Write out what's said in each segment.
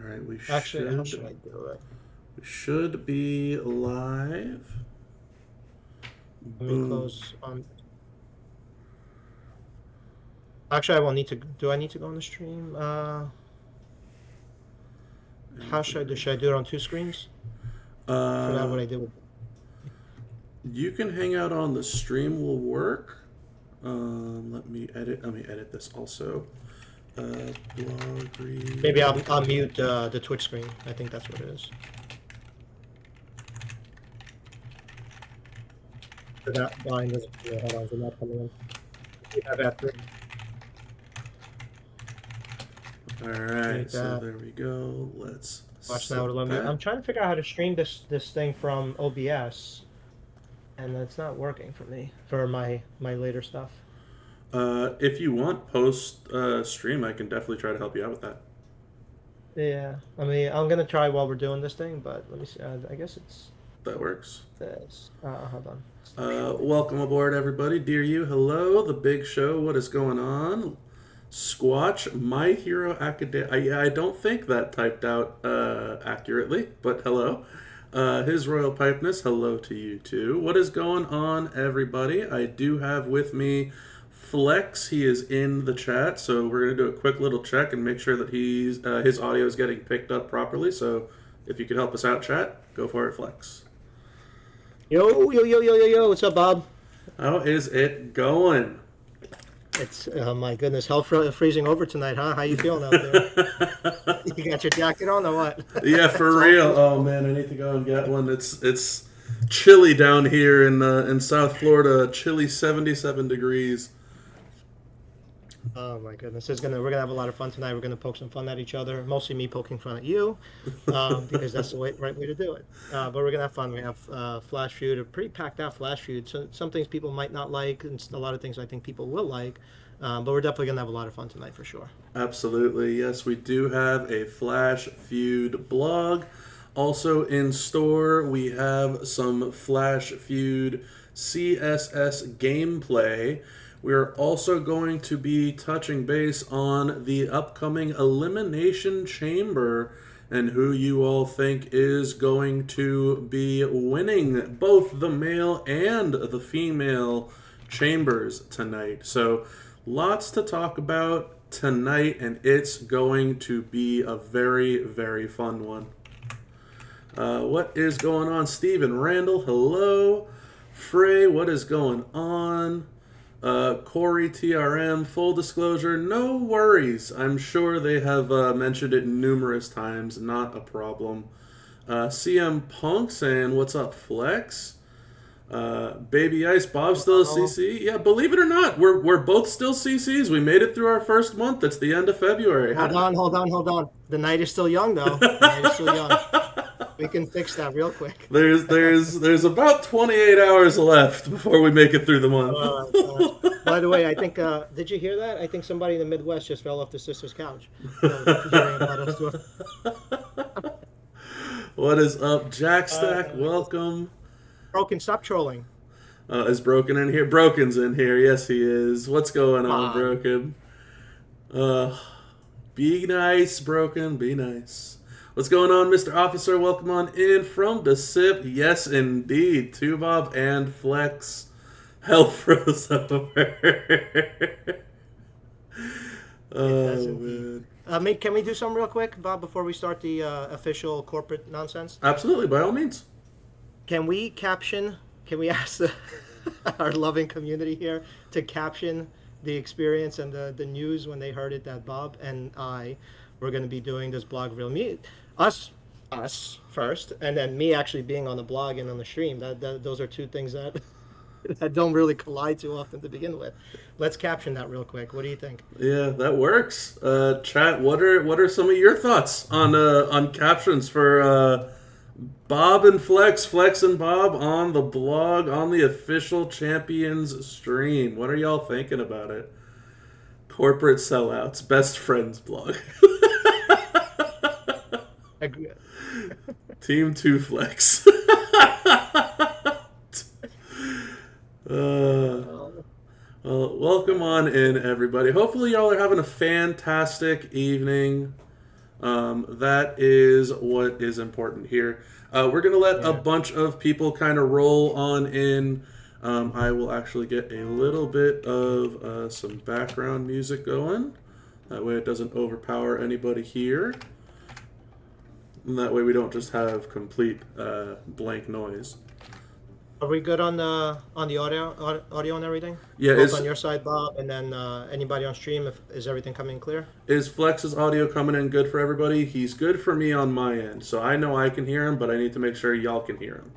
All right, Actually, how should I do it? we should be live. Let me Boom. close on. Actually, I won't need to. Do I need to go on the stream? How should I do? Should I do it on two screens? I forgot Uh, what I did with. you can hang out on the stream. Will work. Let me edit. Let me edit this also. Blog Maybe I'll read. I'll mute the Twitch screen. I think that's what it is. So that line doesn't. Yeah, hold on, is it not coming in? You have after All right, mute so that. there we go. Let's Watch now. set It'll let me. that. I'm trying to figure out how to stream this thing from OBS, and it's not working for me for my later stuff. If you want post stream, I can definitely try to help you out with that. Yeah, I mean, I'm gonna try while we're doing this thing, but let me see. I guess it's That works. this. Hold on. Stop sharing. Welcome aboard, everybody. Dear you, hello. The big show. What is going on? Squatch, My Hero Academia. I don't think that typed out accurately, but hello. His Royal Pipeness, hello to you too. What is going on, everybody? I do have with me Flex. He is in the chat, so we're going to do a quick little check and make sure that his audio is getting picked up properly. So if you could help us out, chat, go for it, Flex. Yo, yo, yo, yo, yo, yo. What's up, Bob? How is it going? It's my goodness, hell freezing over tonight, huh? How you feeling out there? You got your jacket on or what? Yeah, for real. Oh man, I need to go and get one. It's chilly down here in South Florida. Chilly 77 degrees. Oh my goodness, we're gonna have a lot of fun tonight. We're gonna poke some fun at each other. Mostly me poking fun at you, because that's the right way to do it. But we're gonna have fun. We have Flash Feud, a pretty packed out Flash Feud. So some things people might not like, and a lot of things I think people will like. But we're definitely gonna have a lot of fun tonight for sure. Absolutely. Yes, we do have a Flash Feud blog. Also in store, we have some Flash Feud CSS gameplay. We're also going to be touching base on the upcoming Elimination Chamber and who you all think is going to be winning both the male and the female chambers tonight. So, lots to talk about tonight, and it's going to be a very, very fun one. What is going on, Steven Randall? Hello. Frey, what is going on? Corey TRM, full disclosure, no worries. I'm sure they have mentioned it numerous times, not a problem. CM Punk saying, what's up, Flex? Baby Ice, Bob still a CC? Yeah, believe it or not, we're both still CCs. We made it through our first month. It's the end of February. Hold on. The night is still young, though. The night is still young. We can fix that real quick. There's about 28 hours left before we make it through the month. By the way, I think did you hear that? I think somebody in the Midwest just fell off the sister's couch. What is up, Jack Stack? Welcome. Broken, stop trolling. Is Broken in here? Broken's in here. Yes, he is. What's going on, Broken? Be nice, Broken. Be nice. What's going on, Mr. Officer? Welcome on in from the SIP. Yes, indeed. Tubob and Flex. Hell froze over. Man. Can we do something real quick, Bob, before we start the official corporate nonsense? Absolutely, by all means. Can we ask our loving community here to caption the experience and the news when they heard it that Bob and I were going to be doing this blog real me us first, and then me actually being on the blog and on the stream. Those are two things that that don't really collide too often to begin with. Let's caption that real quick. What do you think? Yeah, that works. Chat, what are some of your thoughts on captions for Bob and Flex and Bob on the blog on the official Champions stream? What are y'all thinking about it? Corporate sellouts, best friends blog. Team 2 Flex. Welcome on in, everybody. Hopefully y'all are having a fantastic evening. That is what is important here. We're going to let a Yeah. bunch of people kind of roll on in. I will actually get a little bit of some background music going. That way it doesn't overpower anybody here. And that way we don't just have complete blank noise. Are we good on the audio and everything? Yeah, Both on your side, Bob, and then anybody on stream. Is everything coming clear? is Flex's audio coming in good for everybody? He's good for me on my end, so I know I can hear him, but I need to make sure y'all can hear him.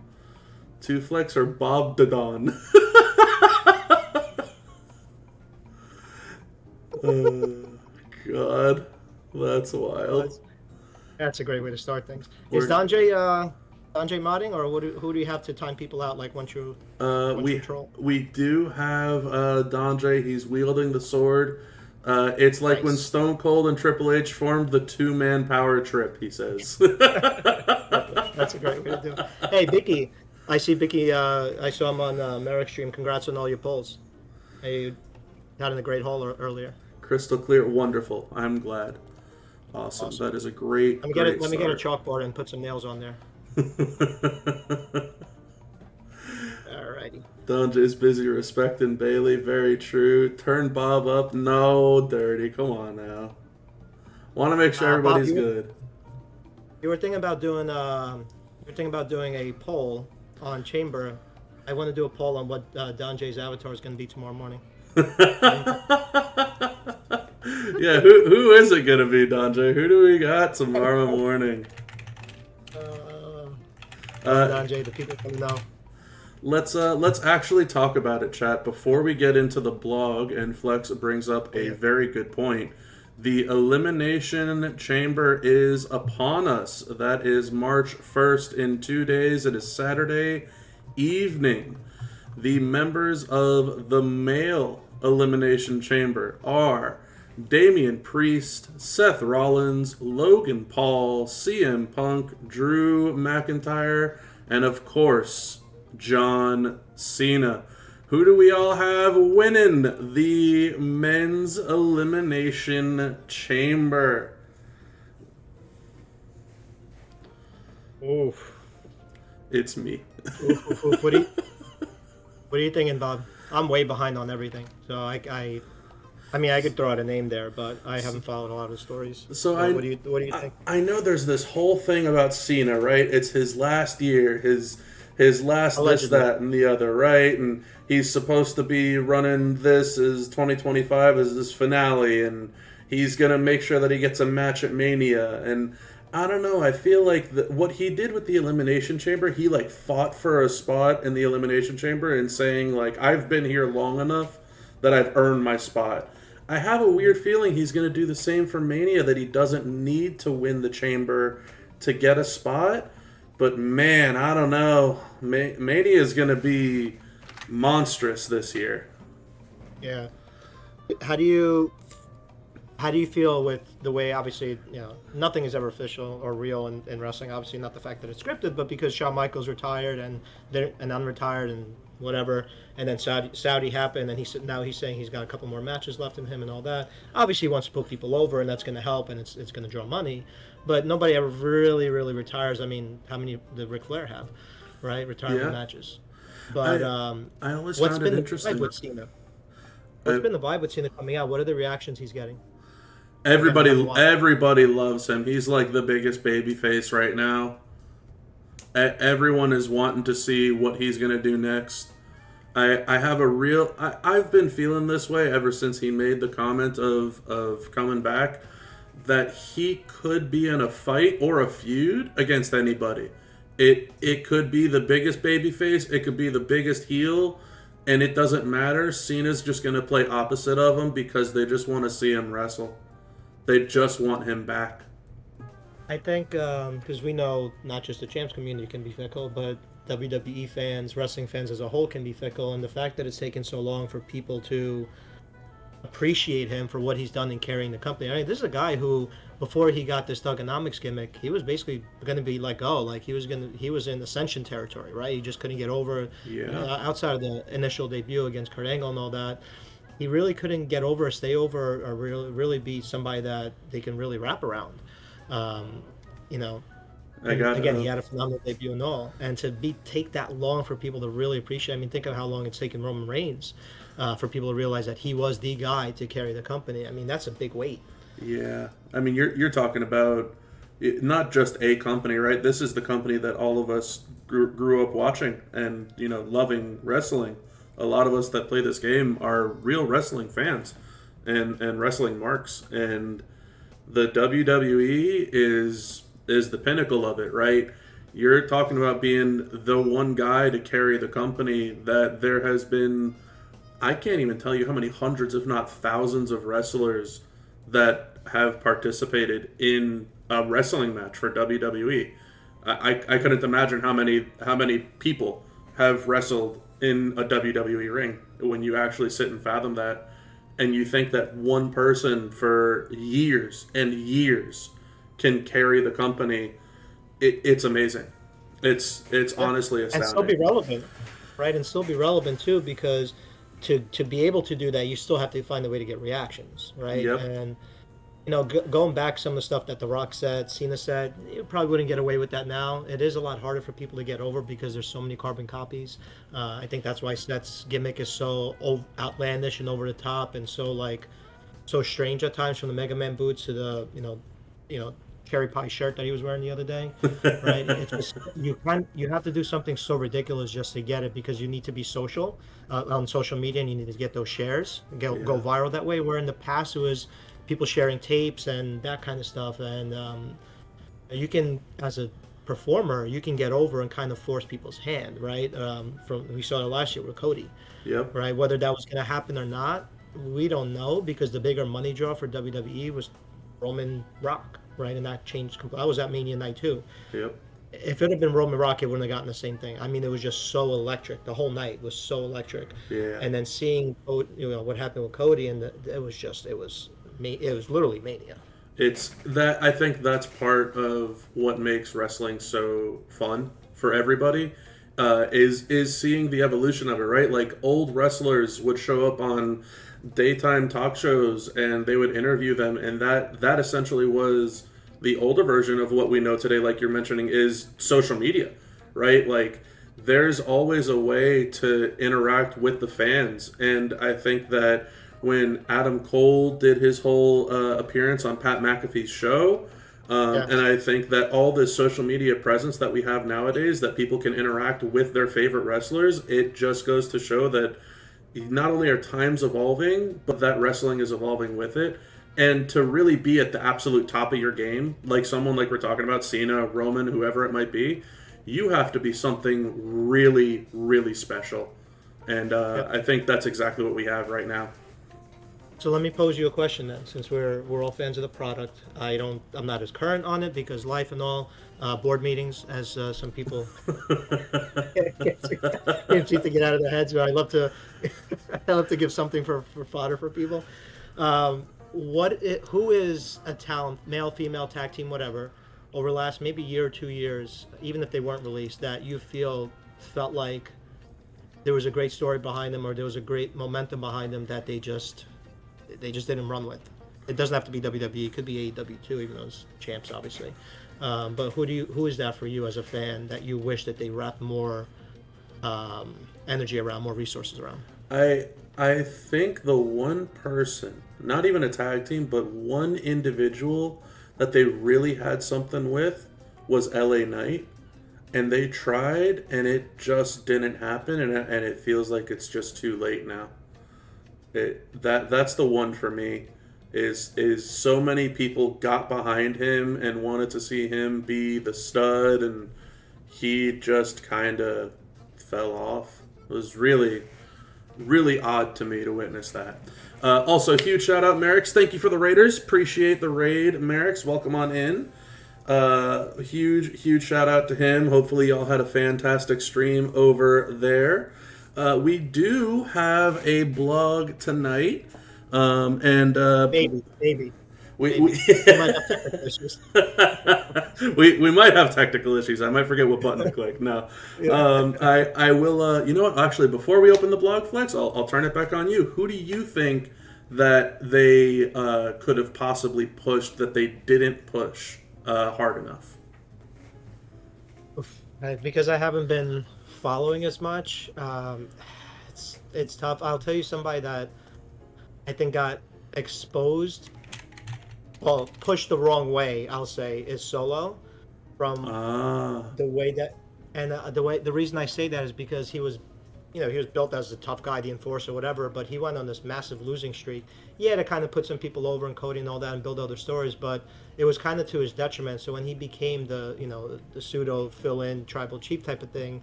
Two Flex or Bob Dadon? God, that's wild. That's a great way to start things. We're- Is Donjay modding, or who do you have to time people out? Like once you troll? We do have Donjay. He's wielding the sword. It's like when Nice. Stone Cold and Triple H formed the two-man power trip, he says. That's a great way to do it. Hey, Vicky. I see Vicky. I saw him on Merrick's stream. Congrats on all your polls. Hey, you got in a great haul earlier. Crystal clear, wonderful. I'm glad. Awesome. That is a great. Let me get a chalkboard and put some nails on there. Alrighty. Donjay's busy respecting Bailey. Very true. Turn Bob up. No, dirty. Come on now. Want to make sure everybody's Bob, good. You were thinking about doing a poll on Chamber. I want to do a poll on what Donjay's avatar is going to be tomorrow morning. Yeah, who is it gonna be, Donjay? Who do we got tomorrow morning? Donjay, the people can know. Let's actually talk about it, chat, before we get into the blog. And Flex brings up a very good point. The Elimination Chamber is upon us. That is March 1st in 2 days. It is Saturday evening. The members of the male Elimination Chamber are Damian Priest, Seth Rollins, Logan Paul, CM Punk, Drew McIntyre, and of course, John Cena. Who do we all have winning the men's Elimination Chamber? Oof. It's me. Oof. What are you thinking, Bob? I'm way behind on everything, so I mean, I could throw out a name there, but I haven't followed a lot of the stories. So what do you think? I know there's this whole thing about Cena, right? It's his last year, his last Allegedly. this, that, and the other, right? And he's supposed to be running this as 2025 as this finale, and he's gonna make sure that he gets a match at Mania. And I don't know. I feel like what he did with the Elimination Chamber, he like fought for a spot in the Elimination Chamber and saying like, I've been here long enough that I've earned my spot. I have a weird feeling he's going to do the same for Mania, that he doesn't need to win the Chamber to get a spot. But man, I don't know. Mania is going to be monstrous this year. Yeah. How do you feel with the way, obviously, nothing is ever official or real in wrestling. Obviously, not the fact that it's scripted, but because Shawn Michaels retired and unretired and whatever, and then Saudi happened, and now he's saying he's got a couple more matches left in him and all that. Obviously, he wants to put people over, and that's going to help, and it's going to draw money. But nobody ever really retires. I mean, how many did Ric Flair have, right? Retirement matches. But I always what's found been it the interesting. vibe with Cena? What's been the vibe with Cena coming out? What are the reactions he's getting? Everybody loves him. He's like the biggest babyface right now. Everyone is wanting to see what he's going to do next. I've been feeling this way ever since he made the comment of coming back, that he could be in a fight or a feud against anybody. It could be the biggest babyface, it could be the biggest heel, and it doesn't matter. Cena's just going to play opposite of him because they just want to see him wrestle. They just want him back. I think because we know not just the champs community can be fickle, but WWE fans, wrestling fans as a whole can be fickle, and the fact that it's taken so long for people to appreciate him for what he's done in carrying the company. I mean, this is a guy who, before he got this Thuganomics gimmick, he was basically going to be let go. Like he was in ascension territory, right? He just couldn't get over. Outside of the initial debut against Kurt Angle and all that, he really couldn't get over or stay over or really be somebody that they can really wrap around. You know, I got again, he had a phenomenal debut and all, and to take that long for people to really appreciate. I mean, think of how long it's taken Roman Reigns for people to realize that he was the guy to carry the company. I mean, that's a big weight. Yeah, I mean, you're talking about not just a company, right? This is the company that all of us grew up watching and loving wrestling. A lot of us that play this game are real wrestling fans and wrestling marks, and the WWE is the pinnacle of it, right? You're talking about being the one guy to carry the company that there has been. I can't even tell you how many hundreds, if not thousands, of wrestlers that have participated in a wrestling match for WWE. I couldn't imagine how many people have wrestled in a WWE ring when you actually sit and fathom that, and you think that one person for years and years can carry the company. It's amazing. It's honestly And still be astounding. relevant, right? And still be relevant too, because to be able to do that, you still have to find a way to get reactions, right? Yep. And going back some of the stuff that The Rock said, Cena said, you probably wouldn't get away with that now. It is a lot harder for people to get over because there's so many carbon copies. I think that's why Seth's gimmick is so outlandish and over the top and so so strange at times, from the Mega Man boots to the cherry pie shirt that he was wearing the other day, right? It's just you have to do something so ridiculous just to get it, because you need to be social on social media, and you need to get those shares, go Yeah. viral that way. Where in the past it was people sharing tapes and that kind of stuff, and you can, as a performer, you can get over and kind of force people's hand, right? From we saw it last year with Cody, Yep. right? Whether that was going to happen or not, we don't know, because the bigger money draw for WWE was Roman Rock, right? And that changed. I was at Mania night too. Yep. If it had been Roman Rock, it wouldn't have gotten the same thing. I mean, it was just so electric. The whole night was so electric. Yeah. And then seeing, what happened with Cody, and it was literally mania. It's that I think that's part of what makes wrestling so fun for everybody. Is seeing the evolution of it, right? Like old wrestlers would show up on daytime talk shows and they would interview them, and that essentially was the older version of what we know today. Like you're mentioning, is social media, right? Like there's always a way to interact with the fans, and I think that when Adam Cole did his whole appearance on Pat McAfee's show. And Yes. I think that all this social media presence that we have nowadays, that people can interact with their favorite wrestlers, it just goes to show that not only are times evolving, but that wrestling is evolving with it. And to really be at the absolute top of your game, like someone like we're talking about, Cena, Roman, whoever it might be, you have to be something really, really special. And Yep. I think that's exactly what we have right now. So let me pose you a question then, since we're all fans of the product. I'm not as current on it because life and all, board meetings, as some people can't seem to get out of their heads. But I love to give something for fodder for people. Who is a talent, male, female, tag team, whatever, over the last maybe year or 2 years, even if they weren't released, that you felt like there was a great story behind them, or there was a great momentum behind them that they just didn't run with? It doesn't have to be WWE. It could be AEW too, even though it's champs, obviously. But who is that for you as a fan that you wish that they wrapped more energy around, more resources around? I think the one person, not even a tag team, but one individual that they really had something with was LA Knight. And they tried, and it just didn't happen, and it feels like it's just too late now. That's the one for me. Is so many people got behind him and wanted to see him be the stud, and he just kind of fell off. It was really, really odd to me to witness that. Also, huge shout out, Merrick's. Thank you for the Raiders. Appreciate the raid, Merrick's. Welcome on in. Huge shout out to him. Hopefully, y'all had a fantastic stream over there. We do have a blog tonight, and Maybe. we We might have technical issues. we might have technical issues. I might forget what button to click. No, I will. You know what? Actually, before we open the blog, Flex, I'll turn it back on you. Who do you think that they could have possibly pushed that they didn't push hard enough. Because I haven't been following as much, it's tough. I'll tell you somebody that I think got exposed, well, pushed the wrong way, I'll say, is Solo, from Ah, the way that, and the reason I say that is because he was, he was built as a tough guy, the enforcer, whatever, but he went on this massive losing streak. Yeah, to kind of put some people over and Cody and all that and build other stories, but it was kind of to his detriment. So when he became the pseudo fill-in tribal chief type of thing,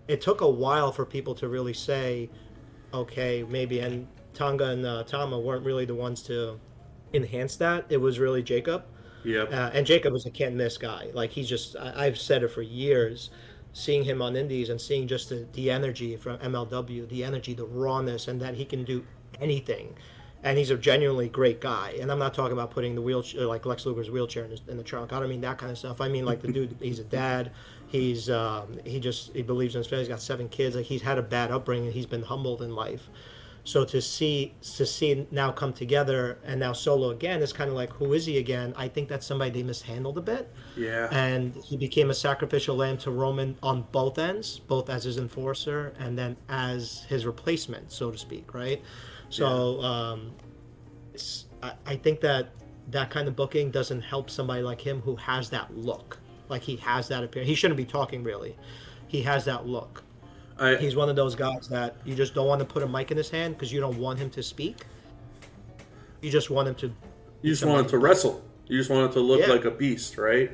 it took a while for people to really say, okay, maybe. And Tonga and Tama weren't really the ones to enhance that. It was really Jacob. yep. And Jacob was a can't miss guy. Like he's just, I've said it for years, seeing him on Indies and seeing just the energy from MLW, the energy, the rawness, and that he can do anything. And he's a genuinely great guy. And I'm not talking about putting the wheelchair, like Lex Luger's wheelchair in the trunk. I don't mean that kind of stuff. I mean like the dude, he's a dad. He believes in his family. He's got 7 kids. Like he's had a bad upbringing. He's been humbled in life. So to see now come together and now Solo again is kind of like, who is he again? I think that's somebody they mishandled a bit. Yeah. And he became a sacrificial lamb to Roman on both ends, both as his enforcer and then as his replacement, so to speak, right? So I think that kind of booking doesn't help somebody like him who has that look. Like he has that appearance. He shouldn't be talking really. He has that look. He's one of those guys that you just don't want to put a mic in his hand because you don't want him to speak. You just want him to. You just want him to wrestle. You just want him to look like a beast, right?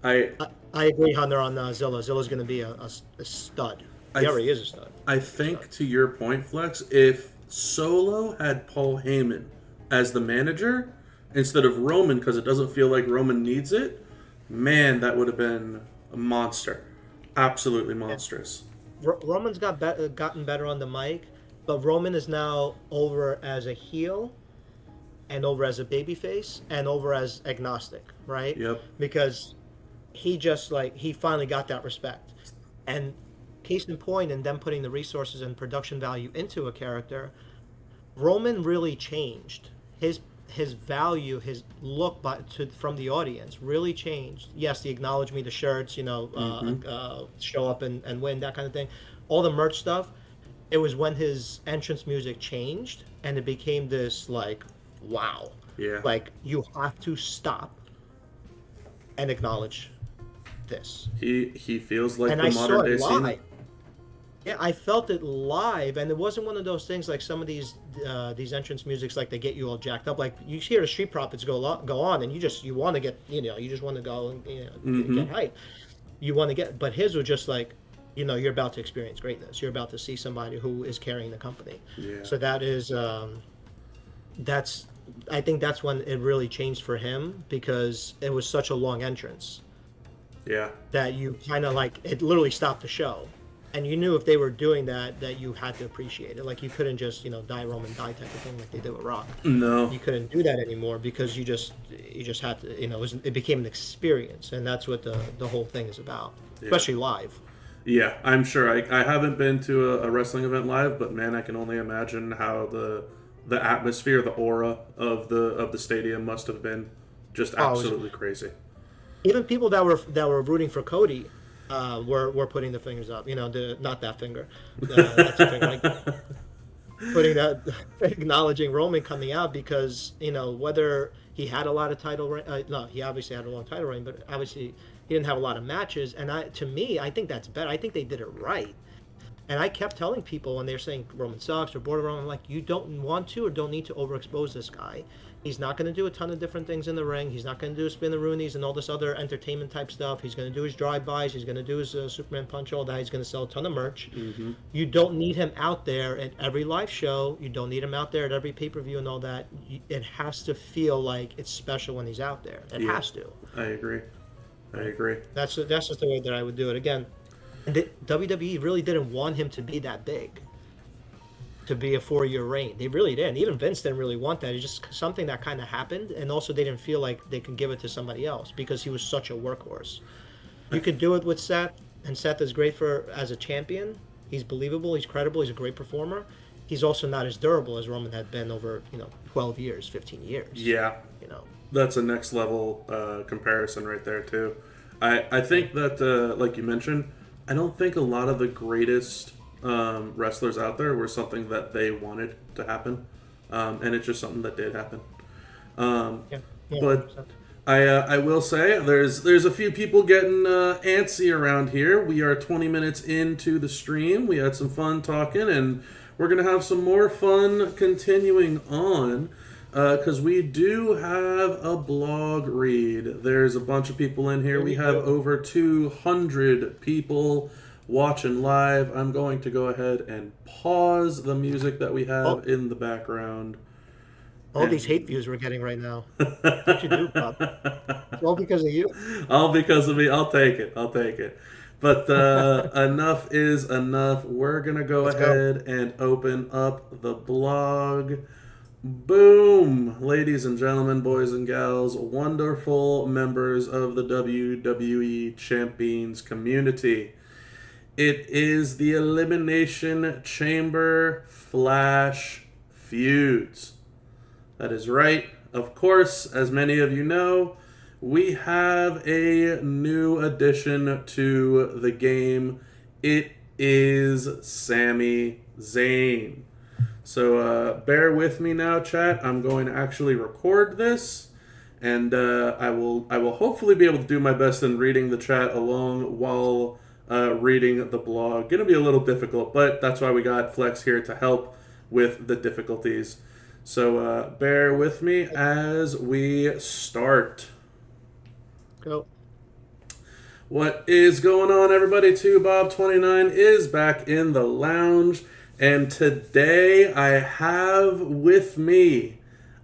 I agree, Hunter, on Zilla. Zilla's going to be a stud. He already is a stud. I think to your point, Flex, if Solo had Paul Heyman as the manager instead of Roman, because it doesn't feel like Roman needs it, man, that would have been a monster. Absolutely monstrous. Roman's gotten better on the mic, but Roman is now over as a heel and over as a babyface and over as agnostic, right? Yep. Because he finally got that respect. And case in point, in them putting the resources and production value into a character, Roman really changed. His value, his look from the audience really changed. Yes, the acknowledge me, the shirts, show up and win, that kind of thing. All the merch stuff, it was when his entrance music changed and it became this like, wow. Yeah. Like you have to stop and acknowledge this. He feels like and the I modern day saw it live. Cena. Yeah, I felt it live, and it wasn't one of those things like some of these entrance musics, like they get you all jacked up. Like you hear the Street Profits go on, and you want to get, you just want to go and get hype. You want to get, but his was just like, you're about to experience greatness. You're about to see somebody who is carrying the company. Yeah. So that is, I think that's when it really changed for him because it was such a long entrance. Yeah. That you kind of like, it literally stopped the show. And you knew if they were doing that you had to appreciate it. Like you couldn't just, die Roman die type of thing like they did with Rock. No. You couldn't do that anymore because you just had to, it became an experience, and that's what the whole thing is about, especially live. Yeah, I'm sure. I haven't been to a wrestling event live, but man, I can only imagine how the atmosphere, the aura of the stadium must have been just absolutely crazy. Even people that were rooting for Cody. We're putting the fingers up, not that finger. That's the finger. Like, putting that, acknowledging Roman coming out because, whether he had a lot of title reign, no, he obviously had a long title reign, but obviously he didn't have a lot of matches. And to me, I think that's better. I think they did it right. And I kept telling people when they're saying Roman sucks or bored of Roman, like, you don't want to or don't need to overexpose this guy. He's not going to do a ton of different things in the ring. He's not going to do spin the Roonies and all this other entertainment type stuff. He's going to do his drive-bys. He's going to do his Superman punch, all that. He's going to sell a ton of merch. Mm-hmm. You don't need him out there at every live show. You don't need him out there at every pay-per-view and all that. It has to feel like it's special when he's out there. It has to. I agree. That's just the way that I would do it. Again, WWE really didn't want him to be that big. To be a 4-year reign. They really didn't. Even Vince didn't really want that. It's just something that kind of happened, and also they didn't feel like they could give it to somebody else because he was such a workhorse. You could do it with Seth, and Seth is great as a champion. He's believable, he's credible, he's a great performer. He's also not as durable as Roman had been over, 12 years, 15 years. Yeah. you know. That's a next level comparison right there too. I think that like you mentioned, I don't think a lot of the greatest wrestlers out there were something that they wanted to happen, and it's just something that did happen. Yeah, yeah, But 100%. I will say there's a few people getting antsy around here. We are 20 minutes into the stream. We had some fun talking, and we're gonna have some more fun continuing on because we do have a blog read. There's a bunch of people in here. Yeah, We we have do. over 200 people watching live. I'm going to go ahead and pause the music that we All, have in the background. all these hate views we're getting right now. What you do, Bob? It's all because of you. All because of me. I'll take it. I'll take it. But enough is enough. We're going to go Let's go. ahead and open up the blog. Boom! Ladies and gentlemen, boys and gals, wonderful members of the WWE Champions community. It is the Elimination Chamber Flash Feuds. That is right. Of course, as many of you know, we have a new addition to the game. It is Sami Zayn. So bear with me now, chat. I'm going to actually record this, and I will hopefully be able to do my best in reading the chat along while reading the blog. Going to be a little difficult, but that's why we got Flex here to help with the difficulties. So bear with me as we start. Go. What is going on, everybody? 2Bob29 is back in the lounge, and today I have with me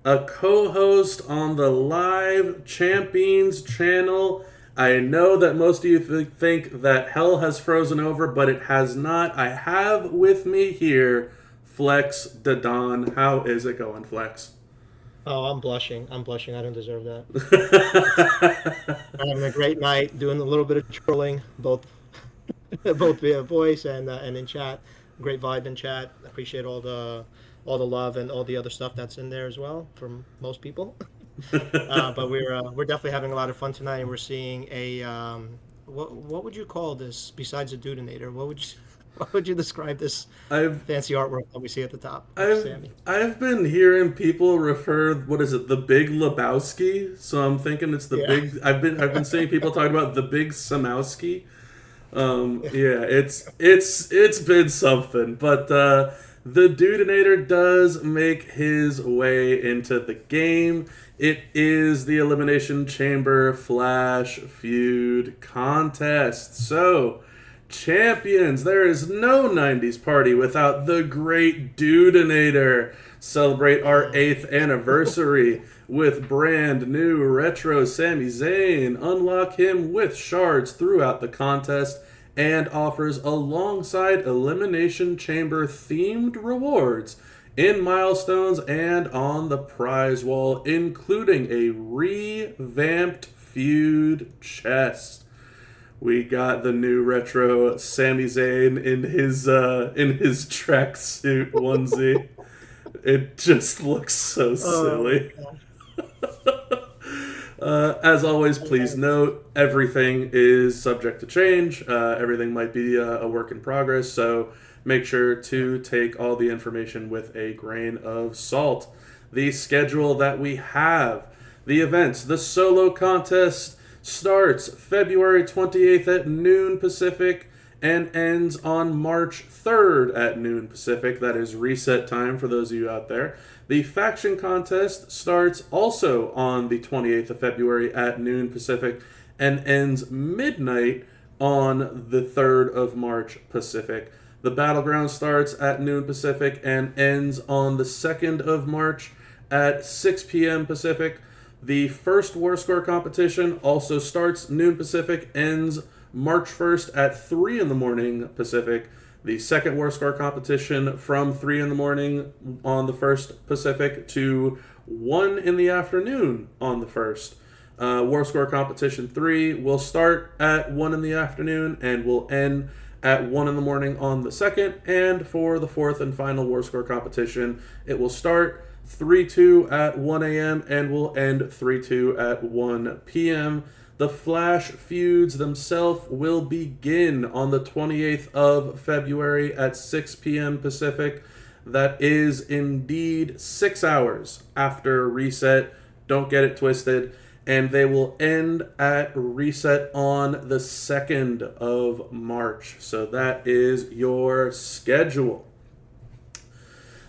a co-host on the Live Champions channel. I know that most of you think that hell has frozen over, but it has not. I have with me here Flex Dadon. How is it going, Flex? Oh, I'm blushing. I'm blushing. I don't deserve that. I'm having a great night, doing a little bit of trolling, both both via voice and in chat. Great vibe in chat. Appreciate all the love and all the other stuff that's in there as well from most people. But we're definitely having a lot of fun tonight, and we're seeing a what would you call this besides a Dudinator? What would you describe this I've fancy artwork that we see at the top of I've Sammy? I've been hearing people refer, what is it, the Big Lebowski? So I'm thinking it's the Yeah. big. I've been seeing people talking about the Big Samowski. Yeah, it's been something, but the Dudinator does make his way into the game. It is the Elimination Chamber Flash Feud contest. So, champions, there is no 90s party without the great Dudinator. Celebrate our 8th anniversary with brand new retro Sami Zayn. Unlock him with shards throughout the contest and offers alongside Elimination Chamber themed rewards in milestones and on the prize wall, including a revamped feud chest. We got the new retro Sami Zayn in his tracksuit onesie. It just looks so silly. As always, please note everything is subject to change. Everything might be a work in progress, so make sure to take all the information with a grain of salt. The schedule that we have, the events, the solo contest starts February 28th at noon Pacific and ends on March 3rd at noon Pacific. That is reset time for those of you out there. The faction contest starts also on the 28th of February at noon Pacific and ends midnight on the 3rd of March Pacific. The battleground starts at noon Pacific and ends on the 2nd of March at 6 p.m. Pacific. The first War Score competition also starts noon Pacific, ends March 1st at 3 in the morning Pacific. The second War Score competition from 3 in the morning on the 1st Pacific to 1 in the afternoon on the 1st. War Score competition 3 will start at 1 in the afternoon and will end at 1 in the morning on the 2nd. And for the 4th and final War Score competition, it will start 3-2 at 1 a.m., and will end 3-2 at 1 p.m. The Flash Feuds themselves will begin on the 28th of February at 6 p.m. Pacific. That is indeed 6 hours after Reset. Don't get it twisted. And they will end at Reset on the 2nd of March. So that is your schedule.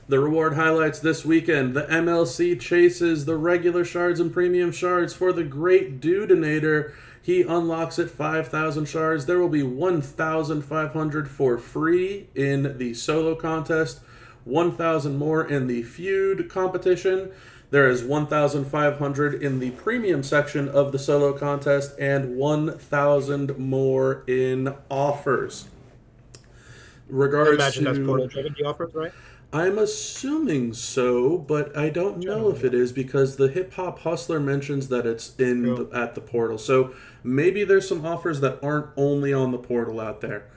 The reward highlights this weekend. The MLC chases the regular shards and premium shards for the Great Dudenator. He unlocks at 5,000 shards. There will be 1,500 for free in the solo contest, 1,000 more in the feud competition. There is 1,500 in the premium section of the solo contest and 1,000 more in offers. I imagine that's portal driven, the offers, right? I'm assuming so, but I don't know if it is because the Hip Hop Hustler mentions that it's at the portal. So maybe there's some offers that aren't only on the portal out there.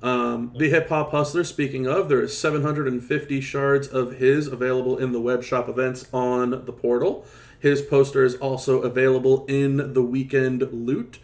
The Hip Hop Hustler, speaking of, there is 750 shards of his available in the web shop events on the portal. His poster is also available in the weekend loot.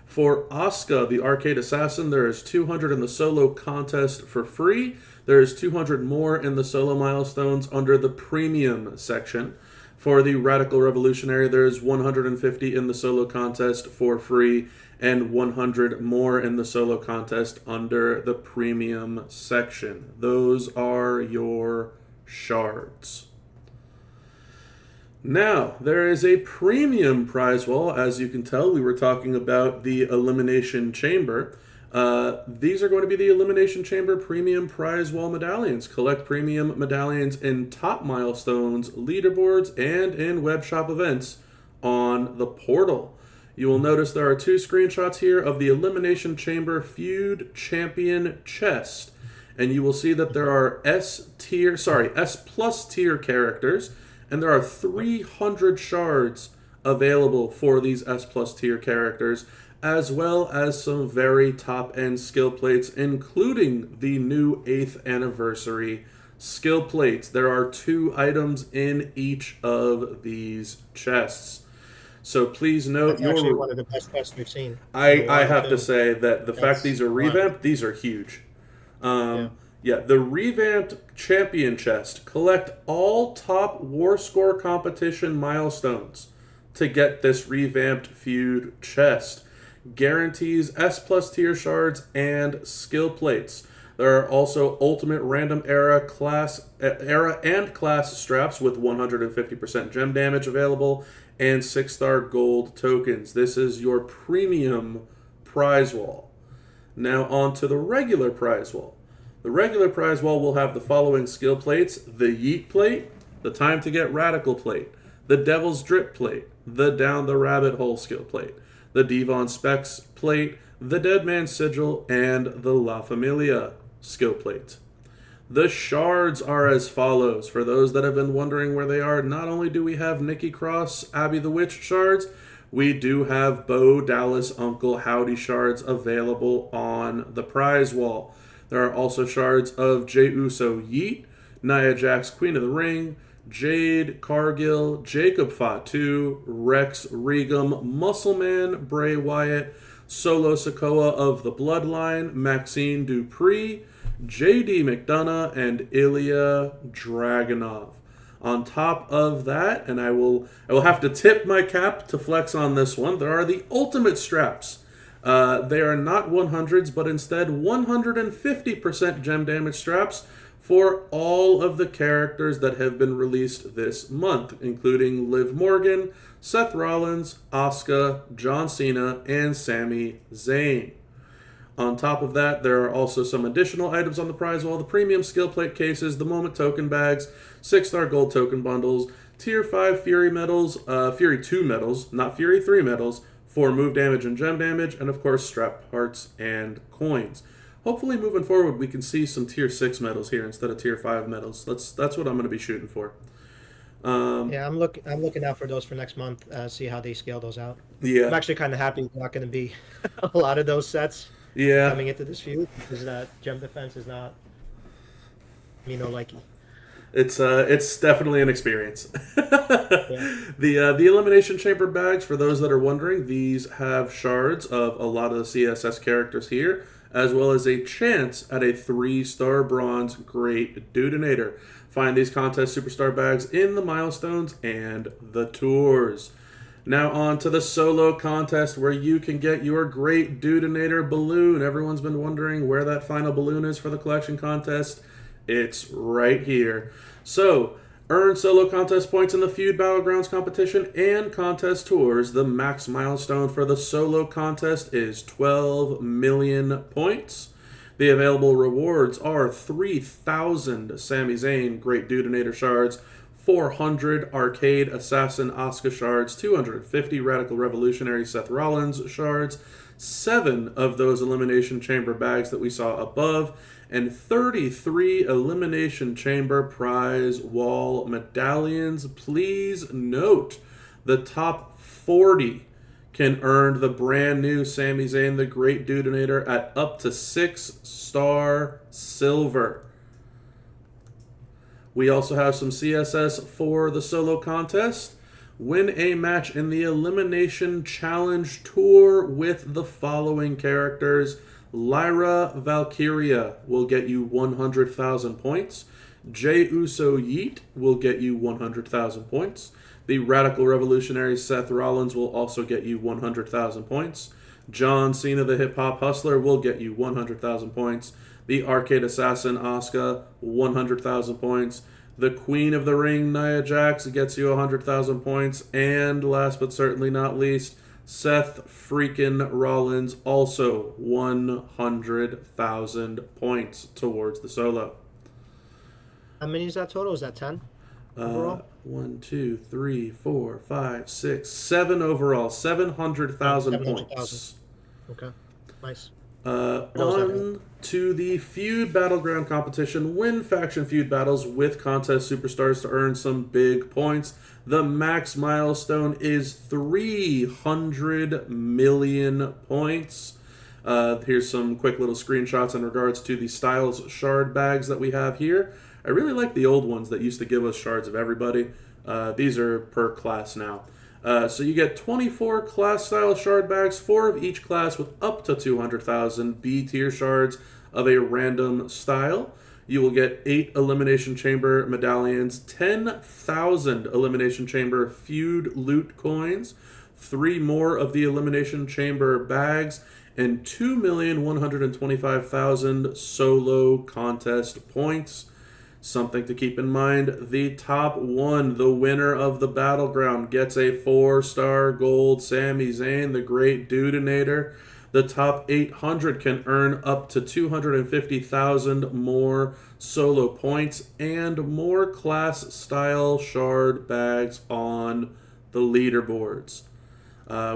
For Asuka, the Arcade Assassin, there is 200 in the solo contest for free. There is 200 more in the solo milestones under the premium section. For the Radical Revolutionary, there is 150 in the solo contest for free and 100 more in the solo contest under the premium section. Those are your shards. Now, there is a premium prize wall. As you can tell, we were talking about the Elimination Chamber. These are going to be the Elimination Chamber premium prize wall medallions. Collect premium medallions in top milestones, leaderboards, and in web shop events on the portal. You will notice there are 2 screenshots here of the Elimination Chamber Feud Champion chest. And you will see that there are S plus tier characters, and there are 300 shards available for these S plus tier characters, as well as some very top-end skill plates, including the new 8th anniversary skill plates. There are 2 items in each of these chests. So please note, That's actually one of the best chests we've seen. I have to say that the fact these are revamped, these are huge. Yeah, the revamped champion chest. Collect all top war score competition milestones to get this revamped feud chest. Guarantees S plus tier shards and skill plates. There are also ultimate random era and class straps with 150% gem damage available and 6-star gold tokens. This is your premium prize wall. Now on to the regular prize wall. The regular prize wall will have the following skill plates: the Yeet plate, the Time to Get Radical plate, the Devil's Drip plate, the Down the Rabbit Hole skill plate, the Devon Specs plate, the Dead Man Sigil, and the La Familia skill plate. The shards are as follows. For those that have been wondering where they are, not only do we have Nikki Cross, Abby the Witch shards, we do have Bo Dallas Uncle Howdy shards available on the prize wall. There are also shards of Jey Uso Yeet, Nia Jax Queen of the Ring, Jade Cargill, Jacob Fatu, Rex Regum, Muscleman, Bray Wyatt, Solo Sikoa of the Bloodline, Maxine Dupree, JD McDonough, and Ilya Dragunov. On top of that, and I will have to tip my cap to flex on this one, there are the Ultimate Straps. They are not 100s, but instead 150% gem damage straps for all of the characters that have been released this month, including Liv Morgan, Seth Rollins, Asuka, John Cena, and Sami Zayn. On top of that, there are also some additional items on the prize wall: the premium skill plate cases, the moment token bags, 6-star gold token bundles, tier 5 Fury medals, Fury 2 medals, not Fury 3 medals, for move damage and gem damage, and of course strap parts and coins. Hopefully moving forward we can see some tier 6 medals here instead of tier 5 medals. That's what I'm going to be shooting for. Yeah, I'm looking out for those for next month. See how they scale those out. Yeah, I'm actually kind of happy there's not going to be a lot of those sets coming into this feud, because that gem defense is not me no likey. It's definitely an experience. Yeah. The Elimination Chamber bags, for those that are wondering, these have shards of a lot of the CSS characters here, as well as a chance at a 3-star bronze Great Dudenator. Find these contest superstar bags in the milestones and the tours. Now on to the solo contest where you can get your Great Dudenator balloon. Everyone's been wondering where that final balloon is for the collection contest. It's right here. So, earn solo contest points in the Feud Battlegrounds competition and contest tours. The max milestone for the solo contest is 12 million points. The available rewards are 3,000 Sami Zayn Great Dudenator shards, 400 Arcade Assassin Asuka shards, 250 Radical Revolutionary Seth Rollins shards, 7 of those Elimination Chamber bags that we saw above, and 33 Elimination Chamber prize wall medallions. Please note the top 40 can earn the brand new Sami Zayn the Great Dudenator at up to 6-star silver. We also have some CSS for the solo contest. Win a match in the Elimination Challenge Tour with the following characters. Lyra Valkyria will get you 100,000 points. Jey Uso Yeet will get you 100,000 points. The Radical Revolutionary Seth Rollins will also get you 100,000 points. John Cena the Hip Hop Hustler will get you 100,000 points. The Arcade Assassin Asuka, 100,000 points. The Queen of the Ring Nia Jax gets you 100,000 points. And last but certainly not least, Seth freaking Rollins, also 100,000 points towards the solo. How many is that total? Is that 10 overall? 1, 2, 3, 4, 5, 6, 7 overall. 700,000 points. Okay, nice. On to the Feud Battleground competition. Win faction feud battles with contest superstars to earn some big points. The max milestone is 300 million points. Here's some quick little screenshots in regards to the Styles shard bags that we have here. I really like the old ones that used to give us shards of everybody. These are per class now. So you get 24 class style shard bags, 4 of each class with up to 200,000 B tier shards of a random style. You will get 8 Elimination Chamber medallions, 10,000 Elimination Chamber feud loot coins, 3 more of the Elimination Chamber bags, and 2,125,000 solo contest points. Something to keep in mind, the top 1, the winner of the Battleground, gets a 4-star gold Sami Zayn, the Great Dudenator. The top 800 can earn up to 250,000 more solo points and more class-style shard bags on the leaderboards.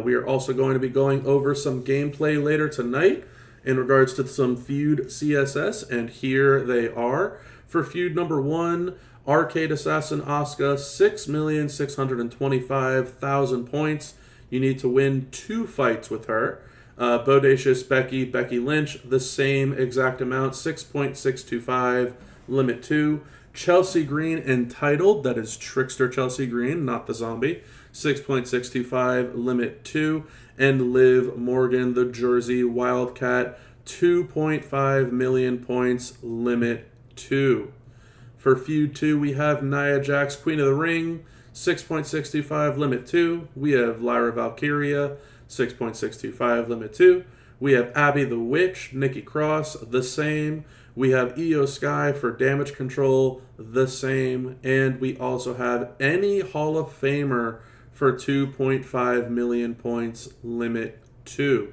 We are also going to be going over some gameplay later tonight in regards to some Feud CSS, and here they are. For Feud number 1, Arcade Assassin Asuka, 6,625,000 points. You need to win 2 fights with her. Bodacious Becky Lynch, the same exact amount, 6.625, limit 2. Chelsea Green Entitled, that is Trickster Chelsea Green, not the zombie, 6.625, limit 2. And Liv Morgan, the Jersey Wildcat, 2.5 million points, limit 2. For Feud 2, we have Nia Jax, Queen of the Ring, 6.625, limit 2. We have Lyra Valkyria, 6.625, limit 2. We have Abby the Witch, Nikki Cross, the same. We have Io Sky for damage control, the same. And we also have any Hall of Famer for 2.5 million points, limit 2.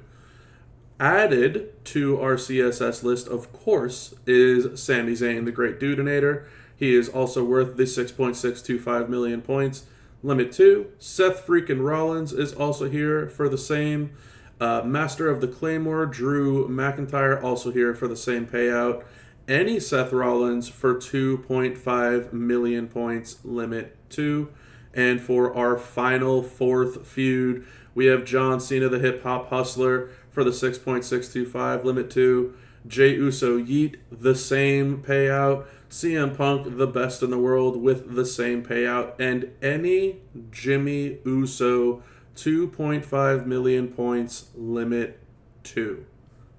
Added to our CSS list, of course, is Sami Zayn, the Great Dudenator. He is also worth the 6.625 million points, limit 2. Seth freaking Rollins is also here for the same. Master of the Claymore, Drew McIntyre, also here for the same payout. Any Seth Rollins for 2.5 million points, limit 2. And for our final 4th feud, we have John Cena, the Hip Hop Hustler, for the 6.625, limit 2. Jey Uso Yeet, the same payout. CM Punk, the best in the world, with the same payout. And any Jimmy Uso 2.5 million points limit 2.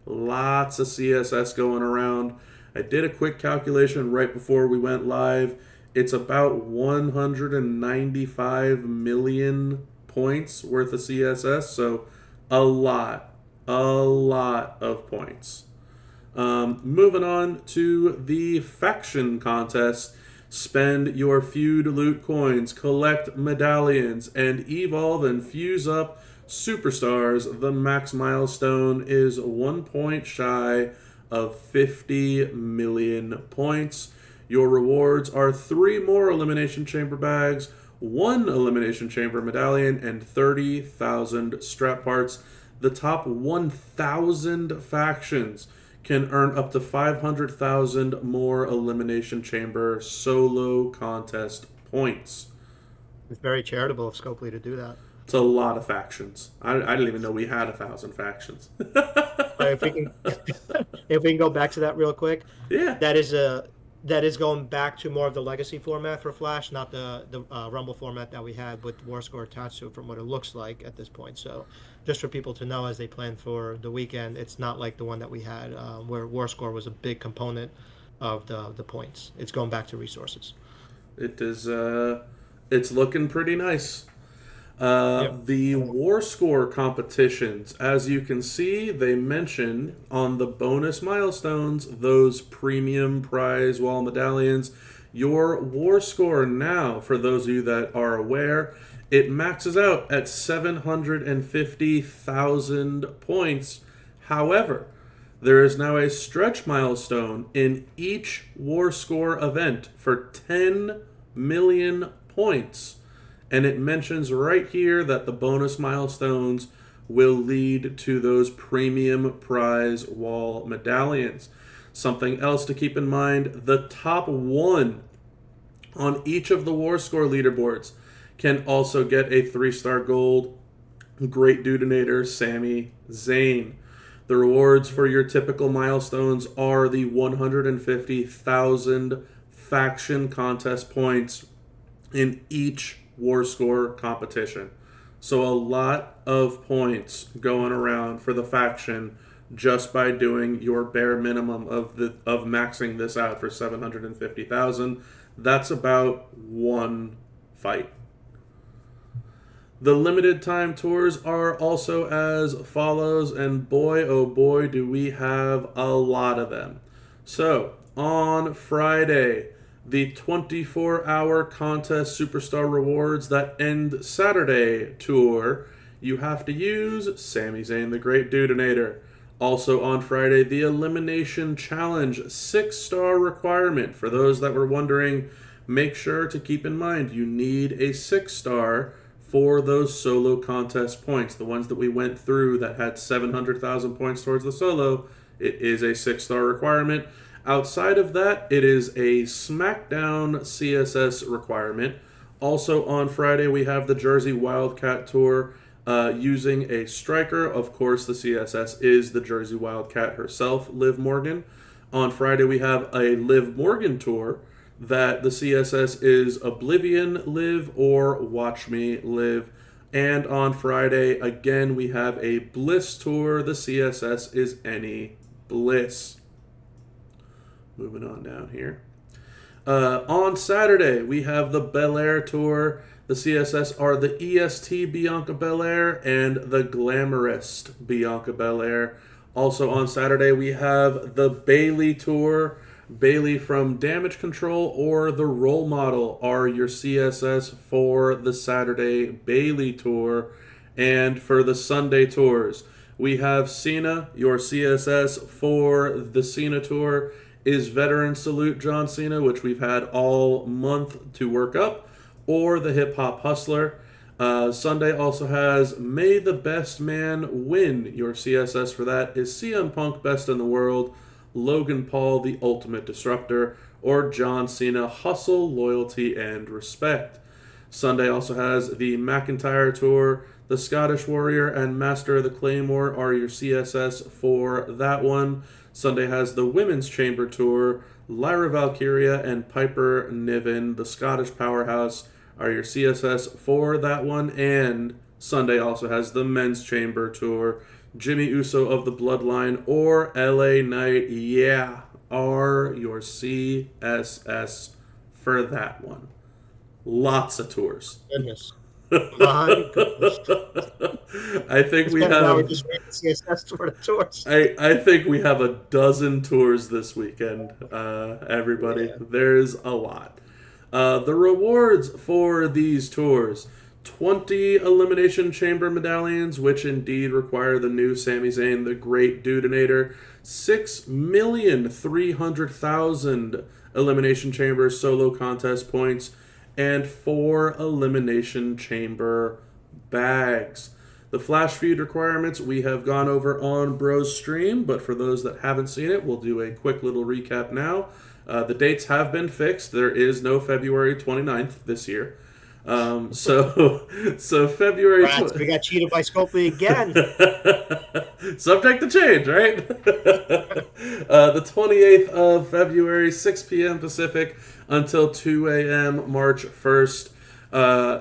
Lots of CSS going around. I did a quick calculation right before we went live. It's about 195 million points worth of CSS, so a lot of points. Moving on to the faction contest. Spend your feud loot coins, collect medallions, and evolve and fuse up superstars. The max milestone is 1 point shy of 50 million points. Your rewards are 3 more Elimination Chamber bags, 1 Elimination Chamber medallion, and 30,000 strap parts. The top 1,000 factions can earn up to 500,000 more Elimination Chamber solo contest points. It's very charitable of Scopely to do that. It's a lot of factions. I didn't even know we had 1,000 factions. If we can, if we can go back to that real quick, Yeah. that is going back to more of the legacy format for Flash, not the Rumble format that we had with War Score attached to it from what it looks like at this point. So just for people to know as they plan for the weekend, it's not like the one that we had where War Score was a big component of the points. It's going back to resources. It is. It's looking pretty nice. Yep. The War Score competitions, as you can see, they mention on the bonus milestones those premium prize wall medallions. Your War Score now, for those of you that are aware, it maxes out at 750,000 points. However, there is now a stretch milestone in each War Score event for 10 million points. And it mentions right here that the bonus milestones will lead to those premium prize wall medallions. Something else to keep in mind, the top 1 on each of the War Score leaderboards can also get a 3-star gold Great Dudenator Sami Zayn. The rewards for your typical milestones are the 150,000 faction contest points in each War Score competition. So a lot of points going around for the faction just by doing your bare minimum of maxing this out for 750,000. That's about 1 fight. The limited time tours are also as follows, and boy oh boy do we have a lot of them. So on Friday, the 24-hour contest superstar rewards that end Saturday tour, you have to use Sami Zayn, the Great Dudenator. Also on Friday, the Elimination Challenge 6-star requirement. For those that were wondering, make sure to keep in mind you need a 6-star for those solo contest points. The ones that we went through that had 700,000 points towards the solo, it is a 6-star requirement. Outside of that, it is a SmackDown CSS requirement. Also on Friday, we have the Jersey Wildcat Tour using a striker. Of course, the CSS is the Jersey Wildcat herself, Liv Morgan. On Friday, we have a Liv Morgan Tour that the CSS is Oblivion Liv or Watch Me Liv. And on Friday, again, we have a Bliss Tour. The CSS is Any Bliss. Moving on down here. On Saturday, we have the Belair Tour. The CSS are the EST Bianca Belair and the Glamourist Bianca Belair. Also on Saturday, we have the Bayley Tour. Bayley from Damage Control or the Role Model are your CSS for the Saturday Bayley Tour. And for the Sunday tours, we have Cena. Your CSS for the Cena Tour is Veteran Salute John Cena, which we've had all month to work up, or the Hip Hop Hustler. Sunday also has May the Best Man Win. Your CSS for that is CM Punk Best in the World, Logan Paul the Ultimate Disruptor, or John Cena Hustle, Loyalty, and Respect. Sunday also has the McIntyre Tour. The Scottish Warrior and Master of the Claymore are your CSS for that one. Sunday has the Women's Chamber Tour. Lyra Valkyria and Piper Niven, the Scottish Powerhouse, are your CSS for that one. And Sunday also has the Men's Chamber Tour. Jimmy Uso of the Bloodline or LA Knight, are your CSS for that one. Lots of tours. Goodness. My goodness. I think we Spent an hour have. just reading CSS for the tours. I think we have a dozen tours this weekend. Everybody, Yeah. there's a lot. The rewards for these tours: 20 Elimination Chamber medallions, which indeed require the new Sami Zayn, the Great Dudenator. 6,300,000 Elimination Chamber solo contest points, and 4 Elimination Chamber bags. The Flash Feud requirements we have gone over on Bros Stream, but for those that haven't seen it, we'll do a quick little recap now. The dates have been fixed. There is no February 29th this year. So February... Rats, we got cheated by Scopely again. Subject to change, right? The 28th of February, 6 p.m. Pacific until 2 a.m. March 1st.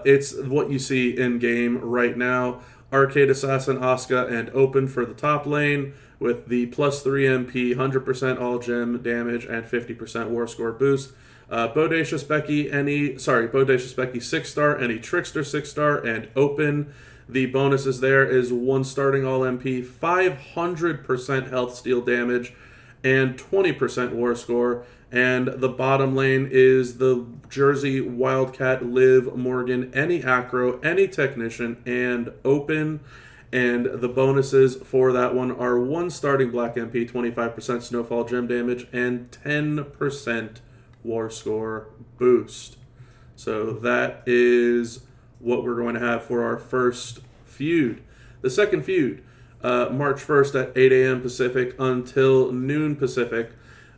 It's what you see in-game right now. Arcade Assassin, Asuka, and Open for the top lane with the plus 3 MP, 100% all gem damage, and 50% war score boost. Bodacious Becky 6-star, any Trickster 6-star, and Open. The bonuses there is 1 starting all MP, 500% health steal damage, and 20% war score. And the bottom lane is the Jersey Wildcat, Liv, Morgan, any Acro, any Technician, and Open. And the bonuses for that one are 1 starting Black MP, 25% Snowfall gem damage, and 10% war score boost. So that is what we're going to have for our first feud. The second feud, March 1st at 8 a.m. Pacific until noon Pacific.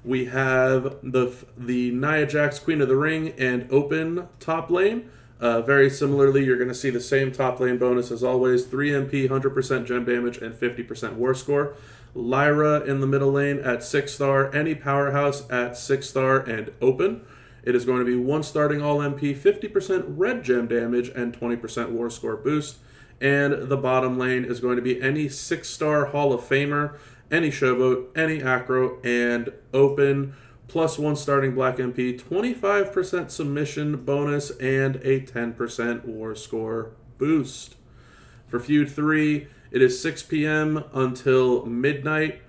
We have the Nia Jax, Queen of the Ring, and Open top lane. Very similarly, you're going to see the same top lane bonus as always. 3 MP, 100% gem damage, and 50% war score. Lyra in the middle lane at 6-star, any Powerhouse at 6-star, and Open. It is going to be 1 starting all MP, 50% red gem damage, and 20% war score boost. And the bottom lane is going to be any 6-star Hall of Famer, any Showboat, any Acro, and Open, plus 1 starting Black MP, 25% submission bonus, and a 10% war score boost. For Feud 3, it is 6 p.m. until midnight,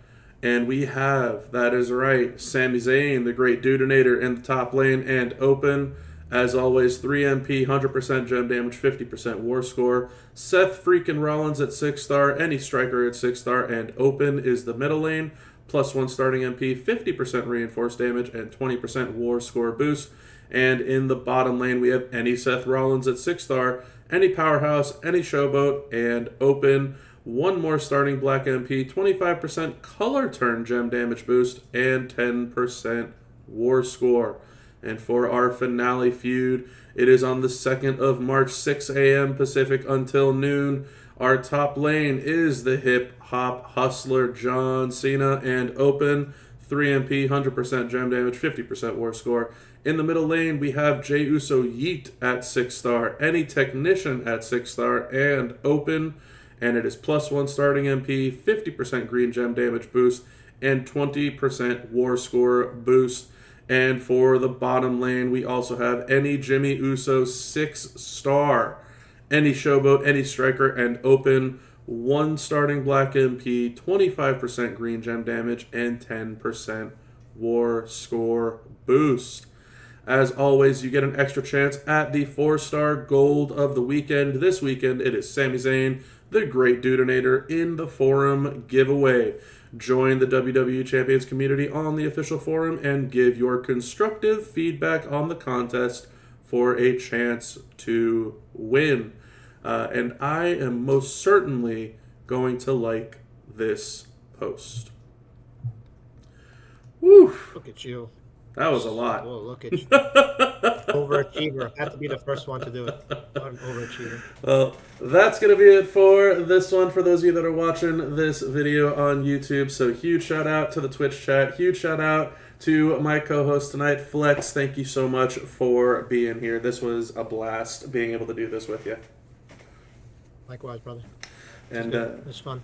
and we have, that is right, Sami Zayn, the Great Dudenator, in the top lane and Open. As always, 3 MP, 100% gem damage, 50% war score. Seth freaking Rollins at 6-star, any striker at 6-star, and Open is the middle lane. Plus 1 starting MP, 50% reinforced damage, and 20% war score boost. And in the bottom lane, we have any Seth Rollins at 6-star, any Powerhouse, any Showboat, and Open. 1 more starting Black MP, 25% color turn gem damage boost, and 10% war score. And for our finale feud, it is on the 2nd of March, 6 a.m. Pacific until noon. Our top lane is the hip-hop hustler John Cena and Open. 3 MP, 100% gem damage, 50% war score. In the middle lane, we have Jey Uso Yeet at 6-star, any Technician at 6-star, and Open. And it is plus 1 starting MP, 50% green gem damage boost, and 20% war score boost. And for the bottom lane, we also have any Jimmy Uso 6-star, any Showboat, any Striker, and Open. 1 starting Black MP, 25% green gem damage, and 10% war score boost. As always, you get an extra chance at the 4-star gold of the weekend. This weekend, it is Sami Zayn, the Great Dudenator, in the forum giveaway. Join the WWE Champions community on the official forum and give your constructive feedback on the contest for a chance to win. And I am most certainly going to like this post. Woo! Look at you. That was a lot. Whoa, look at you. Overachiever. Had to be the first one to do it. What an overachiever. Well, that's going to be it for this one for those of you that are watching this video on YouTube. So huge shout out to the Twitch chat. Huge shout out to my co-host tonight, Flex. Thank you so much for being here. This was a blast being able to do this with you. Likewise, brother. And it was fun.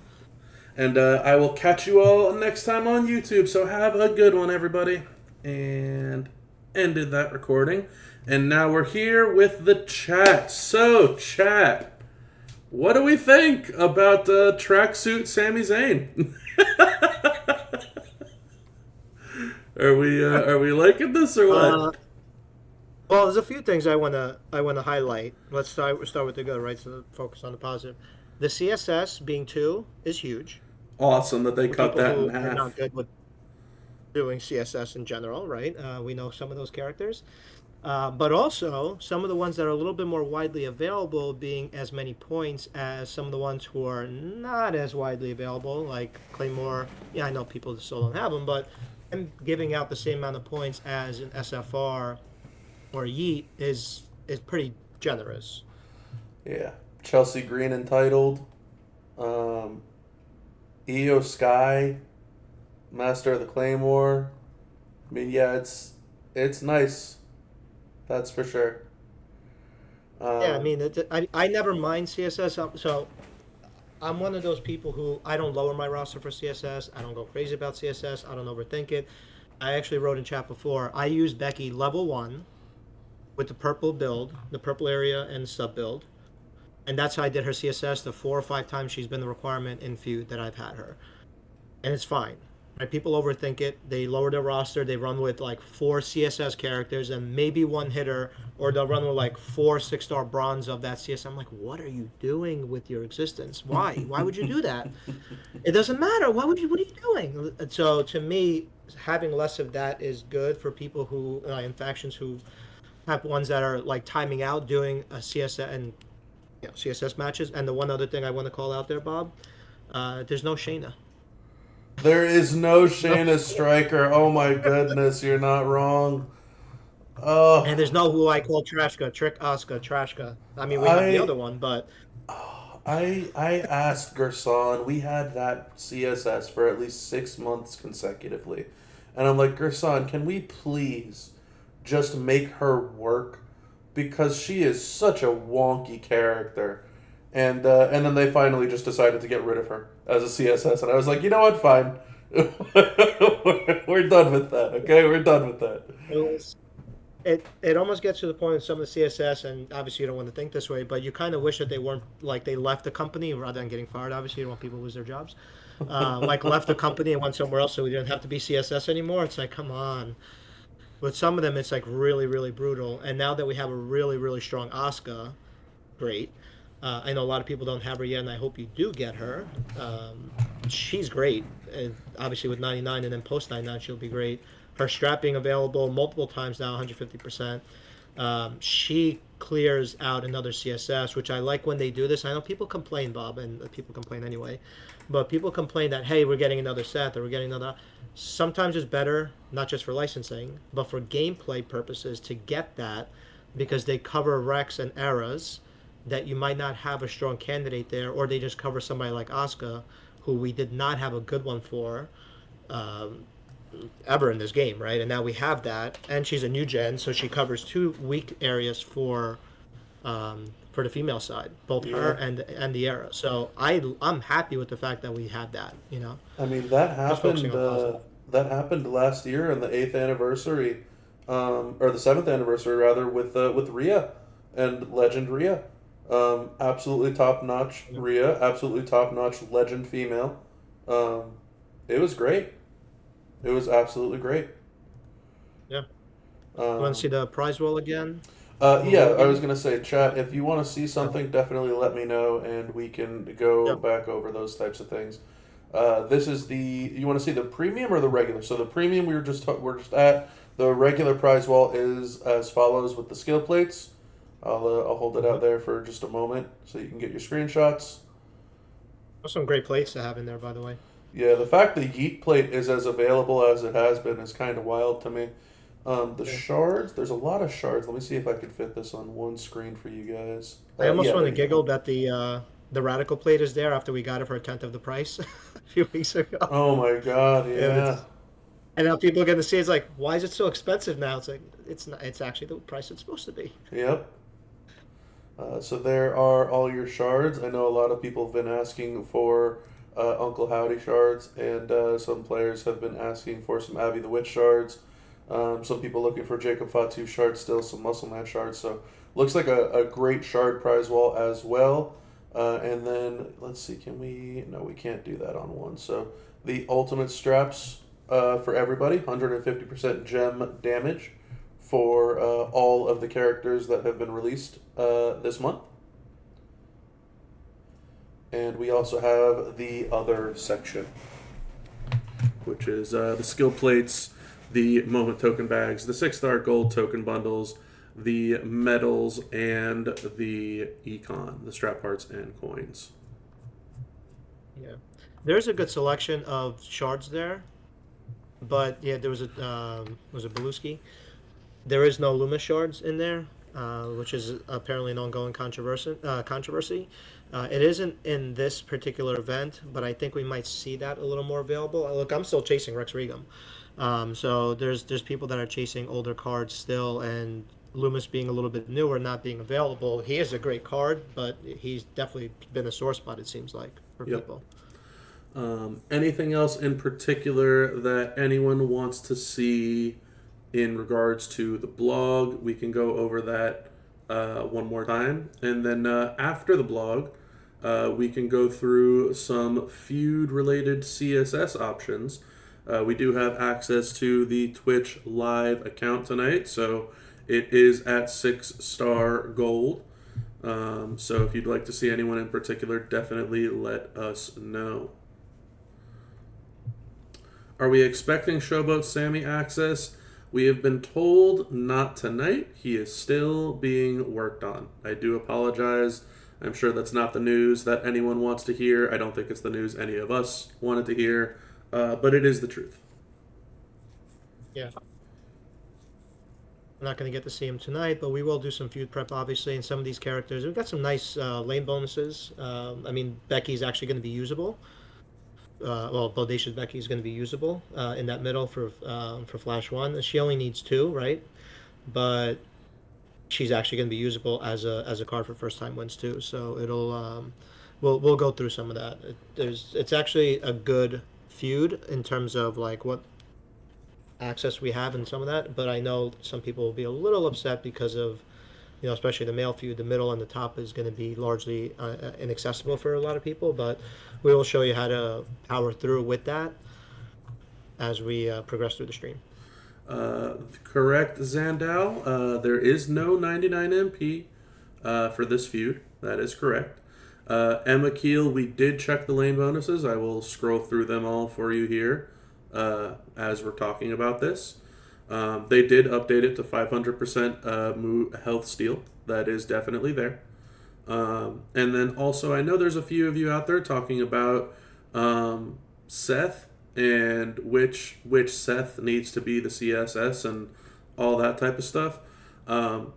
And I will catch you all next time on YouTube. So have a good one, everybody. And ended that recording. And now we're here with the chat. So, chat, what do we think about tracksuit Sami Zayn? Are we liking this or what? Well, there's a few things I wanna highlight. Let's start with the good, right? So focus on the positive. The CSS being 2 is huge. Awesome that they cut that in half. Are half. not good with doing CSS in general, right? We know some of those characters. But also, some of the ones that are a little bit more widely available being as many points as some of the ones who are not as widely available, like Claymore. Yeah, I know people still don't have them, but them giving out the same amount of points as an SFR or Yeet is pretty generous. Yeah. Chelsea Green entitled. EO Sky, Master of the Claymore. I mean, yeah, it's nice. That's for sure. Yeah, I mean, I never mind CSS. So I'm one of those people who I don't lower my roster for CSS. I don't go crazy about CSS. I don't overthink it. I actually wrote in chat before. I used Becky level 1 with the purple build, the purple area and sub build. And that's how I did her CSS the 4 or 5 times she's been the requirement in Feud that I've had her. And it's fine. Right? People overthink it. They lower their roster. They run with like 4 CSS characters and maybe 1 hitter, or they'll run with like 4 6-star bronze of that CSS. I'm like, what are you doing with your existence? Why? Why would you do that? It doesn't matter. What are you doing? And so to me, having less of that is good for people who in factions who have ones that are like timing out doing a CSS and CSS matches. And the one other thing I want to call out there, Bob, there's no Shayna. There is no Shayna Striker. Oh my goodness, you're not wrong. Oh. And there's no who I call Trashka, Trick Asuka, Trashka. I mean, we have the other one, but I asked Gerson. We had that CSS for at least 6 months consecutively, and I'm like, Gerson, can we please just make her work? Because she is such a wonky character. And then they finally just decided to get rid of her as a CSS. And I was like, you know what? Fine. We're done with that, okay? We're done with that. It almost gets to the point with some of the CSS, and obviously you don't want to think this way, but you kind of wish that they weren't, like they left the company rather than getting fired. Obviously, you don't want people to lose their jobs. Like left the company and went somewhere else so we didn't have to be CSS anymore. It's like, come on. With some of them, it's like really, really brutal. And now that we have a really, really strong Asuka, great. I know a lot of people don't have her yet, and I hope you do get her. She's great. And obviously, with 99 and then post 99, she'll be great. Her strap being available multiple times now, 150%. She clears out another CSS, which I like when they do this. I know people complain, Bob, and people complain anyway. But people complain that, hey, we're getting another set, or we're getting another... Sometimes it's better, not just for licensing, but for gameplay purposes to get that, because they cover wrecks and eras that you might not have a strong candidate there, or they just cover somebody like Asuka, who we did not have a good one for ever in this game, right? And now we have that, and she's a new gen, so she covers 2 weak areas for the female side, both her and the era. So I'm happy with the fact that we had that. You know, I mean, that happened. That happened last year in the 8th anniversary, or the 7th anniversary rather, with Rhea and Legend Rhea. Absolutely top notch Rhea, absolutely top notch Legend female. It was great. It was absolutely great. Yeah. You want to see the prize roll again? Yeah, I was going to say, chat, if you want to see something, definitely let me know, and we can go back over those types of things. This is you want to see the premium or the regular? So the premium we're just at. The regular prize wall is as follows with the skill plates. I'll hold it out there for just a moment so you can get your screenshots. There's some great plates to have in there, by the way. Yeah, the fact the Yeet plate is as available as it has been is kind of wild to me. The shards, there's a lot of shards. Let me see if I can fit this on one screen for you guys. I almost Yeah, want there to you go. giggle that the radical plate is there after we got it for a tenth of the price a few weeks ago. Oh my god, And yeah. it's and now people are going to see it's like, why is it so expensive now? It's like it's not. It's actually the price it's supposed to be. Yep. So there are all your shards. I know a lot of people have been asking for Uncle Howdy shards, and some players have been asking for some Abby the Witch shards. Some people looking for Jacob Fatu shards still, some Muscle Man shards. So looks like a great shard prize wall as well. And then let's see, can we? No, we can't do that on one. So the ultimate straps for everybody, 150% gem damage for all of the characters that have been released this month. And we also have the other section, which is the skill plates, the moment token bags, the 6-star gold token bundles, the medals, and the econ, the strap parts and coins. Yeah, there's a good selection of shards there, but yeah, there was a Beluski. There is no Luma shards in there, which is apparently an ongoing controversy. It isn't in this particular event, but I think we might see that a little more available. Look, I'm still chasing Rex Regum, so there's people that are chasing older cards still, and Loomis being a little bit newer, not being available. He is a great card, but he's definitely been a sore spot. It seems like for Yep. people. Anything else in particular that anyone wants to see in regards to the blog? We can go over that one more time. And then after the blog, we can go through some feud related CSS options. We do have access to the Twitch live account tonight, so it is at 6-star gold. So if you'd like to see anyone in particular, definitely let us know. Are we expecting Showboat Sammy access? We have been told not tonight. He is still being worked on. I do apologize. I'm sure that's not the news that anyone wants to hear. I don't think it's the news any of us wanted to hear, but it is the truth. Yeah. I'm not going to get to see him tonight, but we will do some feud prep, obviously, and some of these characters. We've got some nice lane bonuses. I mean, Becky's actually going to be usable. Well, Bodacious Becky is going to be usable in that middle for Flash 1. She only needs 2, right? But she's actually going to be usable as a card for first time wins too. So it'll we'll go through some of that. It's actually a good feud in terms of like what access we have and some of that. But I know some people will be a little upset because of especially the male feud, the middle and the top is going to be largely inaccessible for a lot of people. But we will show you how to power through with that as we progress through the stream. Correct, Zandal. There is no 99 MP for this feud. That is correct. Emma Keel, we did check the lane bonuses. I will scroll through them all for you here as we're talking about this. They did update it to 500% health steal. That is definitely there. And then also, I know there's a few of you out there talking about Seth and which Seth needs to be the CSS and all that type of stuff.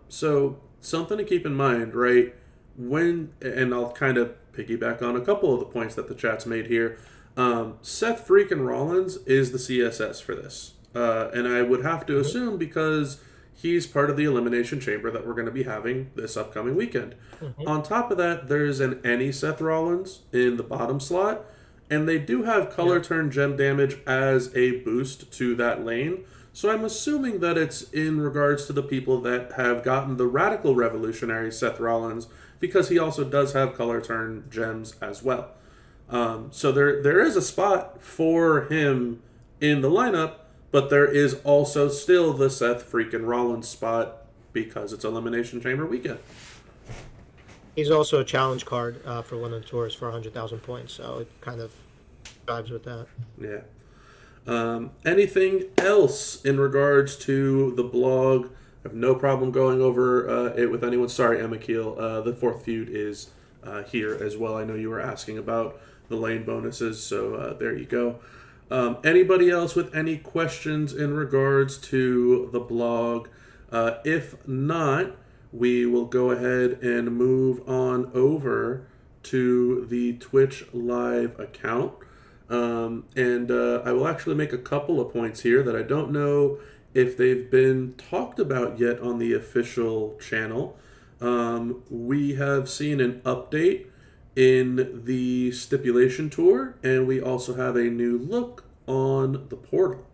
So something to keep in mind, right? And I'll kind of piggyback on a couple of the points that the chat's made here. Seth freaking Rollins is the CSS for this. And I would have to assume because he's part of the Elimination Chamber that we're going to be having this upcoming weekend. Mm-hmm. On top of that, there's an any Seth Rollins in the bottom slot, and they do have color turn gem damage as a boost to that lane. So I'm assuming that it's in regards to the people that have gotten the Radical Revolutionary Seth Rollins, because he also does have color turn gems as well. So there is a spot for him in the lineup, but there is also still the Seth freaking Rollins spot because it's Elimination Chamber weekend. He's also a challenge card for one of the tours for 100,000 points, so it kind of vibes with that. Yeah. Anything else in regards to the blog? I have no problem going over it with anyone. Sorry, Emma Keel. The fourth feud is here as well. I know you were asking about the lane bonuses, so there you go. Anybody else with any questions in regards to the blog? If not, we will go ahead and move on over to the Twitch Live account. I will actually make a couple of points here that I don't know if they've been talked about yet on the official channel. We have seen an update in the stipulation tour, and we also have a new look on the portal,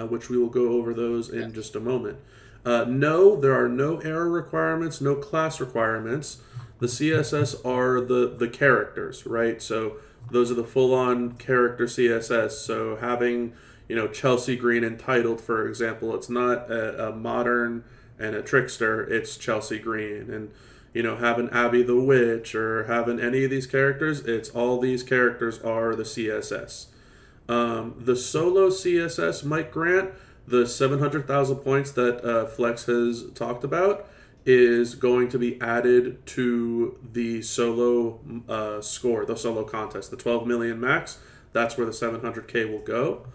which we will go over those in just a moment. No, there are no error requirements, no class requirements. The CSS are the characters, right? So those are the full-on character CSS. So having, Chelsea Green entitled, for example, it's not a modern and a trickster, it's Chelsea Green. And having Abby the Witch or having any of these characters, it's all these characters are the CSS. The solo CSS might grant the 700,000 points that Flex has talked about is going to be added to the solo score, the solo contest, the 12 million max. That's where the 700K will go.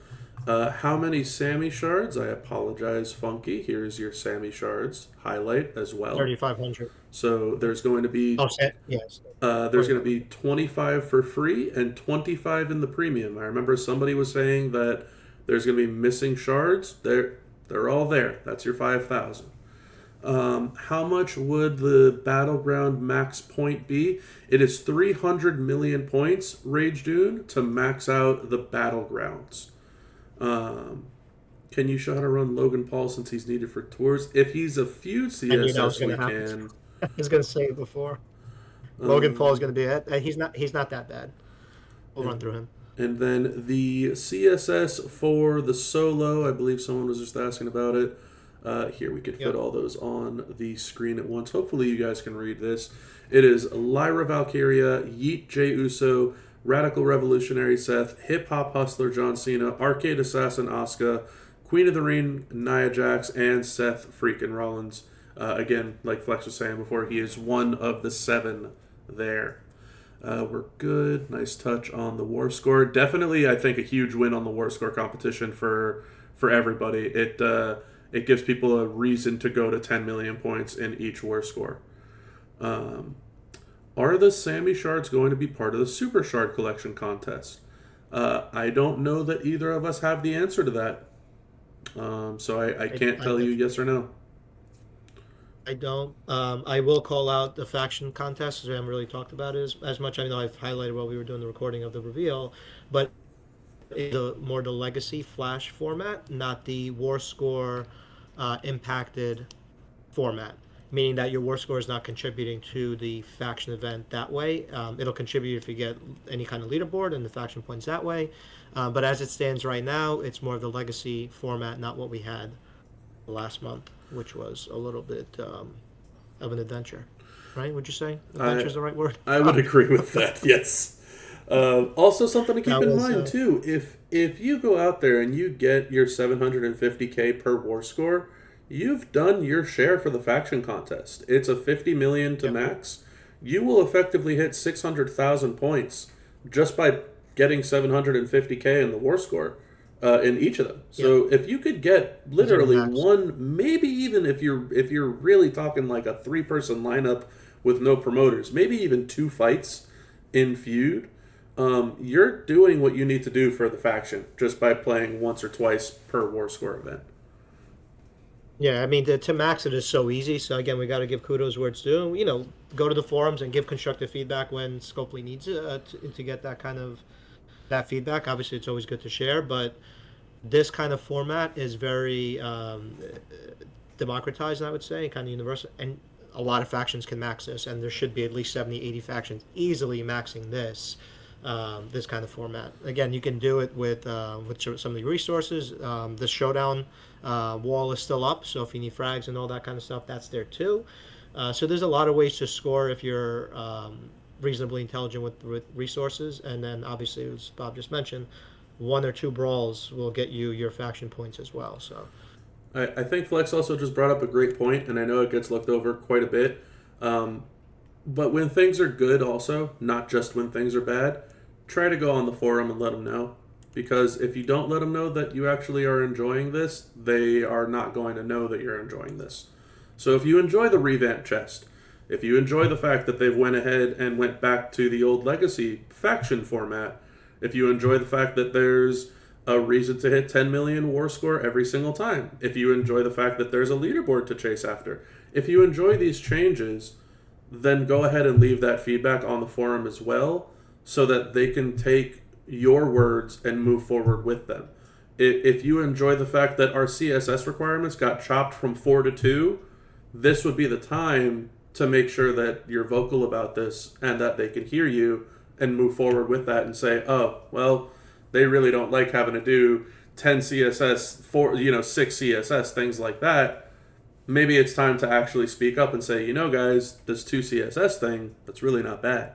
How many Sami shards? I apologize, Funky. Here's your Sami shards highlight as well. 3,500. So there's going to be yes. There's going to be 25 for free and 25 in the premium. I remember somebody was saying that there's going to be missing shards. They're all there. That's your 5,000. How much would the Battleground max point be? It is 300 million points, Rage Dune, to max out the Battlegrounds. Can you show how to run Logan Paul since he's needed for tours? If he's a feud CSS, we can. I was going to say it before. Logan Paul is going to be it. He's not that bad. We'll run through him. And then the CSS for the solo, I believe someone was just asking about it. Here, we could fit all those on the screen at once. Hopefully you guys can read this. It is Lyra Valkyria, Yeet Jey Uso, Radical Revolutionary Seth, Hip Hop Hustler John Cena, Arcade Assassin Asuka, Queen of the Ring Nia Jax, and Seth freaking Rollins. Again, like Flex was saying before, he is one of the 7 there. We're good. Nice touch on the war score. Definitely, I think, a huge win on the war score competition for everybody. It gives people a reason to go to 10 million points in each war score. Are the Sami shards going to be part of the Super Shard Collection contest? I don't know that either of us have the answer to that. So I can't tell you yes or no. I don't. I will call out the faction contest, as we haven't really talked about it as much. I know I've highlighted while we were doing the recording of the reveal, but the legacy Flash format, not the war score impacted format, meaning that your war score is not contributing to the faction event that way. It'll contribute if you get any kind of leaderboard and the faction points that way. But as it stands right now, it's more of the legacy format, not what we had last month, which was a little bit of an adventure, right? Would you say adventure is the right word? I would agree with that. Yes. Also, something to keep in mind too: if you go out there and you get your 750K per war score, you've done your share for the faction contest. It's a 50 million to max. You will effectively hit 600,000 points just by getting 750K in the war score. In each of them. So if you could get literally one, maybe even if you're really talking like a 3-person lineup with no promoters, maybe even 2 fights in feud, you're doing what you need to do for the faction just by playing once or twice per war score event. Yeah, I mean, to max it is so easy. So again, we got to give kudos where it's due. Go to the forums and give constructive feedback when Scopely needs it to get that feedback. Obviously, it's always good to share, but this kind of format is very democratized, I would say, kind of universal, and a lot of factions can max this, and there should be at least 70, 80 factions easily maxing this kind of format. Again, you can do it with some of the resources. The showdown wall is still up, so if you need frags and all that kind of stuff, that's there too. So there's a lot of ways to score if you're reasonably intelligent with resources, and then obviously, as Bob just mentioned, 1 or 2 brawls will get you your faction points as well. So I think Flex also just brought up a great point, and I know it gets looked over quite a bit, but when things are good also, not just when things are bad, try to go on the forum and let them know. Because if you don't let them know that you actually are enjoying this, they are not going to know that you're enjoying this. So if you enjoy the revamped chest, if you enjoy the fact that they've went ahead and went back to the old legacy faction format, if you enjoy the fact that there's a reason to hit 10 million war score every single time, if you enjoy the fact that there's a leaderboard to chase after, if you enjoy these changes, then go ahead and leave that feedback on the forum as well so that they can take your words and move forward with them. If you enjoy the fact that our CSS requirements got chopped from 4 to 2, this would be the time to make sure that you're vocal about this and that they can hear you and move forward with that and say, oh, well, they really don't like having to do 10 CSS, 6 CSS, things like that. Maybe it's time to actually speak up and say, guys, this 2 CSS thing, that's really not bad.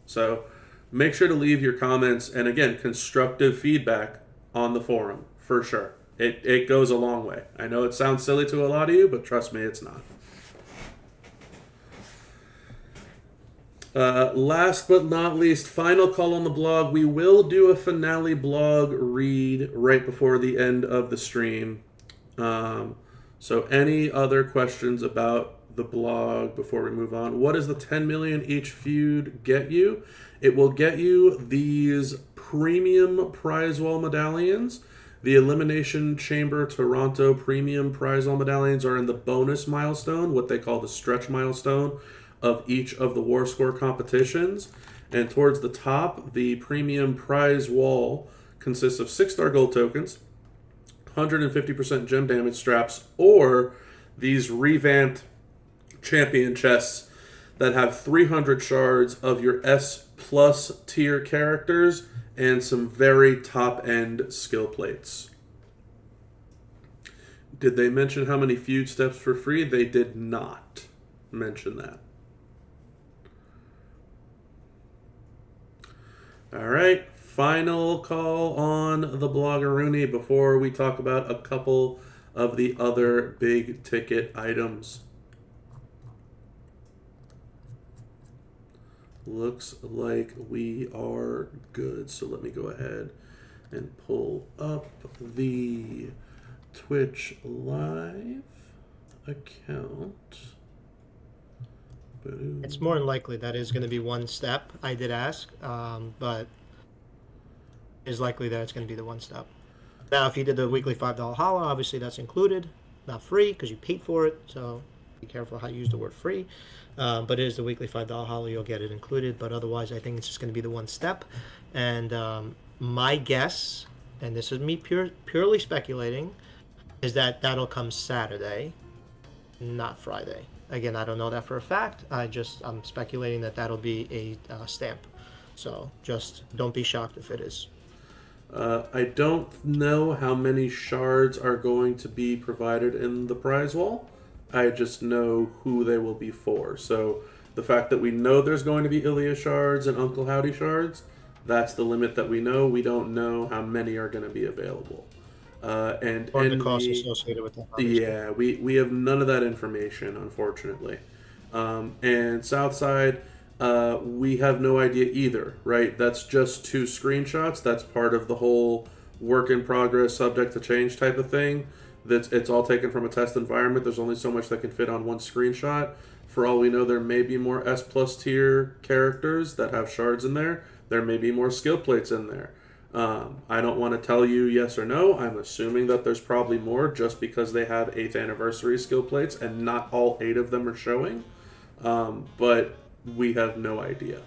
So make sure to leave your comments and, again, constructive feedback on the forum, for sure. It goes a long way. I know it sounds silly to a lot of you, but trust me, it's not. Last but not least, final call on the blog. We will do a finale blog read right before the end of the stream. So any other questions about the blog before we move on? What does the 10 million each feud get you? It will get you these premium prize wall medallions. The Elimination Chamber Toronto premium prize wall medallions are in the bonus milestone, what they call the stretch milestone of each of the war score competitions. And towards the top, the premium prize wall consists of 6-star gold tokens, 150% gem damage straps, or these revamped champion chests that have 300 shards of your S+ tier characters and some very top-end skill plates. Did they mention how many feud steps for free? They did not mention that. All right, final call on the Bloggeroonie before we talk about a couple of the other big ticket items. Looks like we are good. So let me go ahead and pull up the Twitch Live account. Boom. It's more than likely that is going to be one step. I did ask, but it's likely that it's going to be the one step. Now, if you did the weekly $5 holla, obviously that's included, not free because you paid for it. So be careful how you use the word free. But it is the weekly $5 holla, you'll get it included. But otherwise, I think it's just going to be the one step. And my guess, and this is me purely speculating, is that that'll come Saturday, not Friday. Again, I don't know that for a fact. I'm speculating that that'll be a stamp. So just don't be shocked if it is. I don't know how many shards are going to be provided in the prize wall. I just know who they will be for. So the fact that we know there's going to be Ilya shards and Uncle Howdy shards, that's the limit that we know. We don't know how many are going to be available. Or the cost associated with that. Yeah, we have none of that information, unfortunately. And Southside, we have no idea either, right? That's just 2 screenshots. That's part of the whole work in progress, subject to change type of thing. It's all taken from a test environment. There's only so much that can fit on one screenshot. For all we know, there may be more S+ tier characters that have shards in there. There may be more skill plates in there. I don't want to tell you yes or no. I'm assuming that there's probably more just because they have 8th anniversary skill plates and not all 8 of them are showing. But we have no idea.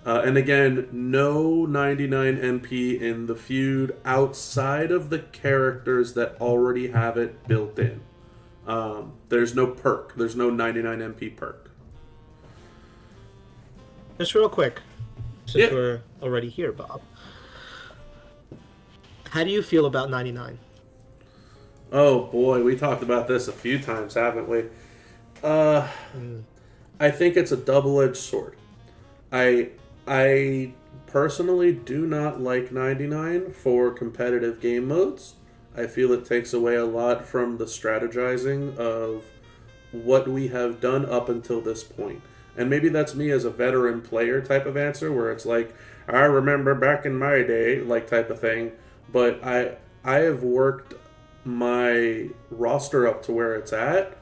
And again, no 99 MP in the feud outside of the characters that already have it built in. There's no perk. There's no 99 MP perk. Just real quick, since we're already here, Bob. How do you feel about 99? Oh boy, we talked about this a few times, haven't we? I think it's a double-edged sword. I personally do not like 99 for competitive game modes. I feel it takes away a lot from the strategizing of what we have done up until this point. And maybe that's me as a veteran player type of answer, where it's like, I remember back in my day, like type of thing. but I have worked my roster up to where it's at,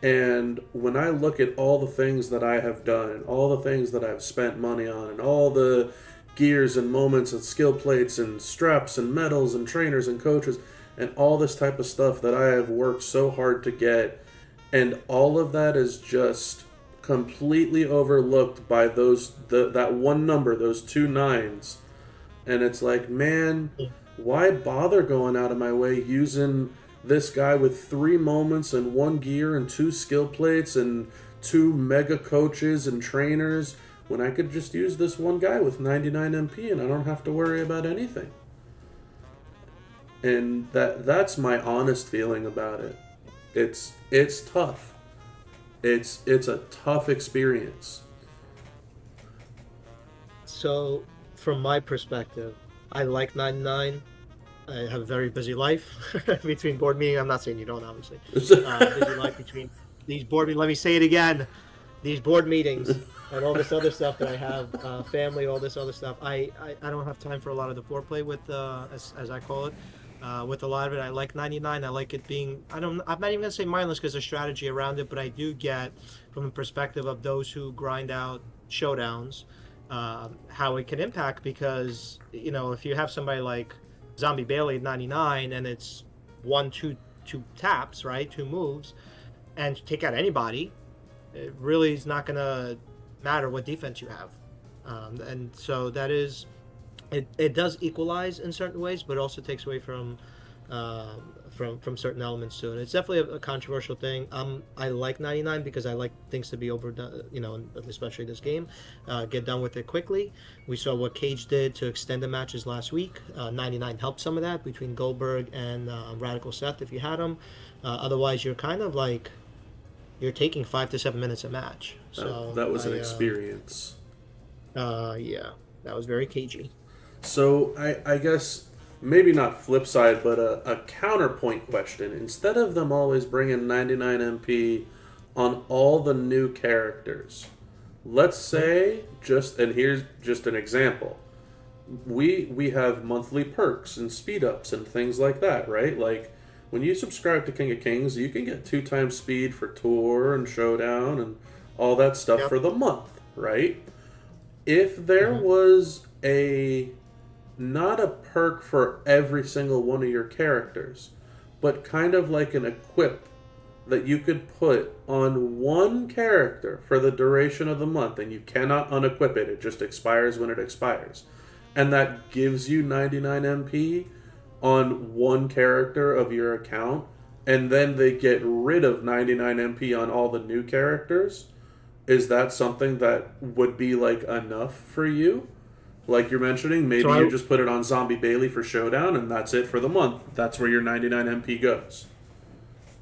and when I look at all the things that I have done and all the things that I've spent money on and all the gears and moments and skill plates and straps and medals and trainers and coaches and all this type of stuff that I have worked so hard to get, and all of that is just completely overlooked by that one number, those two nines. And it's like, man, why bother going out of my way using this guy with three moments and one gear and two skill plates and two mega coaches and trainers when I could just use this one guy with 99 MP and I don't have to worry about anything? And that's my honest feeling about it. It's tough. It's a tough experience. So, from my perspective, I like 99. I have a very busy life between board meetings. I'm not saying you don't, obviously. Busy life between these board meetings. Let me say it again. These board meetings and all this other stuff that I have, family, all this other stuff. I don't have time for a lot of the foreplay with, as I call it. With a lot of it, I like 99. I like it being, I'm not even gonna say mindless because there's strategy around it, but I do get from the perspective of those who grind out showdowns, how it can impact, because if you have somebody like Zombie Bailey at 99 and it's two taps, right, two moves, and take out anybody, it really is not gonna matter what defense you have, and so that is. It does equalize in certain ways, but it also takes away from certain elements to it. It's definitely a controversial thing. I like 99 because I like things to be overdone, especially this game. Get done with it quickly. We saw what Cage did to extend the matches last week. 99 helped some of that between Goldberg and Radical Seth if you had them. Otherwise, you're kind of like you're taking 5 to 7 minutes a match. So that was an experience. Yeah, that was very cagey. So I guess maybe not flip side, but a counterpoint question. Instead of them always bringing 99 MP on all the new characters, let's say and here's just an example. We have monthly perks and speed ups and things like that, right? Like when you subscribe to King of Kings, you can get 2 times speed for tour and showdown and all that stuff for the month, right? If there was not a perk for every single one of your characters, but kind of like an equip that you could put on one character for the duration of the month, and you cannot unequip it. It just expires when it expires. And that gives you 99 MP on one character of your account, and then they get rid of 99 MP on all the new characters. Is that something that would be like enough for you? Like you're mentioning, maybe you just put it on Zombie Bailey for Showdown, and that's it for the month. That's where your 99 MP goes.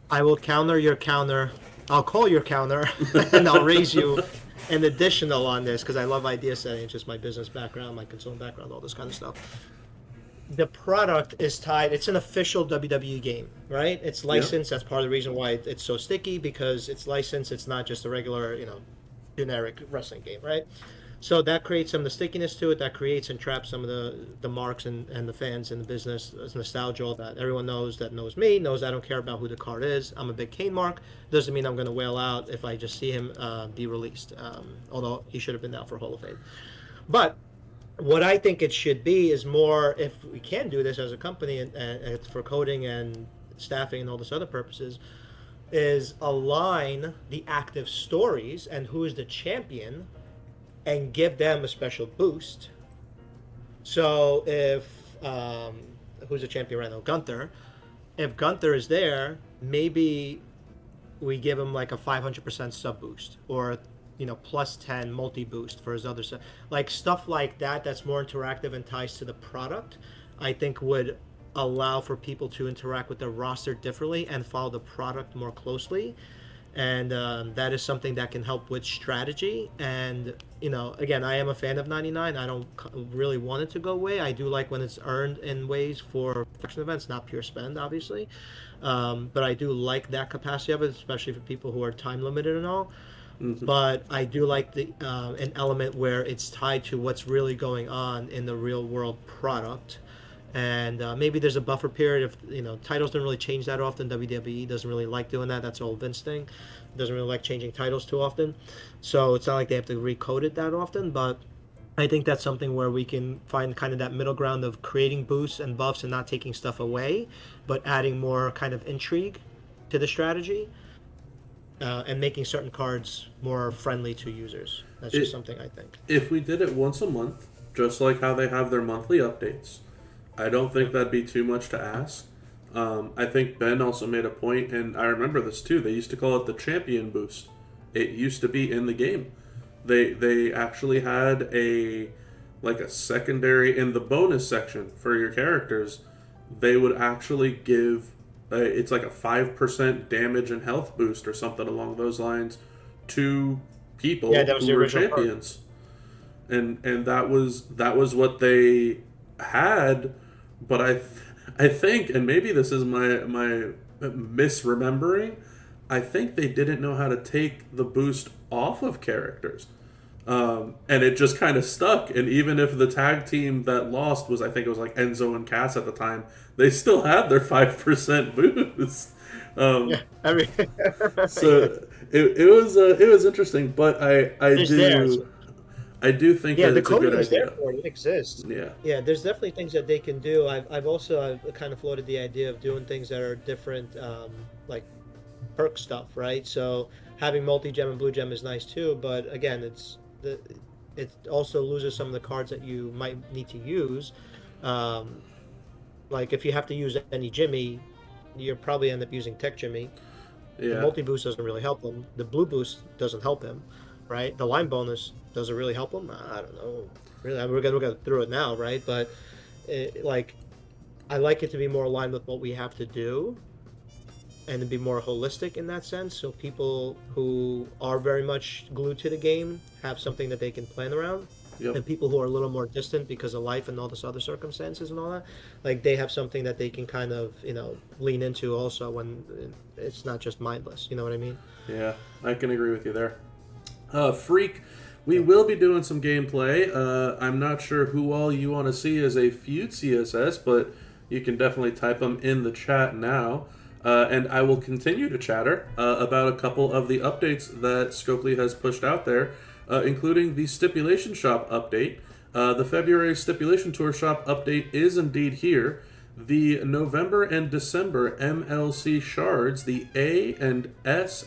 I will counter your counter. I'll call your counter, and I'll raise you an additional on this, because I love idea setting. It's just my business background, my consulting background, all this kind of stuff. The product is tied. It's an official WWE game, right? It's licensed. That's part of the reason why it's so sticky, because it's licensed. It's not just a regular, generic wrestling game, right? So that creates some of the stickiness to it. That creates and traps some of the marks and the fans in the business. It's nostalgia, all that. Everyone knows me, knows I don't care about who the card is. I'm a big Kane mark. Doesn't mean I'm going to wail out if I just see him be released. Although he should have been out for Hall of Fame. But what I think it should be is more, if we can do this as a company and for coding and staffing and all this other purposes, is align the active stories and who is the champion and give them a special boost. So if who's the champion right now? Gunther. If Gunther is there, maybe we give him like a 500% sub boost, or plus 10 multi boost for his other stuff. Like stuff like that that's more interactive and ties to the product, I think would allow for people to interact with their roster differently and follow the product more closely. And that is something that can help with strategy. And again, I am a fan of 99. I don't really want it to go away. I do like when it's earned in ways for faction events, not pure spend, obviously, but I do like that capacity of it, especially for people who are time limited and all. But I do like an element where it's tied to what's really going on in the real world product, And maybe there's a buffer period if titles don't really change that often. WWE doesn't really like doing that. That's all Vince thing. Doesn't really like changing titles too often, so it's not like they have to recode it that often. But I think that's something where we can find kind of that middle ground of creating boosts and buffs and not taking stuff away, but adding more kind of intrigue to the strategy, and making certain cards more friendly to users. That's just something I think. If we did it once a month, just like how they have their monthly updates, I don't think that'd be too much to ask. I think Ben also made a point, and I remember this too. They used to call it the champion boost. It used to be in the game. They actually had a secondary in the bonus section for your characters. They would actually give it's like a 5% damage and health boost or something along those lines to people That was who the were original champions. And that was what they had, but I think, and maybe this is my misremembering, I think they didn't know how to take the boost off of characters. And it just kind of stuck. And even if the tag team that lost was, I think it was like Enzo and Cass at the time, they still had their 5% boost. Yeah, I mean, So it was interesting, but it's there. I do think Yeah, that the it's a good coding is there idea. for it. It exists. Yeah. Yeah, there's definitely things that they can do. I've also kind of floated the idea of doing things that are different, like perk stuff, right? So having multi-gem and blue gem is nice too, but again, it also loses some of the cards that you might need to use. Um, like if you have to use any Jimmy, you'll probably end up using Tech Jimmy. The Yeah. multi boost doesn't really help him. The blue boost doesn't help him, right? The line bonus doesn't really help him. I don't know. Really, we're gonna go through it now, right? But like, I like it to be more aligned with what we have to do, and to be more holistic in that sense. So people who are very much glued to the game have something that they can plan around. Yep. And people who are a little more distant because of life and all this other circumstances and all that, like they have something that they can kind of lean into also when it's not just mindless. You know what I mean? Yeah, I can agree with you there. Freak, we will be doing some gameplay. I'm not sure who all you want to see as a feud CSS, but you can definitely type them in the chat now. And I will continue to chatter about a couple of the updates that Scopely has pushed out there, including the Stipulation Shop update. The February Stipulation Tour Shop update is indeed here. The November and December MLC shards, the A and S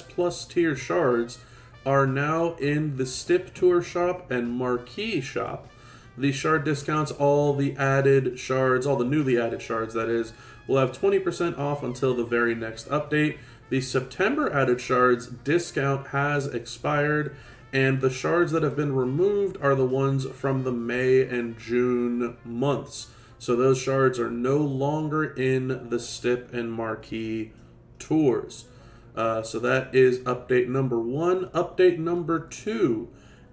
Plus tier shards, are now in the Stip Tour Shop and Marquee Shop. The shard discounts, all the added shards, all the newly added shards, that is, will have 20% off until the very next update. The September added shards discount has expired, and the shards that have been removed are the ones from the May and June months. So those shards are no longer in the Stip and Marquee tours. So that is update number 1. Update number 2,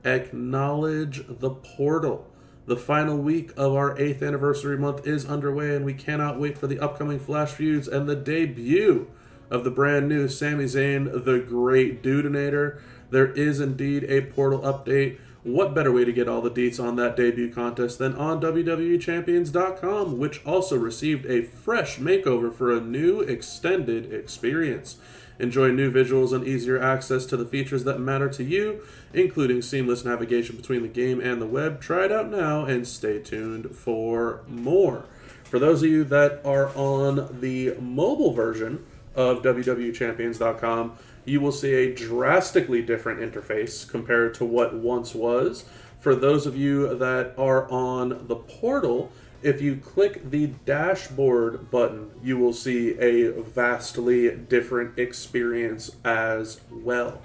acknowledge the portal. The final week of our 8th anniversary month is underway, and we cannot wait for the upcoming Flash Feuds and the debut of the brand new Sami Zayn, the Great Dudinator. There is indeed a portal update. What better way to get all the deets on that debut contest than on WWEChampions.com, which also received a fresh makeover for a new extended experience. Enjoy new visuals and easier access to the features that matter to you, including seamless navigation between the game and the web. Try it out now and stay tuned for more. For those of you that are on the mobile version of WWEChampions.com, you will see a drastically different interface compared to what once was. For those of you that are on the portal, if you click the dashboard button, you will see a vastly different experience as well.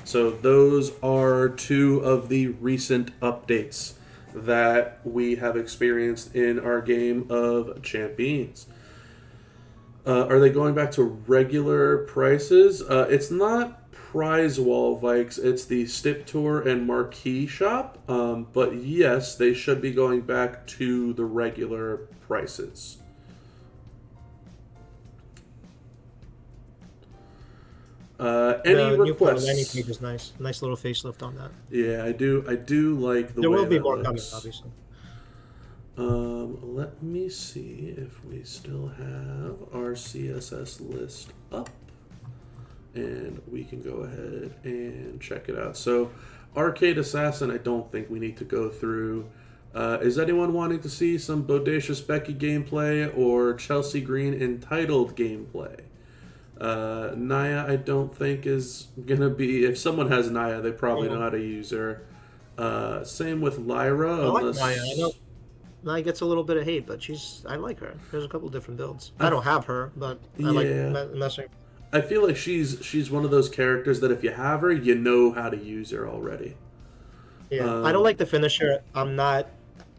So those are two of the recent updates that we have experienced in our game of Champions. Are they going back to regular prices? It's not Prize Wall Vikes, it's the Stip Tour and Marquee Shop. But yes, they should be going back to the regular prices. Any The new portal requests? landing page is nice. Nice little facelift on that. Yeah, I do like the There way will be that more looks. coming, obviously. Let me see if we still have our CSS list up, and we can go ahead and check it out. So, Arcade Assassin, I don't think we need to go through. Is anyone wanting to see some Bodacious Becky gameplay or Chelsea Green entitled gameplay? Naya, I don't think is gonna be. If someone has Naya, they probably know how to use her. Same with Lyra, I like unless Maya. I know Maya gets a little bit of hate, but I like her. There's a couple different builds. I don't have her, but I like messing. I feel like she's one of those characters that if you have her, you know how to use her already. Yeah, I don't like the finisher.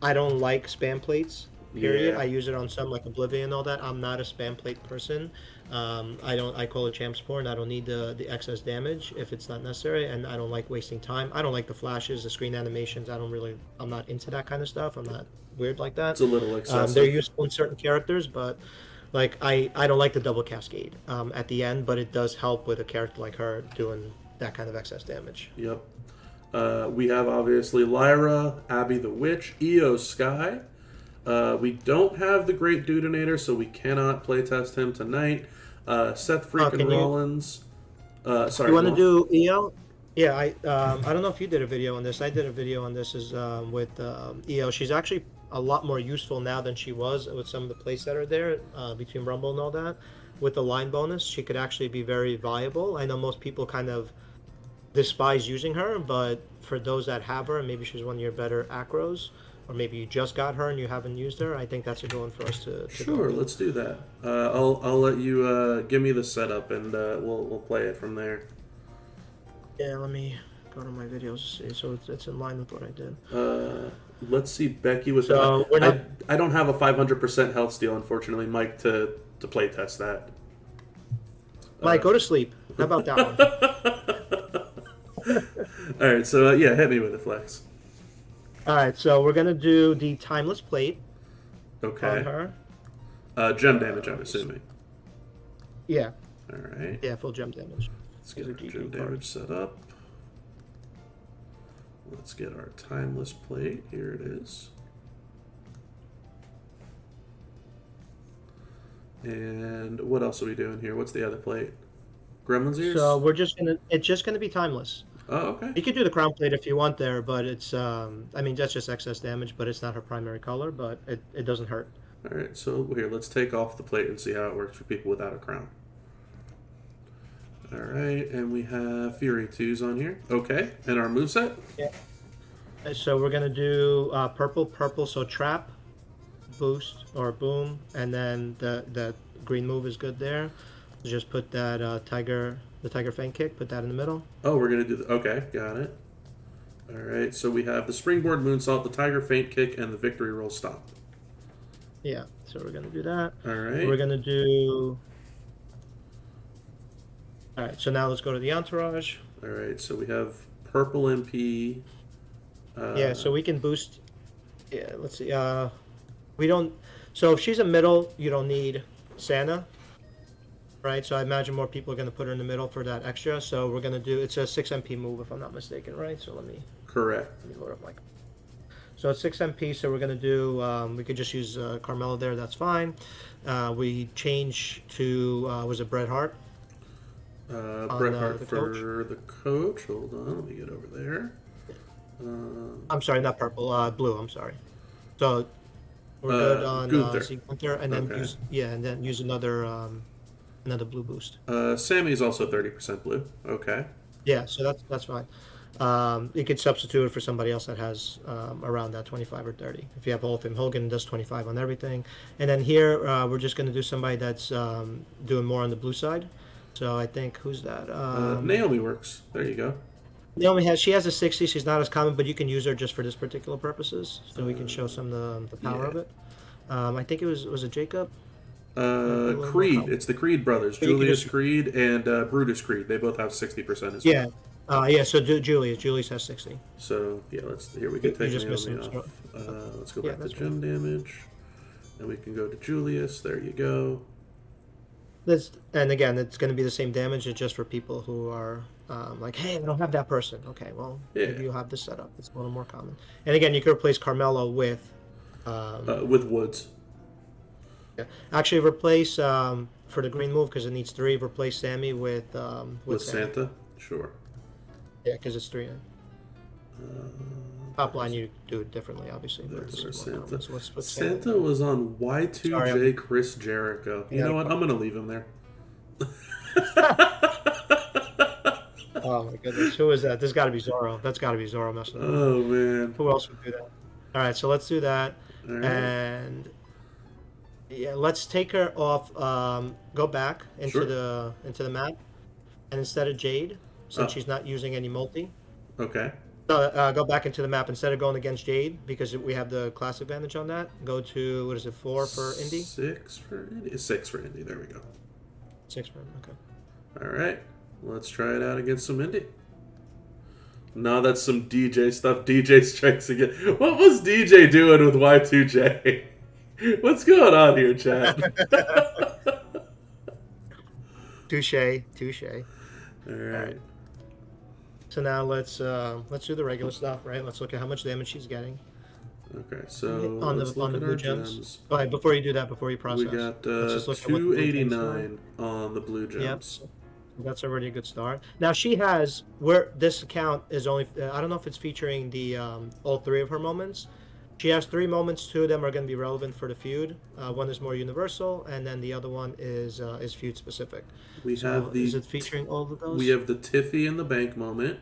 I don't like spam plates. Period. Yeah. I use it on some like Oblivion and all that. I'm not a spam plate person. I call it champ support, and I don't need the excess damage if it's not necessary, and I don't like wasting time. I don't like the flashes, the screen animations. I'm not into that kind of stuff. I'm not weird like that. It's a little excessive. They're useful in certain characters, but like I don't like the double cascade at the end, but it does help with a character like her doing that kind of excess damage. Yep. We have obviously Lyra, Abby the Witch, Io Sky. We don't have the Great Dudenator, so we cannot playtest him tonight. Seth freaking Rollins. Sorry. You want to do EO? Yeah, I don't know if you did a video on this. I did a video on this with EO. She's actually a lot more useful now than she was with some of the plays that are there between Rumble and all that. With the line bonus, she could actually be very viable. I know most people kind of despise using her, but for those that have her, and maybe she's one of your better acros, or maybe you just got her and you haven't used her, I think that's a good one for us to Sure, let's do that. I'll let you give me the setup, and we'll play it from there. Yeah, let me go to my videos. So it's in line with what I did. Let's see, Becky was. So I don't have a 500% health steal, unfortunately, Mike, to play test that. Mike, go to sleep. How about that one? All right, so yeah, hit me with it, Flex. All right, so we're gonna do the timeless plate. Okay. On her. Gem damage, I'm assuming. Yeah. All right. Yeah, full gem damage. Let's get our gem damage set up. Let's get our timeless plate. Here it is. And what else are we doing here? What's the other plate? Gremlin's ears? So it's just gonna be timeless. Oh, okay. You could do the crown plate if you want there, but it's I mean that's just excess damage, but it's not her primary color, but it doesn't hurt. All right, so here, let's take off the plate and see how it works for people without a crown. All right, and we have Fury 2s on here. Okay, and our moveset? Yeah. So we're gonna do purple, so trap, boost, or boom, and then the green move is good there. Just put that the Tiger Fang kick, put that in the middle. Oh, we're going to do okay, got it. All right, so we have the Springboard Moonsault, the Tiger Feint Kick, and the Victory Roll Stop. Yeah, so we're going to do that. All right. We're going to do... All right, so now let's go to the Entourage. All right, so we have Purple MP. Yeah, so we can boost... Yeah, let's see. We don't... So if she's a middle, you don't need Santa. Right, so I imagine more people are going to put her in the middle for that extra. So we're going to do, it's a 6 MP move if I'm not mistaken, right? So let me load up my. So it's 6 MP, so we're going to do, we could just use Carmella there, that's fine. We change to, was it Bret Hart? Bret Hart for the coach. Hold on, let me get over there. I'm sorry, not purple, blue, I'm sorry. So we're good on Gunther, and then use another blue boost. Sammy's also 30% blue. Okay. Yeah, so that's fine. You could substitute it for somebody else that has around that 25 or 30. If you have Hall of Fame Hogan, does 25 on everything. And then here, we're just going to do somebody that's doing more on the blue side. So I think, who's that? Naomi works. There you go. Naomi she has a 60. She's not as common, but you can use her just for this particular purposes. So we can show some of the power of it. I think it was it Jacob? Creed. It's the Creed brothers, Julius Creed and Brutus Creed. They both have 60% as well. Yeah. So Julius has 60. So yeah, here we can take Naomi off. Let's go back to gem damage, and we can go to Julius. There you go. And again, it's going to be the same damage. It's just for people who are like, hey, I don't have that person. Okay, well, maybe you have this setup. It's a little more common. And again, you could replace Carmelo with With Woods. Yeah. Actually, replace for the green move because it needs three. Replace Sammy with With Sammy. Santa? Sure. Yeah, because it's three. Top line, you do it differently, obviously, but There's this our is more Santa. common. So let's put Santa Santa. was on Sorry, Y2J Chris Jericho. I You know gotta. what? I'm going to leave him there. Oh my goodness, who is that? This got to be Zorro. That's got to be Zorro messing around. Oh, man. Who else would do that? All right, so let's do that, All right. and yeah, let's take her off. Go back Sure. into the map, and instead of Jade, since Oh, she's not using any multi, okay. go back into the map instead of going against Jade because we have the class advantage on that. Go to what is it, four for Indy? 6 for Indy. 6 for Indy. There we go. Six for him. Okay. All right. Let's try it out against some Indy. No, that's some DJ stuff. DJ strikes again. What was DJ doing with Y2J? What's going on here, chat? Touche, touche. All All right. right. So now let's do the regular stuff, right? Let's look at how much damage she's getting Okay, so on let's the look at blue our gems. gems. All right, before you do that, before you We process, got let's just look at what the blue gems do. 289 on the blue Yep. gems. That's already a good start. Now she has where this account is only. I don't know if it's featuring the all three of her moments. She has three moments. Two of them are going to be relevant for the feud. One is more universal, and then the other one is feud specific. We So have the is it featuring all of those? we have the Tiffy in the bank moment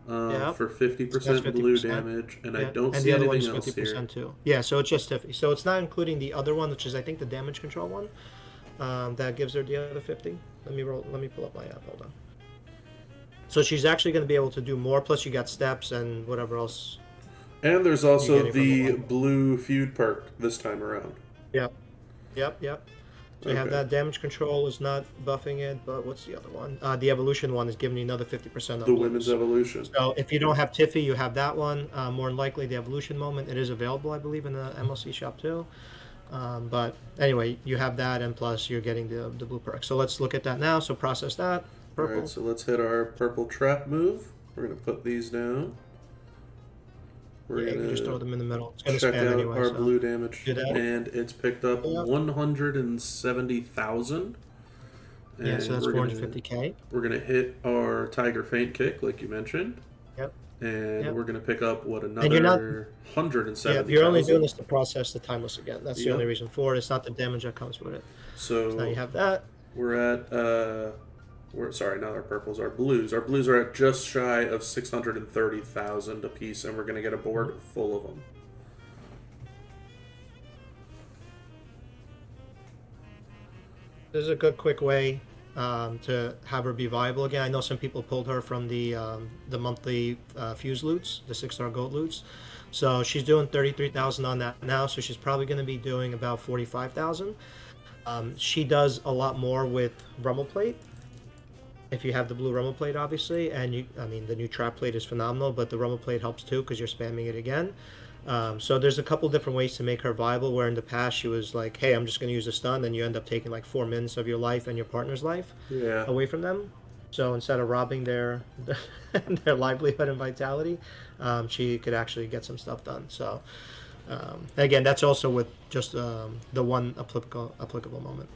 Yeah. for So that's 50% blue 50%. damage, and I Yeah. don't And see the other one is anything else here. 50% too. Yeah. So it's just Tiffy. So it's not including the other one, which is I think the damage control one. That gives her the other 50. Let me pull up my app. Hold on. So she's actually going to be able to do more. Plus, you got steps and whatever else. And there's You're also getting from the the one. blue feud perk this time around. Yep. Yep. So you have Okay. that damage control is not buffing it, but what's the other one? The evolution one is giving you another 50% The on women's blues. evolution. So if you don't have Tiffy, you have that one. More than likely, the evolution moment it is available, I believe, in the MLC shop too. But anyway, you have that, and plus you're getting the blue perk. So let's look at that now. So process that. All Purple. right, so let's hit our purple trap move. We're gonna put these down. We're Yeah, you can just throw gonna them in the middle. It's going to check spam out anyway. our So blue damage, do that. and it's picked up Yep. 170,000. Yeah, so And that's we're gonna 450K. we're gonna hit our tiger feint kick, like you mentioned, Yep. and Yep. we're gonna pick up what And you're not. another Yeah, 170,000. you're only doing this to process the timeless again. That's the only Yep. reason for it. It's not the damage that comes with it. So now you So have that. we're at we're sorry, not our purples, our blues. Our blues are at just shy of 630,000 apiece, and we're gonna get a board full of them. This is a good, quick way to have her be viable again. I know some people pulled her from the monthly fuse loots, the 6-star gold loots. So she's doing 33,000 on that now. So she's probably going to be doing about 45,000. She does a lot more with Rumble Plate. If you have the blue Rumble Plate, obviously, and I mean, the new Trap Plate is phenomenal, but the Rumble Plate helps too because you're spamming it again. So there's a couple different ways to make her viable. Where in the past she was like, "Hey, I'm just going to use a stun," and you end up taking like 4 minutes of your life and your partner's life Yeah. away from them. So instead of robbing their their livelihood and vitality, she could actually get some stuff done. So again, that's also with just the one applicable moment.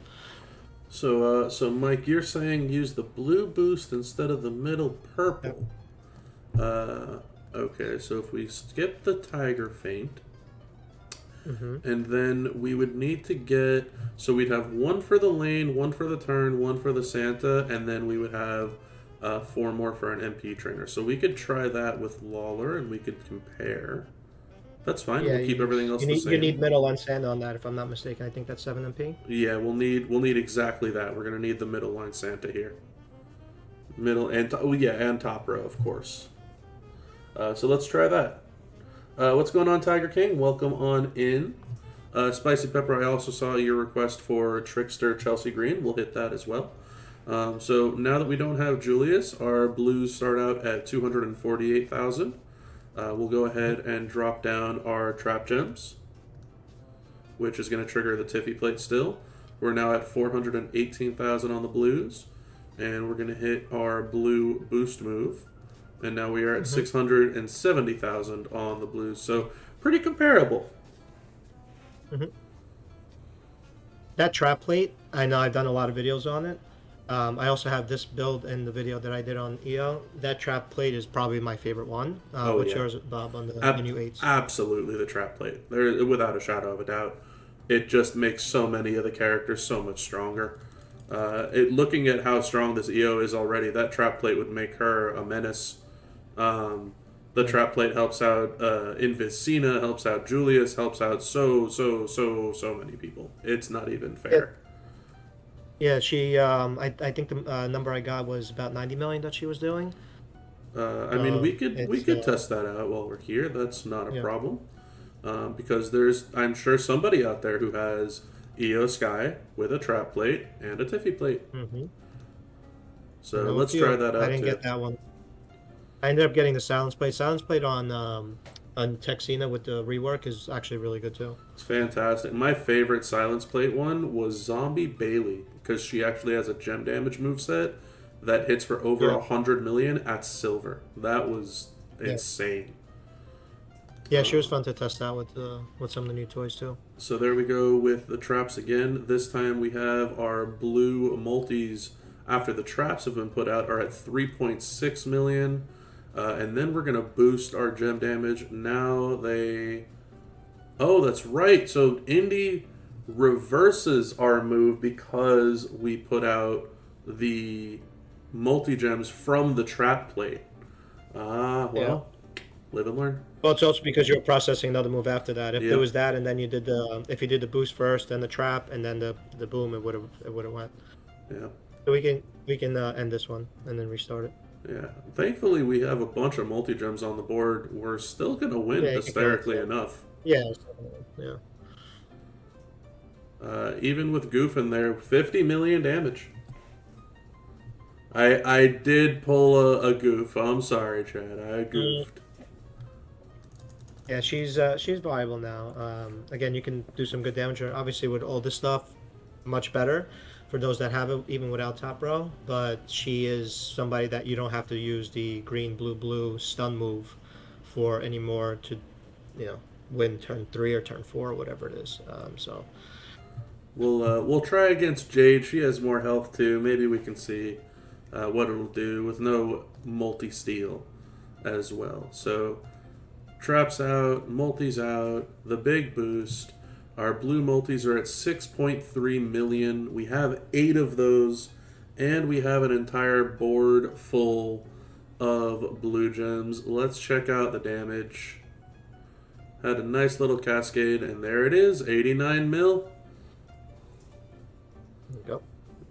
So Mike, you're saying use the blue boost instead of the middle purple. Okay, so if we skip the tiger feint, and then we would need to get, so we'd have one for the lane, one for the turn, one for the Santa, and then we would have 4 more for an MP trainer. So we could try that with Lawler, and we could compare. That's fine. Yeah, We'll keep everything else you the need same. you need middle on Santa on that, if I'm not mistaken. I think that's 7 MP. Yeah, we'll need exactly that. We're gonna need the middle line Santa here. Middle and and top row, of course. So let's try that. What's going on, Tiger King? Welcome on in. Spicy Pepper, I also saw your request for Trickster Chelsea Green. We'll hit that as well. So now that we don't have Julius, our blues start out at 248,000. We'll go ahead and drop down our Trap Gems, which is going to trigger the Tiffy plate still. We're now at 418,000 on the blues, and we're going to hit our blue boost move. And now we are at 670,000 on the blues. So pretty comparable. Hmm. That trap plate, I know I've done a lot of videos on it. I also have this build in the video that I did on EO. That trap plate is probably my favorite one. Oh What's yeah, yours, Bob, on the new eights? Absolutely the trap plate. There, without a shadow of a doubt, it just makes so many of the characters so much stronger. Looking at how strong this EO is already, that trap plate would make her a menace. The Yeah. trap plate helps out Inviscina, helps out Julius, helps out so many people. It's not even Yeah, fair. yeah. I think the number I got was about 90 million that she was doing. I mean, we It's could test that out while we're here. That's not a yeah. problem. Because there's, I'm sure, somebody out there who has EO Sky with a trap plate and a Tiffy plate. Mm-hmm. I So know a let's try few. that I out didn't too. get that one. I ended up getting the silence plate. Silence plate on Texina with the rework is actually really good too. It's fantastic. My favorite Silence Plate one was Zombie Bailey because she actually has a gem damage moveset that hits for over Yeah. 100 million at silver. That was Yeah. insane. Yeah, she was fun to test out with some of the new toys too. So there we go with the traps again. This time we have our blue multis after the traps have been put out are at 3.6 million. And then we're going to boost our gem damage. Now they... Oh, that's right. So Indy reverses our move because we put out the multi-gems from the trap plate. Ah, Yeah. well, live and learn. Well, it's also because you're processing another move after that. If there Yep. was that, and then you did if you did the boost first, then the trap, and then the boom, it would have went. Yeah. So we can end this one and then restart it. Yeah. Thankfully, we have a bunch of multi-gems on the board. We're still going to win Yeah, you can kill it. hysterically enough. Yeah. Yeah. Even with Goof in there, 50 million damage. I did pull a goof. I'm sorry, Chad. I goofed. Yeah, she's viable now. Again, you can do some good damage. Obviously, with all this stuff, much better for those that have it, even without top row. But she is somebody that you don't have to use the green, blue, blue stun move for anymore to, win turn 3 or turn 4 or whatever it is. So We'll try against Jade. She has more health too. Maybe we can see what it'll do with no multi steal as well. So traps out, multis out, the big boost. Our blue multis are at 6.3 million. We have 8 of those, and we have an entire board full of blue gems. Let's check out the damage. Had a nice little cascade, and there it is, 89 mil. there you go.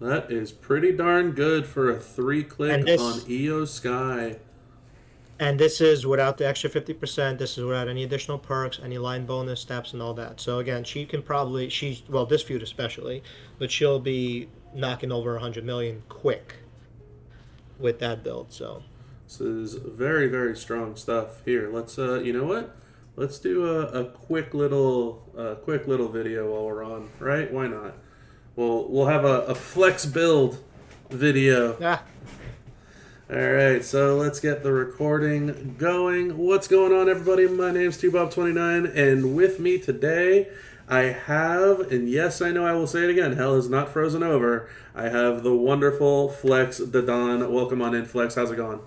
That is pretty darn good for a 3-click And this on EO Sky. and this is without the extra 50%. This is without any additional perks, any line bonus steps, and all that. So again, this feud especially, but she'll be knocking over 100 million quick with that build. So This is very, very strong stuff. Here, let's you know what? Let's do a quick little video while we're on, right? Why not? We'll have a flex build video. ah, All right, so let's get the recording going. What's going on, everybody? My name's TBob29, and with me today, I have, and yes, I know I will say it again, hell is not frozen over. I have the wonderful Flex Dadon. Welcome on in, Flex. How's it going?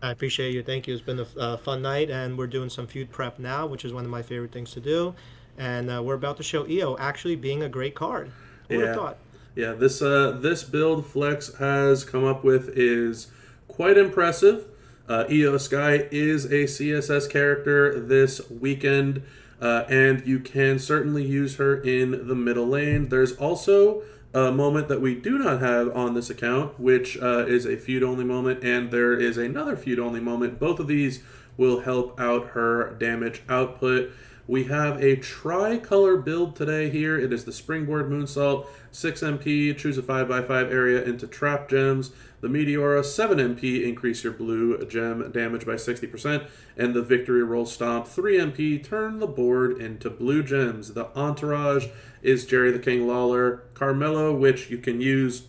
I appreciate you. Thank you. It's been a fun night, and we're doing some feud prep now, which is one of my favorite things to do. And we're about to show EO actually being a great card. Who would have Yeah. thought? Yeah, this build Flex has come up with is quite impressive. EO Sky is a CSS character this weekend, and you can certainly use her in the middle lane. There's also a moment that we do not have on this account, which is a feud-only moment, and there is another feud-only moment. Both of these will help out her damage output. We have a tri-color build today here. It is the Springboard Moonsault, 6 MP, choose a 5x5 area into trap gems. The Meteora, 7 MP, increase your blue gem damage by 60%. And the Victory Roll Stomp, 3 MP, turn the board into blue gems. The Entourage is Jerry the King Lawler, Carmelo, which you can use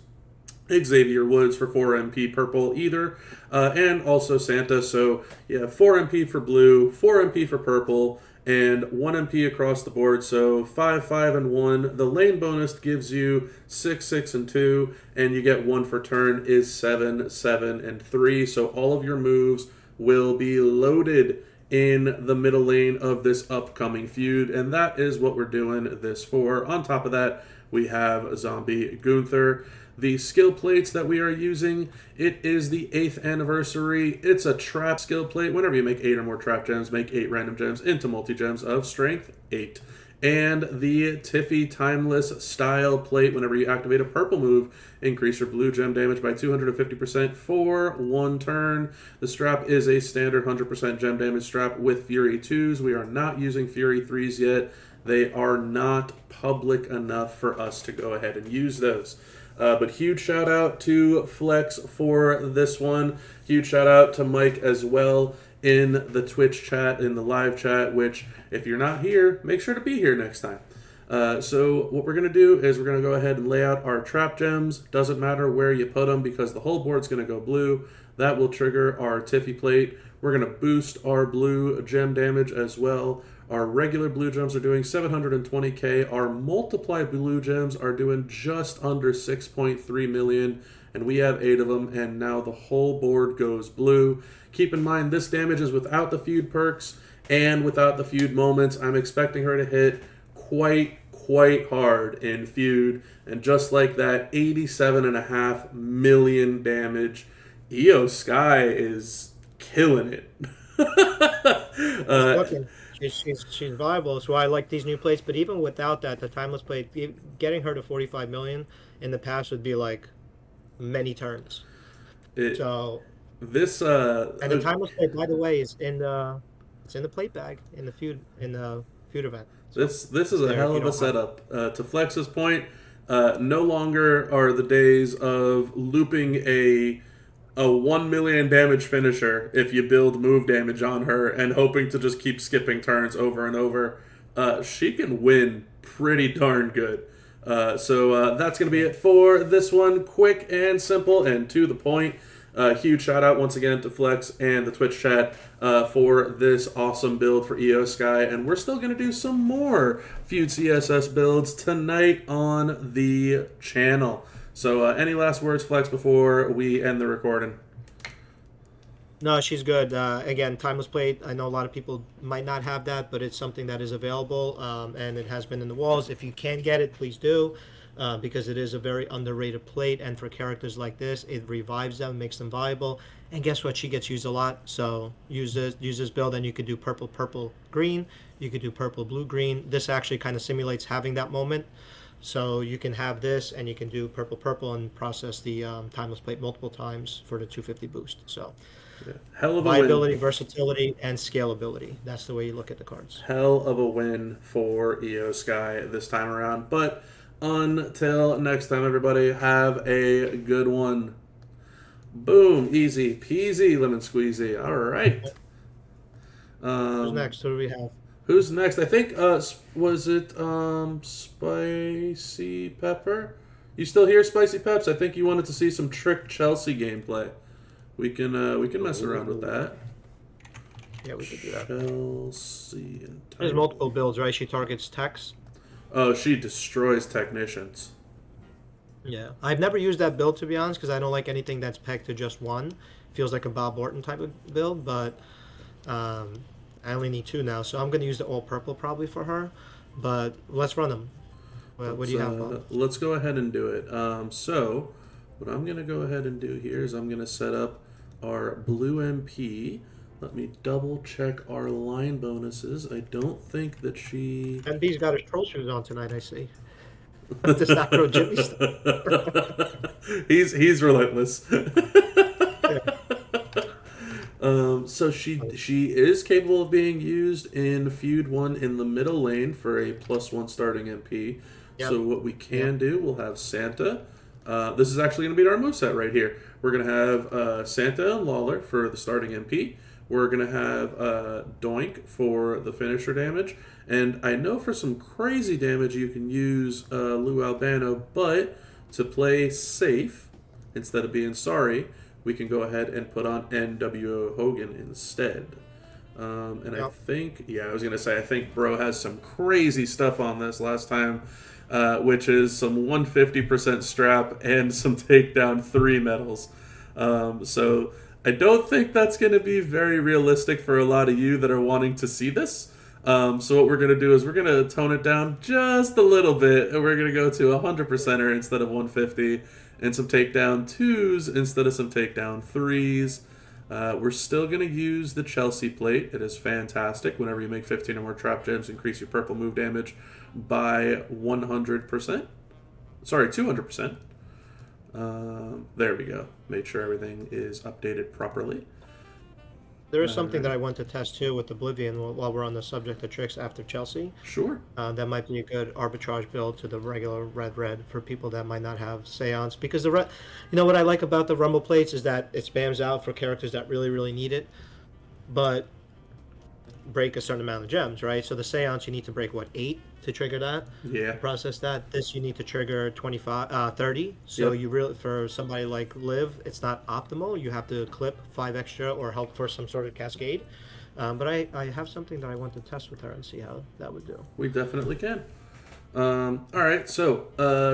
Xavier Woods for 4 MP purple either, and also Santa. So yeah, 4 MP for blue, 4 MP for purple, and 1 MP across the board. So 5, 5, and 1. The lane bonus gives you 6, 6, and 2, and you get 1 for turn is 7, 7, and 3. So all of your moves will be loaded in the middle lane of this upcoming feud, and that is what we're doing this for. On top of that, we have Zombie Gunther. The skill plates that we are using, it is the 8th anniversary. It's a trap skill plate. Whenever you make 8 or more trap gems, make 8 random gems into multi-gems of strength 8. And the Tiffy Timeless Style plate, whenever you activate a purple move, increase your blue gem damage by 250% for 1 turn. The strap is a standard 100% gem damage strap with Fury 2s. We are not using Fury 3s yet. They are not public enough for us to go ahead and use those. But huge shout out to Flex for this one. Huge shout out to Mike as well in the Twitch chat, in the live chat, which if you're not here, make sure to be here next time. So what we're going to do is we're going to go ahead and lay out our trap gems. Doesn't matter where you put them because the whole board's going to go blue. That will trigger our Tiffy plate. We're going to boost our blue gem damage as well. Our regular blue gems are doing 720k. Our multiply blue gems are doing just under 6.3 million, and we have 8 of them, and now the whole board goes blue. Keep in mind, this damage is without the feud perks and without the feud moments. I'm expecting her to hit quite hard in feud, and just like that, 87.5 million damage. Io Sky is killing it. She's viable, so I like these new plates. But even without that, the timeless plate, getting her to 45 million in the past would be like many turns. And the timeless plate, by the way, is in the plate bag in the feud event. So this is a hell of a setup. To Flex's point, no longer are the days of looping a 1 million damage finisher if you build move damage on her and hoping to just keep skipping turns over and over. She can win pretty darn good. So that's going to be it for this one. Quick and simple and to the point. Huge shout out once again to Flex and the Twitch chat for this awesome build for EO Sky. And we're still going to do some more Feud CSS builds tonight on the channel. So any last words, Flex, before we end the recording? No, she's good. Again, timeless plate. I know a lot of people might not have that, but it's something that is available, and it has been in the walls. If you can get it, please do, because it is a very underrated plate. And for characters like this, it revives them, makes them viable. And guess what? She gets used a lot. So use this build, and you could do purple, purple, green. You could do purple, blue, green. This actually kind of simulates having that moment. So you can have this, and you can do purple, purple, and process the timeless plate multiple times for the 250 boost. So hell of a viability, win. Versatility, and scalability. That's the way you look at the cards. Hell of a win for EO Sky this time around. But until next time, everybody, have a good one. Boom. Easy peasy, lemon squeezy. All right. Who's next? Who do we have? Who's next? I think, was it Spicy Pepper? You still here, Spicy Peps? I think you wanted to see some Trick Chelsea gameplay. We can mess around with that. Yeah, we could do that. Chelsea. And There's multiple builds, right? She targets techs. Oh, she destroys technicians. Yeah, I've never used that build, to be honest, because I don't like anything that's pegged to just one. Feels like a Bob Orton type of build, but I only need 2 now, so I'm going to use the all purple probably for her. But let's run them. What do you have, Bob? Let's go ahead and do it. So what I'm going to go ahead and do here is I'm going to set up our blue MP. Let me double check our line bonuses. I don't think that she... MP's got his troll shoes on tonight, I see. Does not throw Jimmy stuff. He's relentless. Yeah. So she is capable of being used in Feud 1 in the middle lane for a +1 starting MP. Yep. So what we can do, we'll have Santa. This is actually going to be our moveset right here. We're going to have Santa and Lawler for the starting MP. We're going to have Doink for the finisher damage. And I know for some crazy damage you can use Lou Albano, but to play safe, instead of being sorry, we can go ahead and put on NWO Hogan instead. And I Yep. think, I was gonna say, I think Bro has some crazy stuff on this last time, which is some 150% strap and some takedown 3 medals. So I don't think that's gonna be very realistic for a lot of you that are wanting to see this. So what we're gonna do is we're gonna tone it down just a little bit, and we're gonna go to 100%er instead of 150, and some takedown 2s instead of some takedown 3s. We're still going to use the Chelsea plate. It is fantastic. Whenever you make 15 or more trap gems, increase your purple move damage by 100%. Sorry, 200%. There we go. Made sure everything is updated properly. There is something that I want to test too with Oblivion while we're on the subject of tricks after Chelsea. Sure. That might be a good arbitrage build to the regular red for people that might not have Seance. Because you know what I like about the Rumble plates is that it spams out for characters that really need it, but break a certain amount of gems, right? So the Seance you need to break what, 8 to trigger that? Yeah. To process that. This you need to trigger 30. So Yep. you really, for somebody like Liv, it's not optimal. You have to clip 5 extra or help for some sort of cascade. But I have something that I want to test with her and see how that would do. We definitely can. All right, so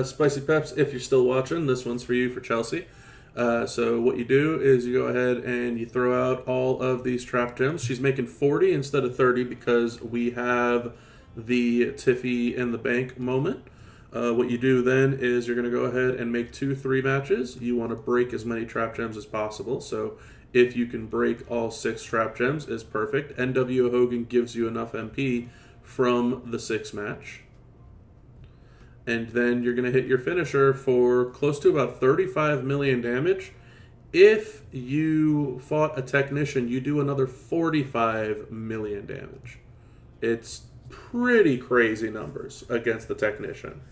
Spicy Peps, if you're still watching, this one's for you for Chelsea. So what you do is you go ahead and you throw out all of these trap gems. She's making 40 instead of 30 because we have the Tiffy in the bank moment. What you do then is you're going to go ahead and make 2 3 matches. You want to break as many trap gems as possible. So if you can break all 6 trap gems, is perfect. NW Hogan gives you enough MP from the 6 match. And then you're going to hit your finisher for close to about 35 million damage. If you fought a technician, you do another 45 million damage. It's pretty crazy numbers against the technician.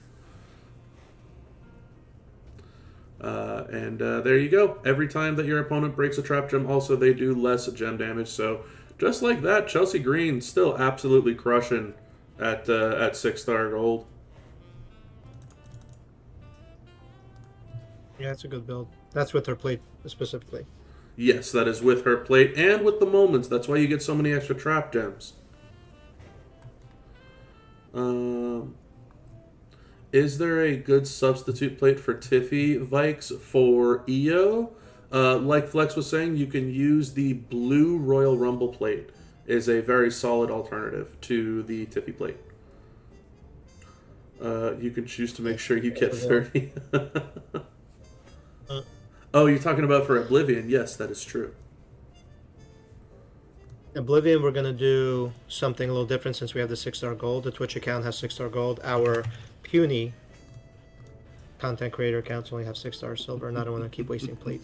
And there you go. Every time that your opponent breaks a trap gem, also they do less gem damage. So just like that, Chelsea Green still absolutely crushing at 6-star gold. Yeah, it's a good build. That's with her plate specifically. Yes, that is with her plate and with the moments. That's why you get so many extra trap gems. Is there a good substitute plate for Tiffy Vikes for EO? Like Flex was saying, you can use the blue Royal Rumble plate. Is a very solid alternative to the Tiffy plate. You can choose to make sure you get 30. Oh, you're talking about for Oblivion. Yes, that is true. Oblivion, we're going to do something a little different since we have the 6-star gold. The Twitch account has 6-star gold. Our puny content creator accounts only have 6-star silver, and I don't want to keep wasting plate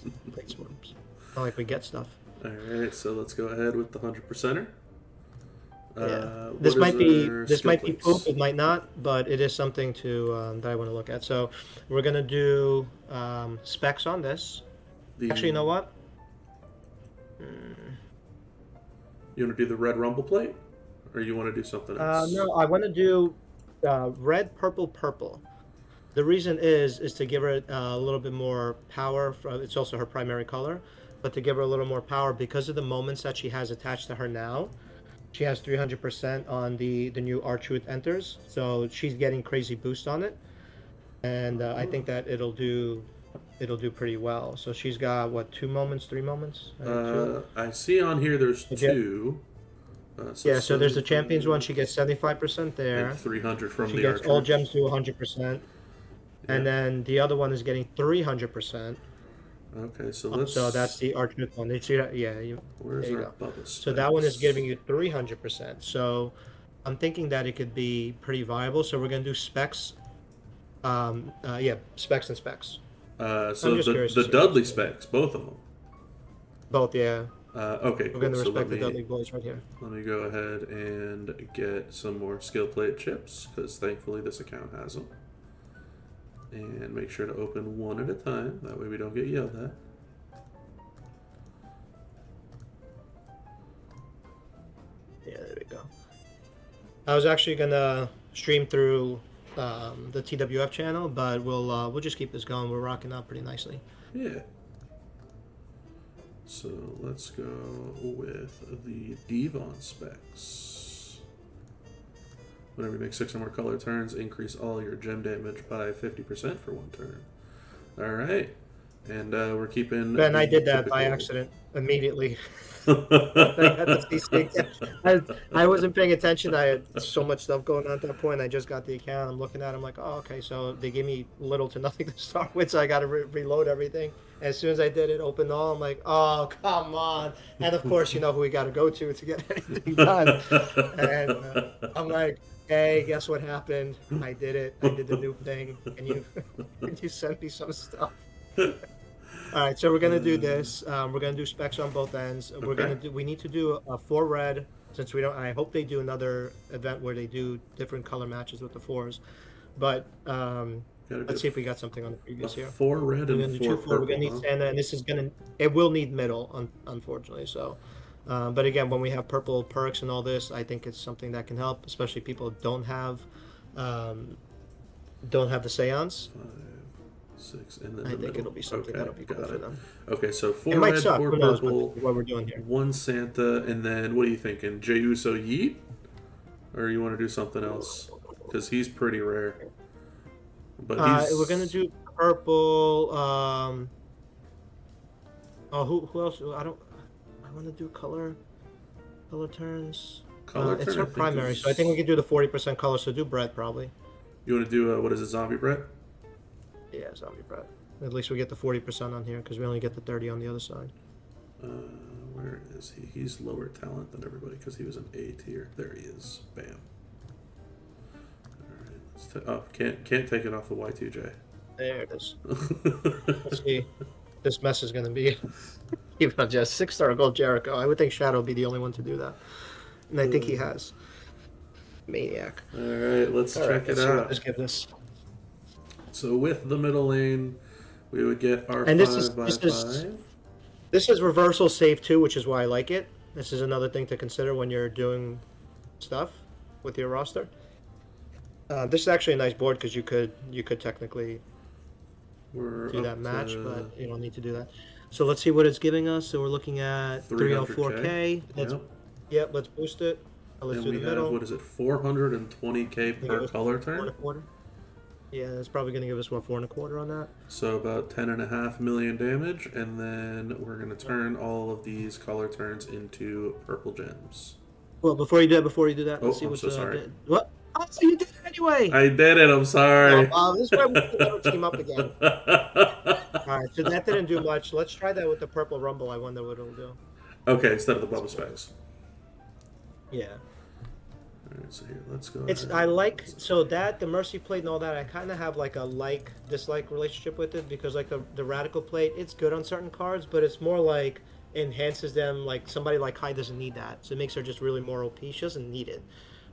swarms. Not like we get stuff. Alright, so let's go ahead with the 100%er. Yeah. This might be poop, it might not, but it is something to that I want to look at. So we're going to do specs on this. Actually, you know what? You want to do the red Rumble plate? Or you want to do something else? No, I want to do red, purple. The reason is to give her a little bit more power. It's also her primary color, but to give her a little more power because of the moments that she has attached to her now. She has 300% on the new R-Truth enters, so she's getting crazy boost on it, and I think that it'll do pretty well. So she's got what, 2 moments, 3 moments? I see on here there's 2. So there's the Champions one. She gets 75% there. And 300 from she the gets R-Truth. all gems to 100%, and then the other one is getting 300%. Okay, so let's. So that's the R-Truth one. Did you see that? Yeah. Where's there you our go. Bubba So that one is giving you 300%. So I'm thinking that it could be pretty viable. So we're gonna do specs. Specs and specs. So the Dudley specs, both of them. Both, yeah. Okay, cool. We're gonna respect the Dudley boys right here. Let me go ahead and get some more skill plate chips because thankfully this account has them. And make sure to open one at a time. That way we don't get yelled at. Yeah, there we go. I was actually gonna stream through the TWF channel, but we'll just keep this going. We're rocking out pretty nicely. Yeah. So let's go with the Devon specs. Whenever you make 6 or more color turns, increase all your gem damage by 50% for 1 turn. All right. And we're keeping. Ben, I the did that by typical- accident immediately. I got the CC. I wasn't paying attention. I had so much stuff going on at that point. I just got the account. I'm looking at it. I'm like, oh, okay. So they gave me little to nothing to start with, so I got to reload everything. As soon as I did it, opened all. I'm like, oh, come on. And of course, you know who we got to go to get anything done. And I'm like, hey, guess what happened? I did it. I did the new thing. Can you send me some stuff? All right, so we're gonna do this. We're gonna do specs on both ends. We're Okay. gonna do. We need to do a 4 red since we don't. I hope they do another event where they do different color matches with the 4s. But let's see if we got something on the previous here. 4 red We're and gonna 4 do 2 4. purple. We're gonna need Huh? Santa, and this is gonna. It will need middle, unfortunately. So, but again, when we have purple perks and all this, I think it's something that can help, especially people who don't have the seance. 5, 6, and then I the think middle. it'll be something Okay, that'll be cool got for it. them. Okay, so 4 It might red, suck. 4 Who knows purple, what we're doing here? 1 Santa, and then what are you thinking? Jey Uso Yeet? Or you want to do something else? Because he's pretty rare. But he's. We're gonna do purple. Oh, who else? I want to do color turns. Color It's turn, her I think, primary, is- so I think we can do the 40% color. So do Brett probably. You want to do, what is it, Zombie Brett? Yeah, zombie Brett. At least we get the 40% on here because we only get the 30 on the other side. Where is he? He's lower talent than everybody because he was an A tier. There he is. Bam. Alright, can't take it off the Y2J. There it is. Let's see. This mess is gonna be even on just 6-star gold Jericho. I would think Shadow would be the only one to do that, and I think he has. Maniac. Alright, let's check it out. Let's give this. So with the middle lane, we would get our And 5 by this 5. This is reversal save too, which is why I like it. This is another thing to consider when you're doing stuff with your roster. This is actually a nice board because you could technically We're do up that match, to but you don't need to do that. So let's see what it's giving us. So we're looking at 304K. Yep. Let's boost it. Let's And do we the have, middle. what is it, 420K per color turn? 4.25. Yeah, that's probably going to give us 4.25 on that. So about 10.5 million damage, and then we're going to turn all of these color turns into purple gems. Well, before you do that, Oh, let's see I'm what's so sorry. what? Oh, so you did it anyway. I did it, I'm sorry. This is why we never team up again. All right, so that didn't do much. Let's try that with the purple rumble. I wonder what it'll do. Okay, instead of the bubble specs. Yeah. Alright, so here, let's go. I like so that the mercy plate and all that. I kind of have like a dislike relationship with it because like the radical plate, it's good on certain cards, but it's more like enhances them. Like somebody like Kai doesn't need that, so it makes her just really more OP. She doesn't need it,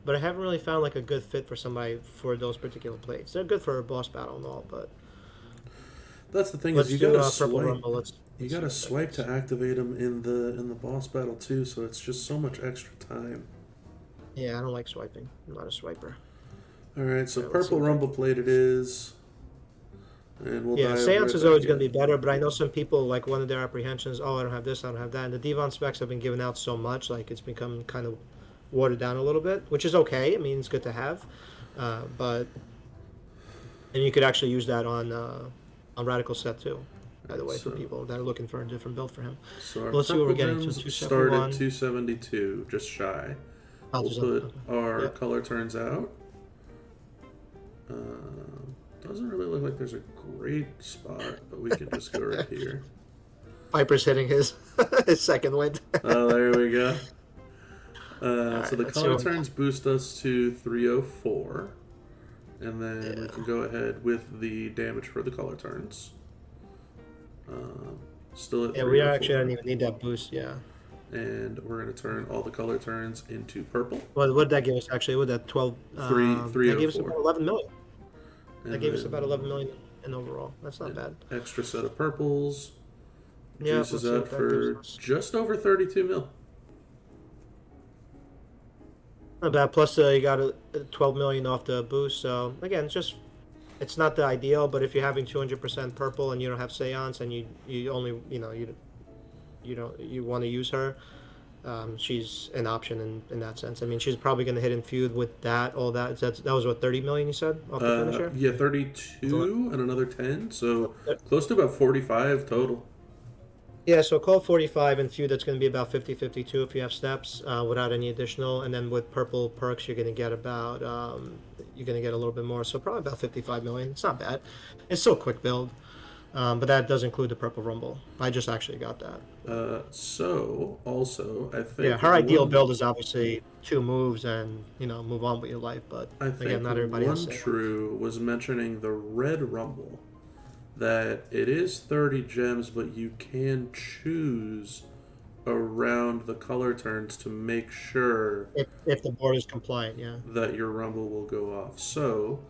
but I haven't really found like a good fit for somebody for those particular plates. They're good for a boss battle and all, but that's the thing let's is you do gotta purple swipe. rumble. You gotta swipe to activate them in the boss battle too, so it's just so much extra time. Yeah, I don't like swiping. I'm not a swiper. Alright, so Yeah, let's see purple what rumble plate it is. And we'll Yeah, dive Seance right is always back going to in. be better, but I know some people, like, one of their apprehensions, oh, I don't have this, I don't have that. And the Devon specs have been given out so much, like, it's become kind of watered down a little bit, which is okay. I mean, it's good to have. And you could actually use that on Radical Set, too, by the way, for people that are looking for a different build for him. So our Let's see what we're purple getting to. gems start 271. at 272, just shy. I'll We'll just put our Yep. color turns out. Doesn't really look like there's a great spot, but we can just go right here. Piper's hitting his his second wind. Oh, there we go. Alright, So the let's see color what we turns boost us to 304. And then we can go ahead with the damage for the color turns. Still at Yeah, we actually 304. don't even need that boost, yeah. And we're going to turn all the color turns into purple. What did that give us, actually? What, that 12? That gave us 304. about 11 million. That And gave us then about 11 million in overall. That's not bad. extra set of purples. Yeah, Juices let's see up what that for gives us. just over 32 mil. Not bad. Plus, you got a 12 million off the boost. So again, it's not the ideal. But if you're having 200% purple and you don't have Seance and you only you you want to use her, she's an option in that sense. I mean, she's probably going to hit in feud with all that. That was what, 30 million you said off the finisher? Yeah, 32 and another 10, so close to about 45 total. Yeah, so call 45 in feud. That's going to be about 50-52 if you have steps without any additional. And then with purple perks, you're going to get you're going to get a little bit more. So probably about 55 million. It's not bad. It's still a quick build. But that does include the purple rumble. I just actually got that. So also, I think Yeah, her ideal build is obviously 2 moves and move on with your life. But I think again, not everybody has One the same. True was mentioning the red rumble, that it is 30 gems, but you can choose around the color turns to make sure If the board is compliant, yeah. that your rumble will go off. So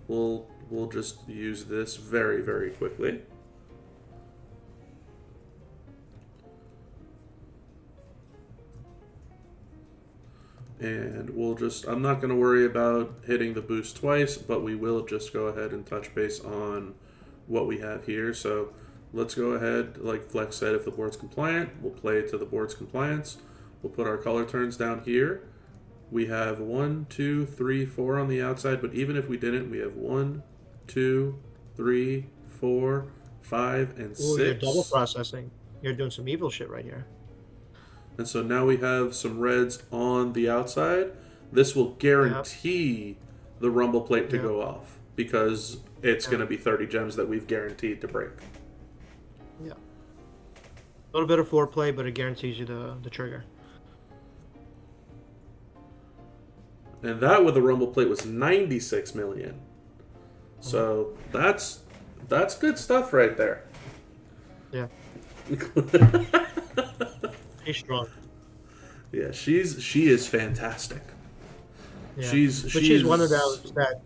we'll just use this very, very quickly. And I'm not going to worry about hitting the boost twice, but we will just go ahead and touch base on what we have here. So let's go ahead, like Flex said, if the board's compliant, we'll play to the board's compliance. We'll put our color turns down here. We have 1, 2, 3, 4 on the outside, but even if we didn't, we have 1, 2, 3, 4, 5, and 6. Ooh, you're double processing. You're doing some evil shit right here. And so now we have some reds on the outside. This will guarantee the rumble plate to go off because it's going to be 30 gems that we've guaranteed to break. Yeah. A little bit of foreplay, but it guarantees you the trigger. And that with the rumble plate was 96 million. So that's good stuff right there. Yeah. She's strong. Yeah, she is fantastic. Yeah. She's one of those that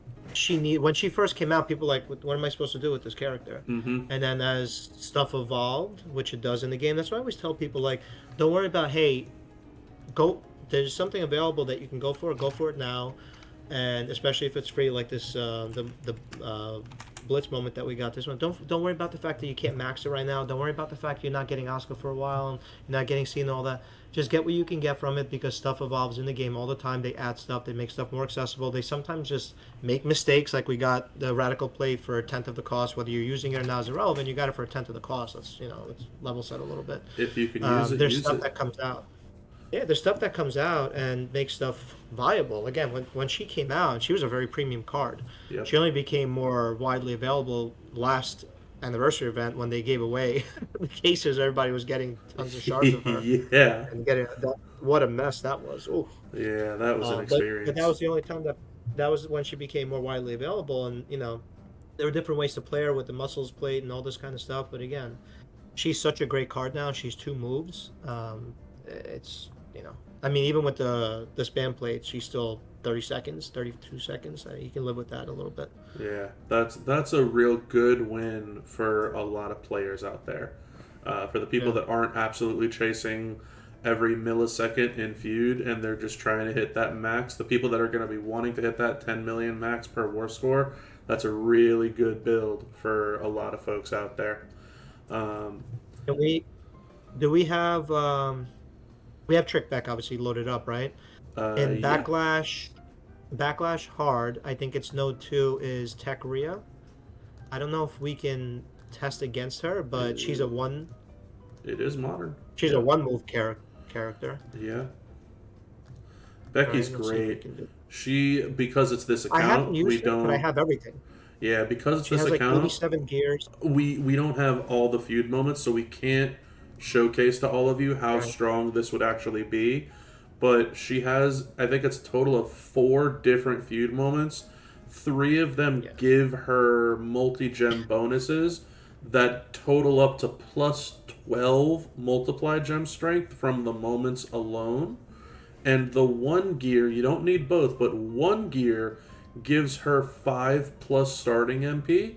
when she first came out, people were like, what am I supposed to do with this character? Mm-hmm. And then as stuff evolved, which it does in the game, that's why I always tell people, like, don't worry about, hey, there's something available that you can go for it now. And especially if it's free, like this, the Blitz moment that we got this one. Don't worry about the fact that you can't max it right now. Don't worry about the fact you're not getting Oscar for a while and you're not getting seen and all that. Just get what you can get from it because stuff evolves in the game all the time. They add stuff. They make stuff more accessible. They sometimes just make mistakes. Like we got the Radical Plate for 1/10 of the cost. Whether you're using it or not is irrelevant. You got it for 1/10 of the cost. Let's level set a little bit. If you can use it, there's stuff that comes out. Yeah, there's stuff that comes out and makes stuff viable. Again, when she came out, she was a very premium card. Yep. She only became more widely available last anniversary event when they gave away the cases. Everybody was getting tons of shards of her. Yeah. And what a mess that was. Ooh. Yeah, that was an experience. But that was the only time that was when she became more widely available. And, there were different ways to play her with the muscles plate and all this kind of stuff. But again, she's such a great card now. She's 2 moves. It's... I mean, even with the spam plate, she's still 30 seconds, 32 seconds. You can live with that a little bit. Yeah, that's a real good win for a lot of players out there. For the people that aren't absolutely chasing every millisecond in feud and they're just trying to hit that max, the people that are going to be wanting to hit that 10 million max per war score, that's a really good build for a lot of folks out there. Do we have... we have Trickback obviously loaded up, right? And Backlash Hard, I think its Node 2 is Tech Rhea. I don't know if we can test against her, but she's a 1. It is modern. She's a 1-move character. Yeah. Becky's great. Because it's this account, I haven't used it, but I have everything. Yeah, because it's she this has account, 87 gears. We don't have all the feud moments, so we can't showcase to all of you how strong this would actually be. But she has, I think it's a total of 4 different feud moments. 3 of them give her multi-gem bonuses that total up to plus 12 multiply gem strength from the moments alone. And the 1 gear, you don't need both, but 1 gear gives her 5 plus starting MP,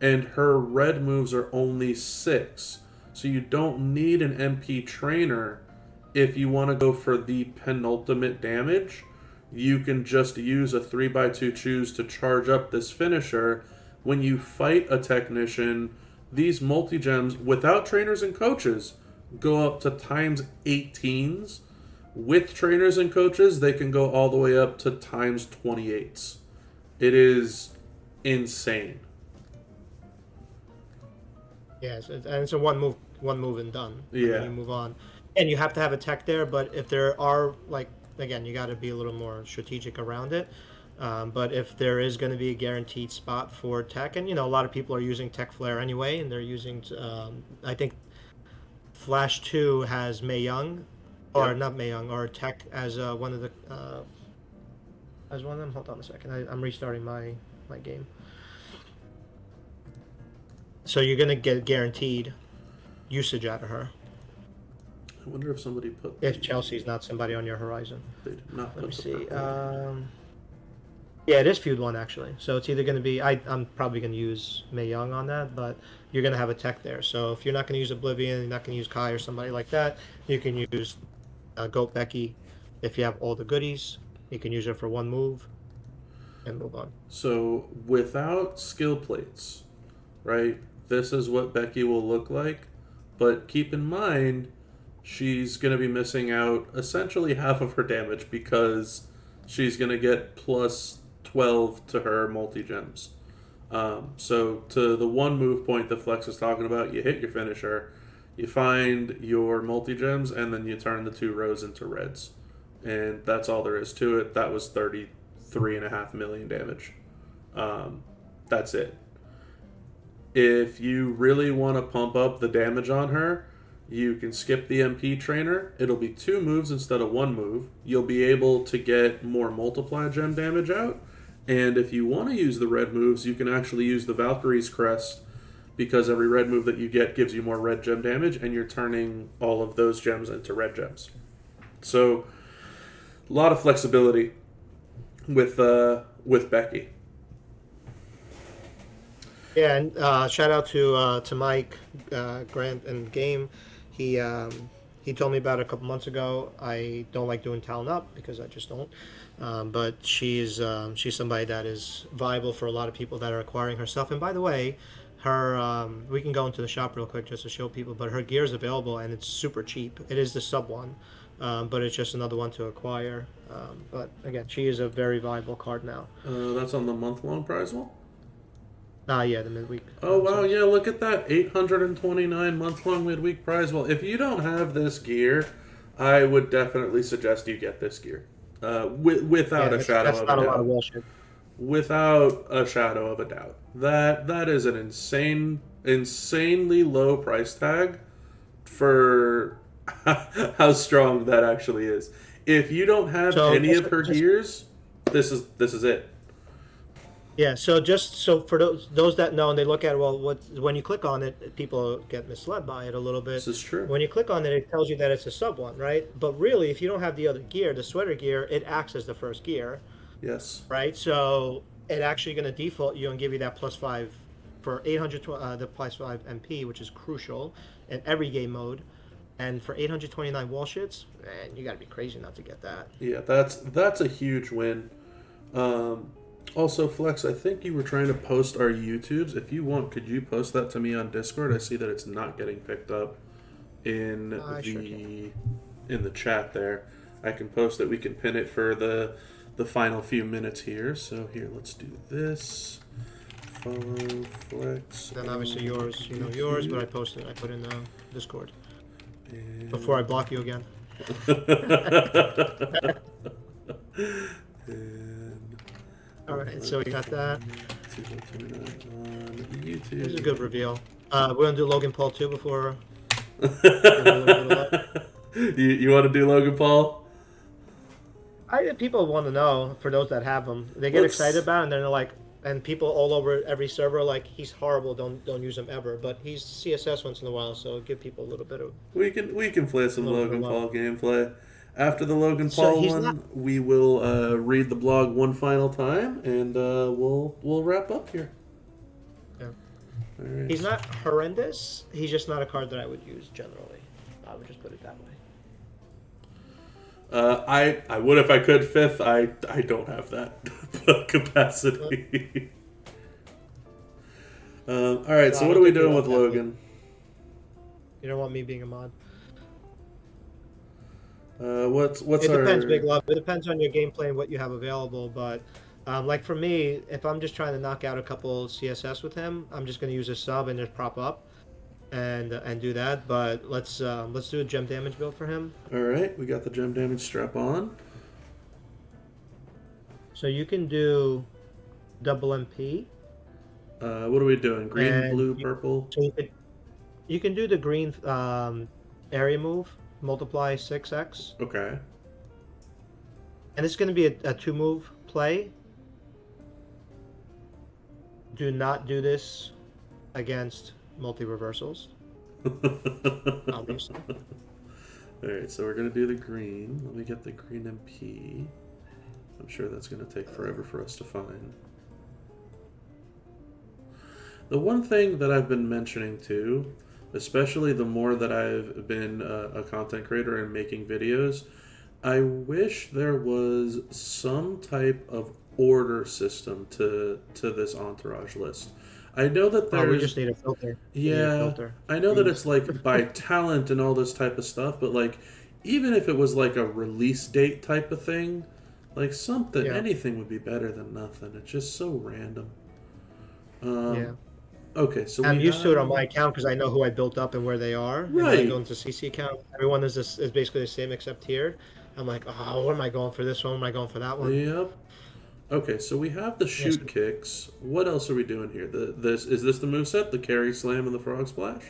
and her red moves are only 6. So you don't need an MP trainer if you want to go for the penultimate damage. You can just use a 3x2 choose to charge up this finisher. When you fight a technician, these multi-gems, without trainers and coaches, go up to times 18s. With trainers and coaches, they can go all the way up to times 28s. It is insane. Yes, and it's a one move and done. And Yeah. then you move on, and you have to have a tech there. But if there are like again, you got to be a little more strategic around it. But if there is going to be a guaranteed spot for tech, and a lot of people are using Tech Flare anyway, and they're using, I think Flash 2 has Mae Young, or Yep. not Mae Young, or Tech as one of the, as one of them. Hold on a second, I'm restarting my game. So you're going to get guaranteed usage out of her I wonder if somebody put. if Chelsea's not somebody on your horizon. They did not Let put me the see. purple. Yeah, it is feud one actually. So it's either going to be I'm probably going to use Mae Young on that, but you're going to have a tech there. So if you're not going to use Oblivion, you're not going to use Kai or somebody like that, you can use Goat Becky. If you have all the goodies, you can use her for one move and move on. So without skill plates, right? This is what Becky will look like. But keep in mind, she's going to be missing out essentially half of her damage because she's going to get plus 12 to her multi-gems. So to the one move point that Flex is talking about, you hit your finisher, you find your multi-gems, and then you turn the 2 rows into reds. And that's all there is to it. That was 33.5 million damage. That's it. If you really want to pump up the damage on her, you can skip the MP trainer. It'll be 2 moves instead of 1 move. You'll be able to get more multiply gem damage out. And if you want to use the red moves, you can actually use the Valkyrie's Crest because every red move that you get gives you more red gem damage, and you're turning all of those gems into red gems. So, a lot of flexibility with Becky. Yeah, and shout out to Mike, Grant, and Game. He told me about it a couple months ago. I don't like doing Talon Up because I just don't. But she's somebody that is viable for a lot of people that are acquiring her stuff. And by the way, her we can go into the shop real quick just to show people. But her gear is available and it's super cheap. It is the sub one, but it's just another one to acquire. But again, she is a very viable card now. That's on the month-long prize wall? Yeah, the midweek. Oh, wow, yeah, look at that. 829 month-long midweek prize. Well, if you don't have this gear, I would definitely suggest you get this gear. Without a shadow of a doubt. That's not a lot of bullshit. Without a shadow of a doubt. That is an insanely low price tag for how strong that actually is. If you don't have any of her gears, this is it. Yeah, so for those that know and they look at when you click on it, people get misled by it a little bit. This is true. When you click on it, it tells you that it's a sub one, right? But really, if you don't have the other gear, the sweater gear, it acts as the first gear. Yes. Right. So it actually going to default you and give you that +5 for 800 the +5 MP, which is crucial in every game mode. And for 829 wall shits, man, you got to be crazy not to get that. Yeah, that's a huge win. Also, Flex, I think you were trying to post our YouTubes. If you want, could you post that to me on Discord? I see that it's not getting picked up in the chat there. I can post it. We can pin it for the final few minutes here. So here, let's do this. Follow Flex. Then obviously yours, yours, but I posted, I put in the Discord before I block you again. All right, so we got that. This is a good reveal. We're gonna do Logan Paul too before. You want to do Logan Paul? People want to know, for those that have them, they get excited about it, and then they're like, and people all over every server are like, he's horrible, don't use him ever. But he's CSS once in a while, so give people a little bit of. We can play some Logan Paul gameplay. After the Logan Paul one, we will read the blog one final time, and we'll wrap up here. Yeah. All right. He's not horrendous. He's just not a card that I would use generally. I would just put it that way. I would if I could fifth. I don't have that capacity. All right. So what are we doing with Logan? You don't want me being a mod. What's It depends, Big our... Love. It depends on your gameplay and what you have available. But like for me, if I'm just trying to knock out a couple CSS with him, I'm just going to use a sub and just prop up and do that. But let's do a gem damage build for him. All right, we got the gem damage strap on. So you can do double MP. What are we doing? Green, And blue, purple? so you can do the green area move, multiply 6x. Okay. And it's going to be a 2-move play. Do not do this against multi-reversals, obviously. Alright, so we're going to do the green. Let me get the green MP. I'm sure that's going to take forever for us to find. The one thing that I've been mentioning too, especially the more that I've been a content creator and making videos, I wish there was some type of order system to this entourage list. I know that there's... Oh, we just need a filter. Yeah, I know that it's like by talent and all this type of stuff, but like even if it was like a release date type of thing, like something, anything would be better than nothing. It's just so random. Yeah. Okay, so I'm used to it on my account because I know who I built up and where they are. And when I Right. go into CC account, everyone is basically the same except here. I'm like, oh, what am I going for this one? What am I going for that one? Yep. Okay, so we have the shoot kicks. What else are we doing here? Is this the moveset? The carry slam and the frog splash?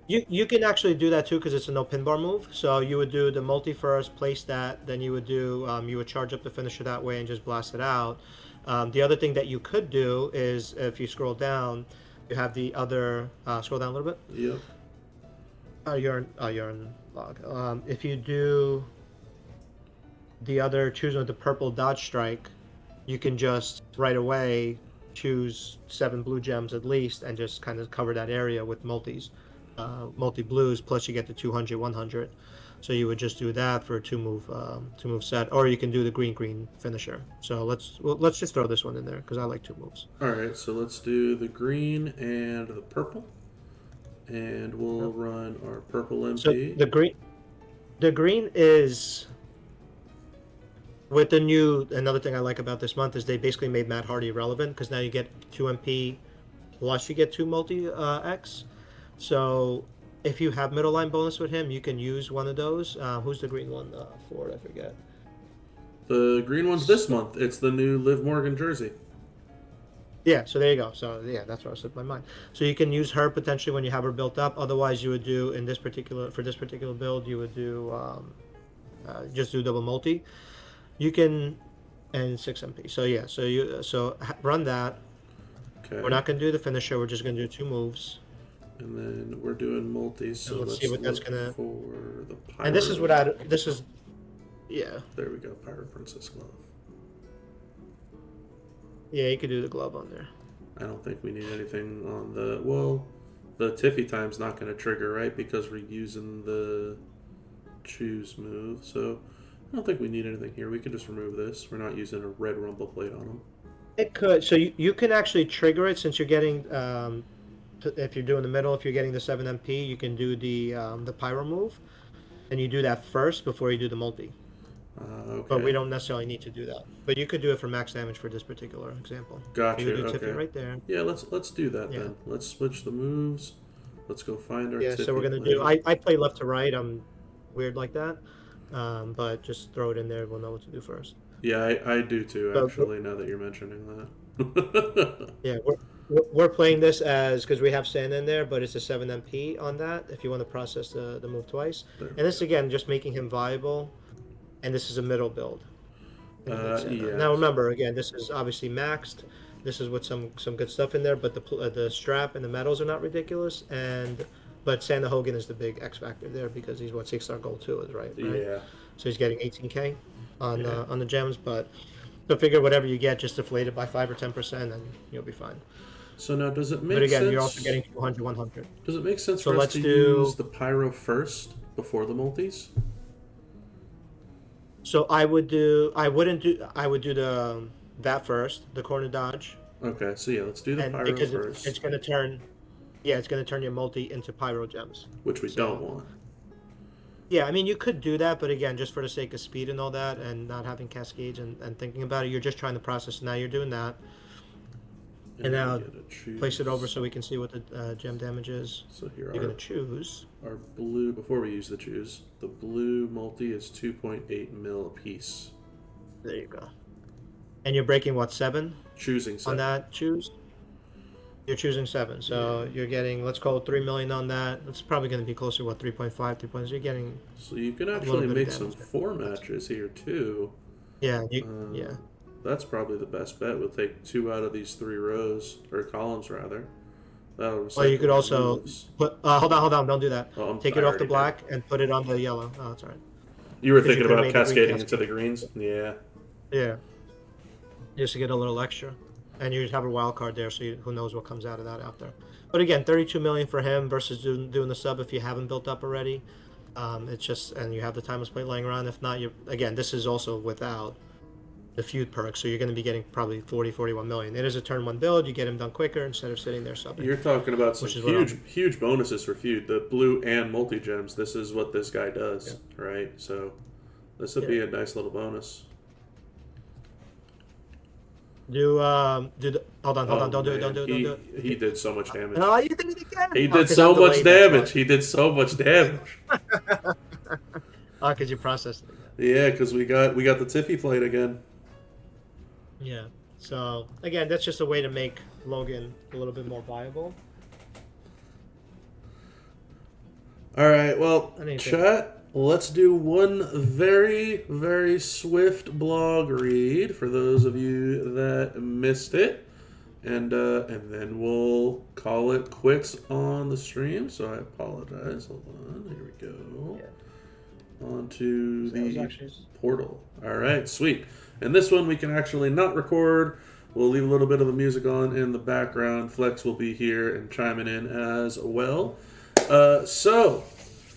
You can actually do that too because it's a no pin bar move. So you would do the multi first, place that, then you would do you would charge up the finisher that way and just blast it out. The other thing that you could do is if you scroll down, you have the other scroll down a little bit. Yep. You're in log. If you do the other choosing the purple dodge strike, you can just right away choose 7 blue gems at least and just kind of cover that area with multi blues, plus you get the 200 100. So you would just do that for a two move set, or you can do the green finisher. So let's just throw this one in there because I like 2 moves. All right, so let's do the green and the purple, and we'll run our purple MP. So the green is with the new. Another thing I like about this month is they basically made Matt Hardy relevant because now you get 2 MP plus you get 2 multi X. So if you have middle line bonus with him, you can use one of those. Who's the green one for? I forget. The green one's this month. It's the new Liv Morgan jersey. Yeah, so there you go. So yeah, that's what I slipped my mind. So you can use her potentially when you have her built up. Otherwise, you would do for this particular build, you would do just do double multi. You can and 6 MP. So yeah, so run that. Okay. We're not going to do the finisher. We're just going to do 2 moves. And then we're doing multis. So let's see what that's gonna. For the Pyro. And this is yeah. There we go, Pirate Princess glove. Yeah, you could do the glove on there. I don't think we need anything on the... Well, the Tiffy time's not going to trigger, right? Because we're using the choose move. So I don't think we need anything here. We can just remove this. We're not using a red rumble plate on them. It could. So you can actually trigger it since you're getting... if you're doing the middle, if you're getting the 7 MP, you can do the Pyro move. And you do that first before you do the multi. Okay. But we don't necessarily need to do that. But you could do it for max damage for this particular example. Gotcha. You could do okay. Tiffy right there. Yeah, let's do that then. Let's switch the moves. Let's go find our Tiffy so we're going to do... I play left to right. I'm weird like that. But just throw it in there. We'll know what to do first. Yeah, I do too, actually, now that you're mentioning that. Yeah, we're playing this as... Because we have Sand in there, but it's a 7 MP on that if you want to process the move twice. And this, again, just making him viable. And this is a middle build. Now remember, again, this is obviously maxed. This is with some good stuff in there, but the strap and the medals are not ridiculous. But Santa Hogan is the big X factor there because he's what 6-star gold too is right? Yeah. So he's getting 18K on the gems, but so figure whatever you get, just deflate it by 5 or 10%, and you'll be fine. So now, does it make sense? But again, you're also getting 200, 100. Does it make sense for us to use the Pyro first before the multis? So I would do that first, the corner dodge. Okay, so yeah, let's do the Pyro first. It's going to turn, it's going to turn your multi into Pyro gems. Which we don't want. Yeah, I mean, you could do that, but again, just for the sake of speed and all that, and not having cascades and thinking about it, you're just trying to process. Now you're doing that, and And we now get to place it over choose. so we can see what the gem damage is. So here You're gonna choose. our blue, before we use the choose, the blue multi is 2.8 mil a piece. There you go. And you're breaking what, 7 Choosing on 7. that choose? You're choosing 7, so Yeah. you're getting, let's call it 3 million on that. It's probably going to be closer to what, 3.5, 3.0. You're getting So you can a little actually bit of make some damage there. 4 matches here too. Yeah, Uh, that's probably the best bet. We'll take 2 out of these 3 rows, or columns rather. That'll Well, you recycle could our also moves. put. Hold on, don't do that. Oh, Take I it off the already did. black and put it on the yellow. Oh, that's all right. You were Because you thinking could have about made the green cascading into cascade. the greens? Yeah. Yeah, just to get a little extra, and you have a wild card there, so who knows what comes out of that after. But again, 32 million for him versus doing the sub if you haven't built up already. It's just, and you have the timeless plate laying around. If not, you again, this is also without the feud perk, so you're going to be getting probably 40, 41 million. It is a turn 1 build. You get him done quicker instead of sitting there subbing. You're talking about some Which is what huge bonuses for feud. The blue and multi gems. This is what this guy does, right? So this would be a nice little bonus. Hold on, don't do it, don't do it. He did so much damage. No, you did it again. He Oh, did 'cause so I'm much delayed, that's damage. why. He did so much damage. Oh, because you processed it again. Yeah, because we got the Tiffy plate again. Yeah. So again, that's just a way to make Logan a little bit more viable. All right, well, Anything. chat. Let's do one very swift blog read for those of you that missed it, and then we'll call it quits on the stream. So I apologize. Hold on. Here we go. Onto the portal. All right, sweet. And this one we can actually not record. We'll leave a little bit of the music on in the background. Flex will be here and chiming in as well. So,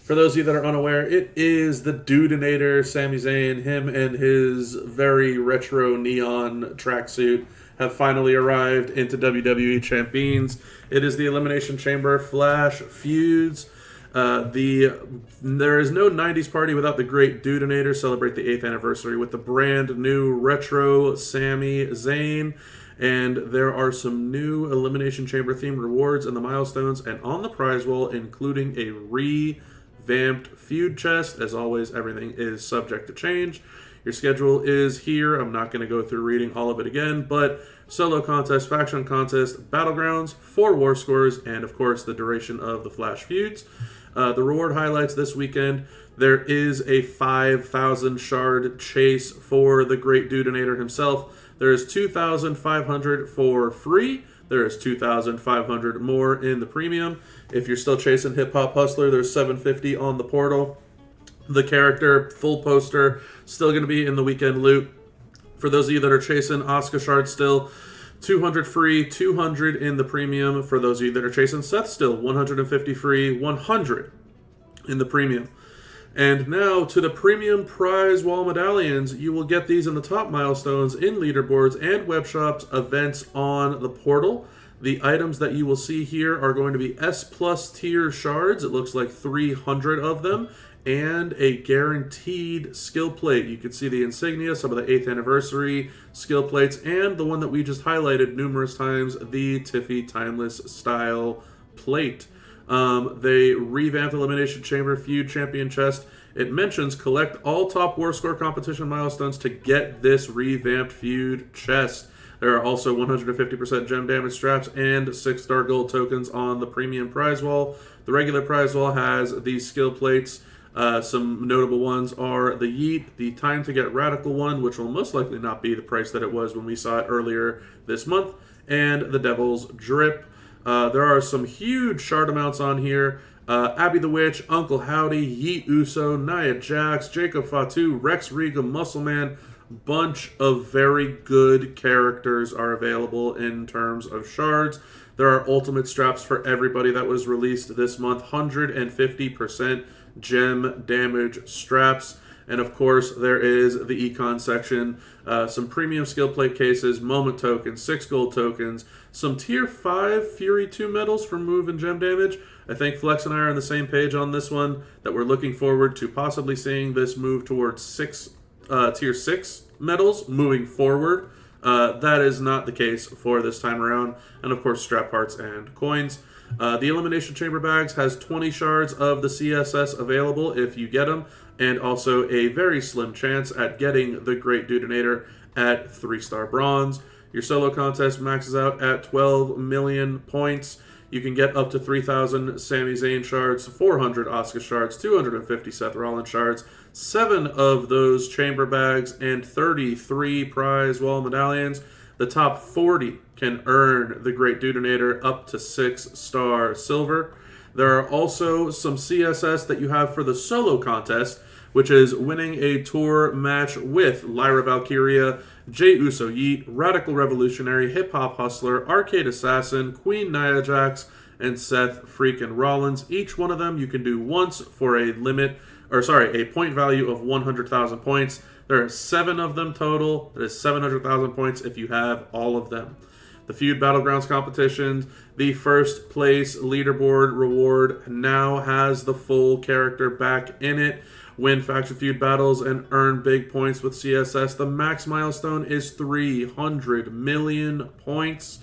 for those of you that are unaware, it is the Dudinator, Sami Zayn. Him and his very retro neon tracksuit have finally arrived into WWE Champions. It is the Elimination Chamber Flash Feuds. There is no 90s party without the great Dudinator. Celebrate the 8th anniversary with the brand new retro Sami Zayn. And there are some new Elimination Chamber themed rewards and the milestones and on the prize wall, including a revamped feud chest. As always, everything is subject to change. Your schedule is here. I'm not going to go through reading all of it again, but solo contest, faction contest, battlegrounds, 4 war scores, and of course the duration of the Flash Feuds. The reward highlights this weekend. There is a 5,000 shard chase for the great Dudinator himself. There is 2,500 for free. There is 2,500 more in the premium. If you're still chasing Hip Hop Hustler, there's 750 on the portal. The character, full poster, still going to be in the weekend loot. For those of you that are chasing Oscar Shard still, 200 free, 200 in the premium. For those of you that are chasing Seth still, 150 free, 100 in the premium. And now to the premium prize wall medallions. You will get these in the top milestones, in leaderboards and web shops, events on the portal. The items that you will see here are going to be S plus tier shards. It looks like 300 of them. And a guaranteed skill plate. You can see the insignia, some of the 8th anniversary skill plates, and the one that we just highlighted numerous times, the Tiffy Timeless Style plate. They revamped Elimination Chamber Feud Champion Chest. It mentions collect all top war score competition milestones to get this revamped feud chest. There are also 150% gem damage straps and 6-star gold tokens on the premium prize wall. The regular prize wall has these skill plates. Some notable ones are the Yeet, the Time to Get Radical one, which will most likely not be the price that it was when we saw it earlier this month, and the Devil's Drip. There are some huge shard amounts on here. Abby the Witch, Uncle Howdy, Yeet Uso, Nia Jax, Jacob Fatu, Rex Riga, Muscleman. Bunch of very good characters are available in terms of shards. There are ultimate straps for everybody that was released this month. 150% gem damage straps. And of course, there is the econ section, some premium skill plate cases, moment tokens, 6 gold tokens, some tier 5 Fury 2 medals for move and gem damage. I think Flex and I are on the same page on this one, that we're looking forward to possibly seeing this move towards tier 6 medals moving forward. That is not the case for this time around. And of course, strap parts and coins. The Elimination Chamber bags has 20 shards of the CSS available if you get them, and also a very slim chance at getting the Great Detonator at 3-star bronze. Your solo contest maxes out at 12 million points. You can get up to 3,000 Sami Zayn shards, 400 Asuka shards, 250 Seth Rollins shards, 7 of those chamber bags, and 33 prize wall medallions. The top 40 can earn the Great Detonator up to 6-star silver. There are also some CSS that you have for the solo contest, which is winning a tour match with Lyra Valkyria, Jey Uso Yeet, Radical Revolutionary, Hip Hop Hustler, Arcade Assassin, Queen Nia Jax, and Seth freaking Rollins. Each one of them you can do once for a point value of 100,000 points. There are 7 of them total. That is 700,000 points if you have all of them. The Feud Battlegrounds competitions, the first place leaderboard reward now has the full character back in it. Win faction feud battles and earn big points with CSS. The max milestone is 300 million points.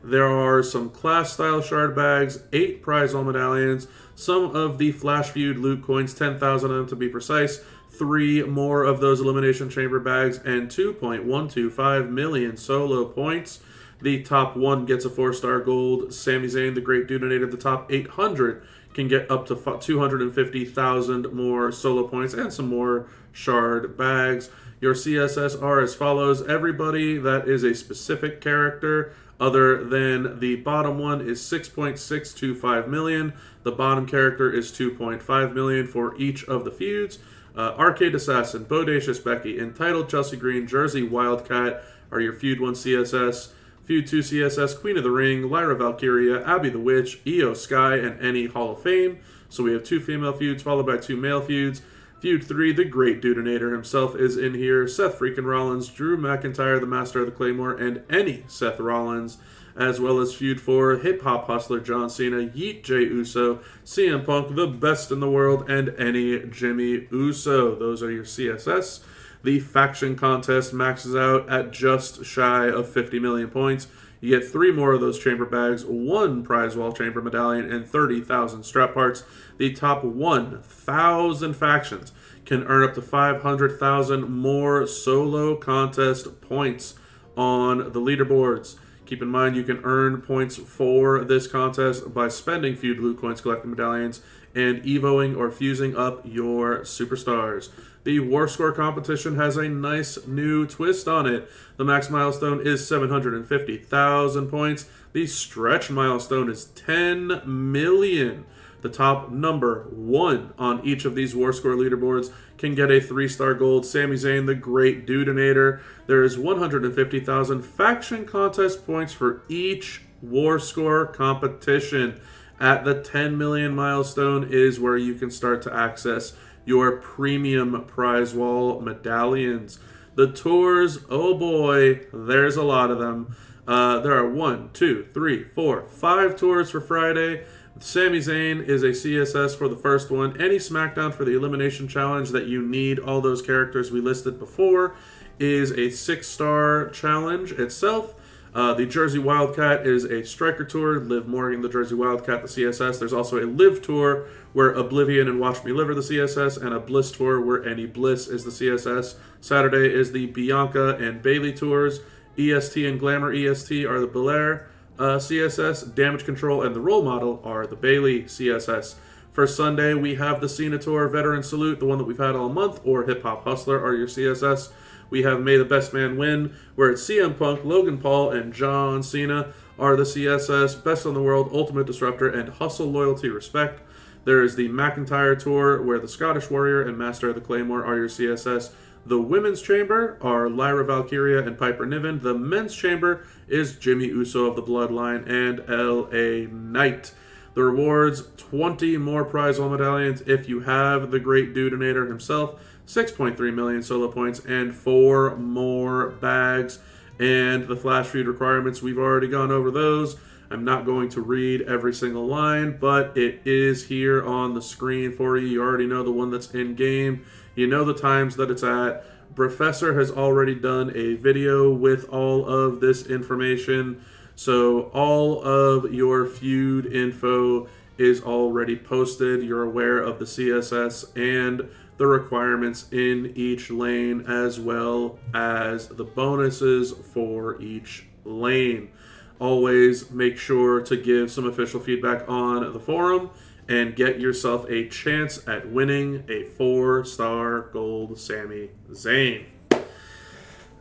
There are some class style shard bags, 8 prize all medallions, some of the Flash Feud loot coins, 10,000 of them to be precise, 3 more of those elimination chamber bags, and 2.125 million solo points. The top 1 gets a 4-star gold. Sami Zayn, the Great Detonator, the top 800 can get up to 250,000 more solo points and some more shard bags. Your CSS are as follows. Everybody that is a specific character other than the bottom one is 6.625 million. The bottom character is 2.5 million for each of the feuds. Arcade Assassin, Bodacious Becky, Entitled Chelsea Green, Jersey Wildcat are your Feud 1 CSS. Feud 2 CSS, Queen of the Ring, Lyra Valkyria, Abby the Witch, Io Sky, and any Hall of Fame. So we have 2 female feuds followed by 2 male feuds. Feud 3, the Great Detonator himself is in here. Seth freaking Rollins, Drew McIntyre, the Master of the Claymore, and any Seth Rollins. As well as Feud 4, Hip Hop Hustler John Cena, Yeet Jey Uso, CM Punk, the best in the world, and any Jimmy Uso. Those are your CSS. The faction contest maxes out at just shy of 50 million points. You get 3 more of those chamber bags, 1 prize wall chamber medallion, and 30,000 strap parts. The top 1,000 factions can earn up to 500,000 more solo contest points on the leaderboards. Keep in mind you can earn points for this contest by spending feud loot coins, collecting medallions, and evoing or fusing up your superstars. The War Score competition has a nice new twist on it. The max milestone is 750,000 points. The stretch milestone is 10 million. The top number 1 on each of these War Score leaderboards can get a 3-star gold. Sami Zayn, the Great Detonator. There is 150,000 faction contest points for each War Score competition. At the 10 million milestone is where you can start to access your premium prize wall medallions. The tours, oh boy, there's a lot of them. There are 1, 2, 3, 4, 5 tours for Friday. Sami Zayn is a CSS for the first one. Any SmackDown for the Elimination Challenge that you need all those characters we listed before is a 6-star challenge itself. The Jersey Wildcat is a striker tour. Liv Morgan, the Jersey Wildcat, the CSS. There's also a Liv tour where Oblivion and Watch Me Live are the CSS, and a Bliss tour where Any Bliss is the CSS. Saturday is the Bianca and Bayley tours. EST and Glamour EST are the Belair CSS. Damage Control and the Role Model are the Bayley CSS. For Sunday, we have the Cena Tour, Veteran Salute, the one that we've had all month, or Hip Hop Hustler are your CSS. We have May the Best Man Win, where it's CM Punk, Logan Paul, and John Cena are the CSS. Best in the World, Ultimate Disruptor, and Hustle, Loyalty, Respect. There is the McIntyre Tour, where the Scottish Warrior and Master of the Claymore are your CSS. The Women's Chamber are Lyra Valkyria and Piper Niven. The Men's Chamber is Jimmy Uso of the Bloodline and LA Knight. The rewards, 20 more prize hole medallions if you have the Great Dudenator himself, 6.3 million solo points, and 4 more bags. And the Flash Feud requirements, we've already gone over those. I'm not going to read every single line, but it is here on the screen for you. You already know the one that's in-game. You know the times that it's at. Professor has already done a video with all of this information. So all of your feud info is already posted. You're aware of the CSS and the requirements in each lane, as well as the bonuses for each lane. Always make sure to give some official feedback on the forum and get yourself a chance at winning a 4-star gold Sami Zayn.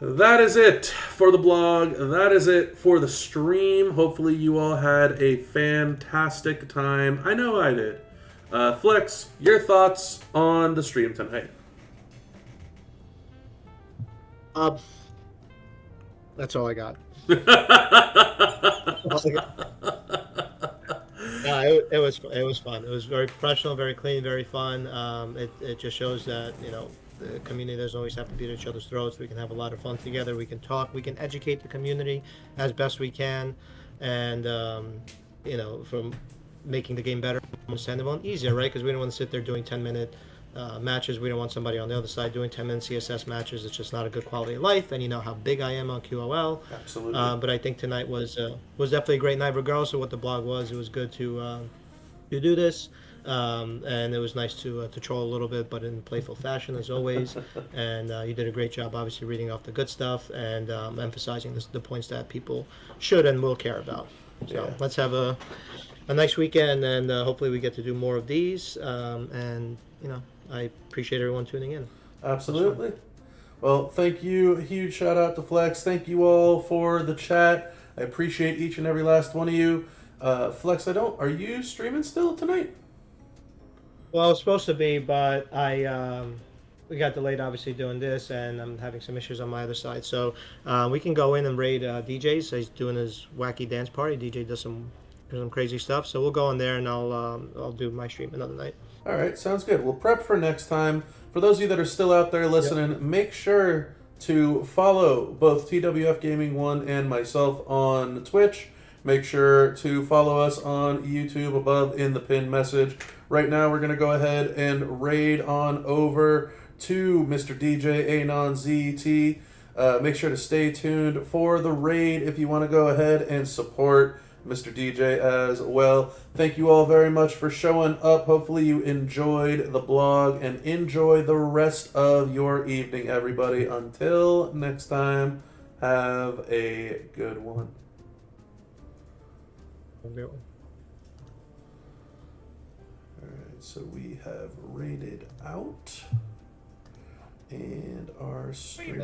That is it for the blog. That is it for the stream. Hopefully you all had a fantastic time. I know I did. Flex, your thoughts on the stream tonight? That's all I got. It was fun. It was very professional, very clean, very fun. It just shows that, you know, the community doesn't always have to beat each other's throats. We can have a lot of fun together. We can talk. We can educate the community as best we can, and you know, from making the game better, understandable, and easier, right? Because we don't want to sit there doing 10-minute matches. We don't want somebody on the other side doing 10-minute CSS matches. It's just not a good quality of life. And you know how big I am on QOL. Absolutely. But I think tonight was definitely a great night, regardless of what the blog was. It was good to do this. And it was nice to troll a little bit, but in playful fashion as always. And you did a great job, obviously, reading off the good stuff and emphasizing the points that people should and will care about. So let's have a nice weekend, and hopefully we get to do more of these. And you know, I appreciate everyone tuning in. Absolutely. Well, thank you. A huge shout out to Flex. Thank you all for the chat. I appreciate each and every last one of you. Flex, are you streaming still tonight? Well, I was supposed to be, but we got delayed, obviously, doing this, and I'm having some issues on my other side. So we can go in and raid DJs. He's doing his wacky dance party. DJ does some crazy stuff. So we'll go in there, and I'll do my stream another night. All right, sounds good. We'll prep for next time. For those of you that are still out there listening, make sure to follow both TWF Gaming 1 and myself on Twitch. Make sure to follow us on YouTube above in the pinned message. Right now, we're going to go ahead and raid on over to Mr. DJ Anon ZT. Make sure to stay tuned for the raid if you want to go ahead and support Mr. DJ as well. Thank you all very much for showing up. Hopefully you enjoyed the blog and enjoy the rest of your evening, everybody. Until next time, have a good one. Alright, so we have raided out and our stream.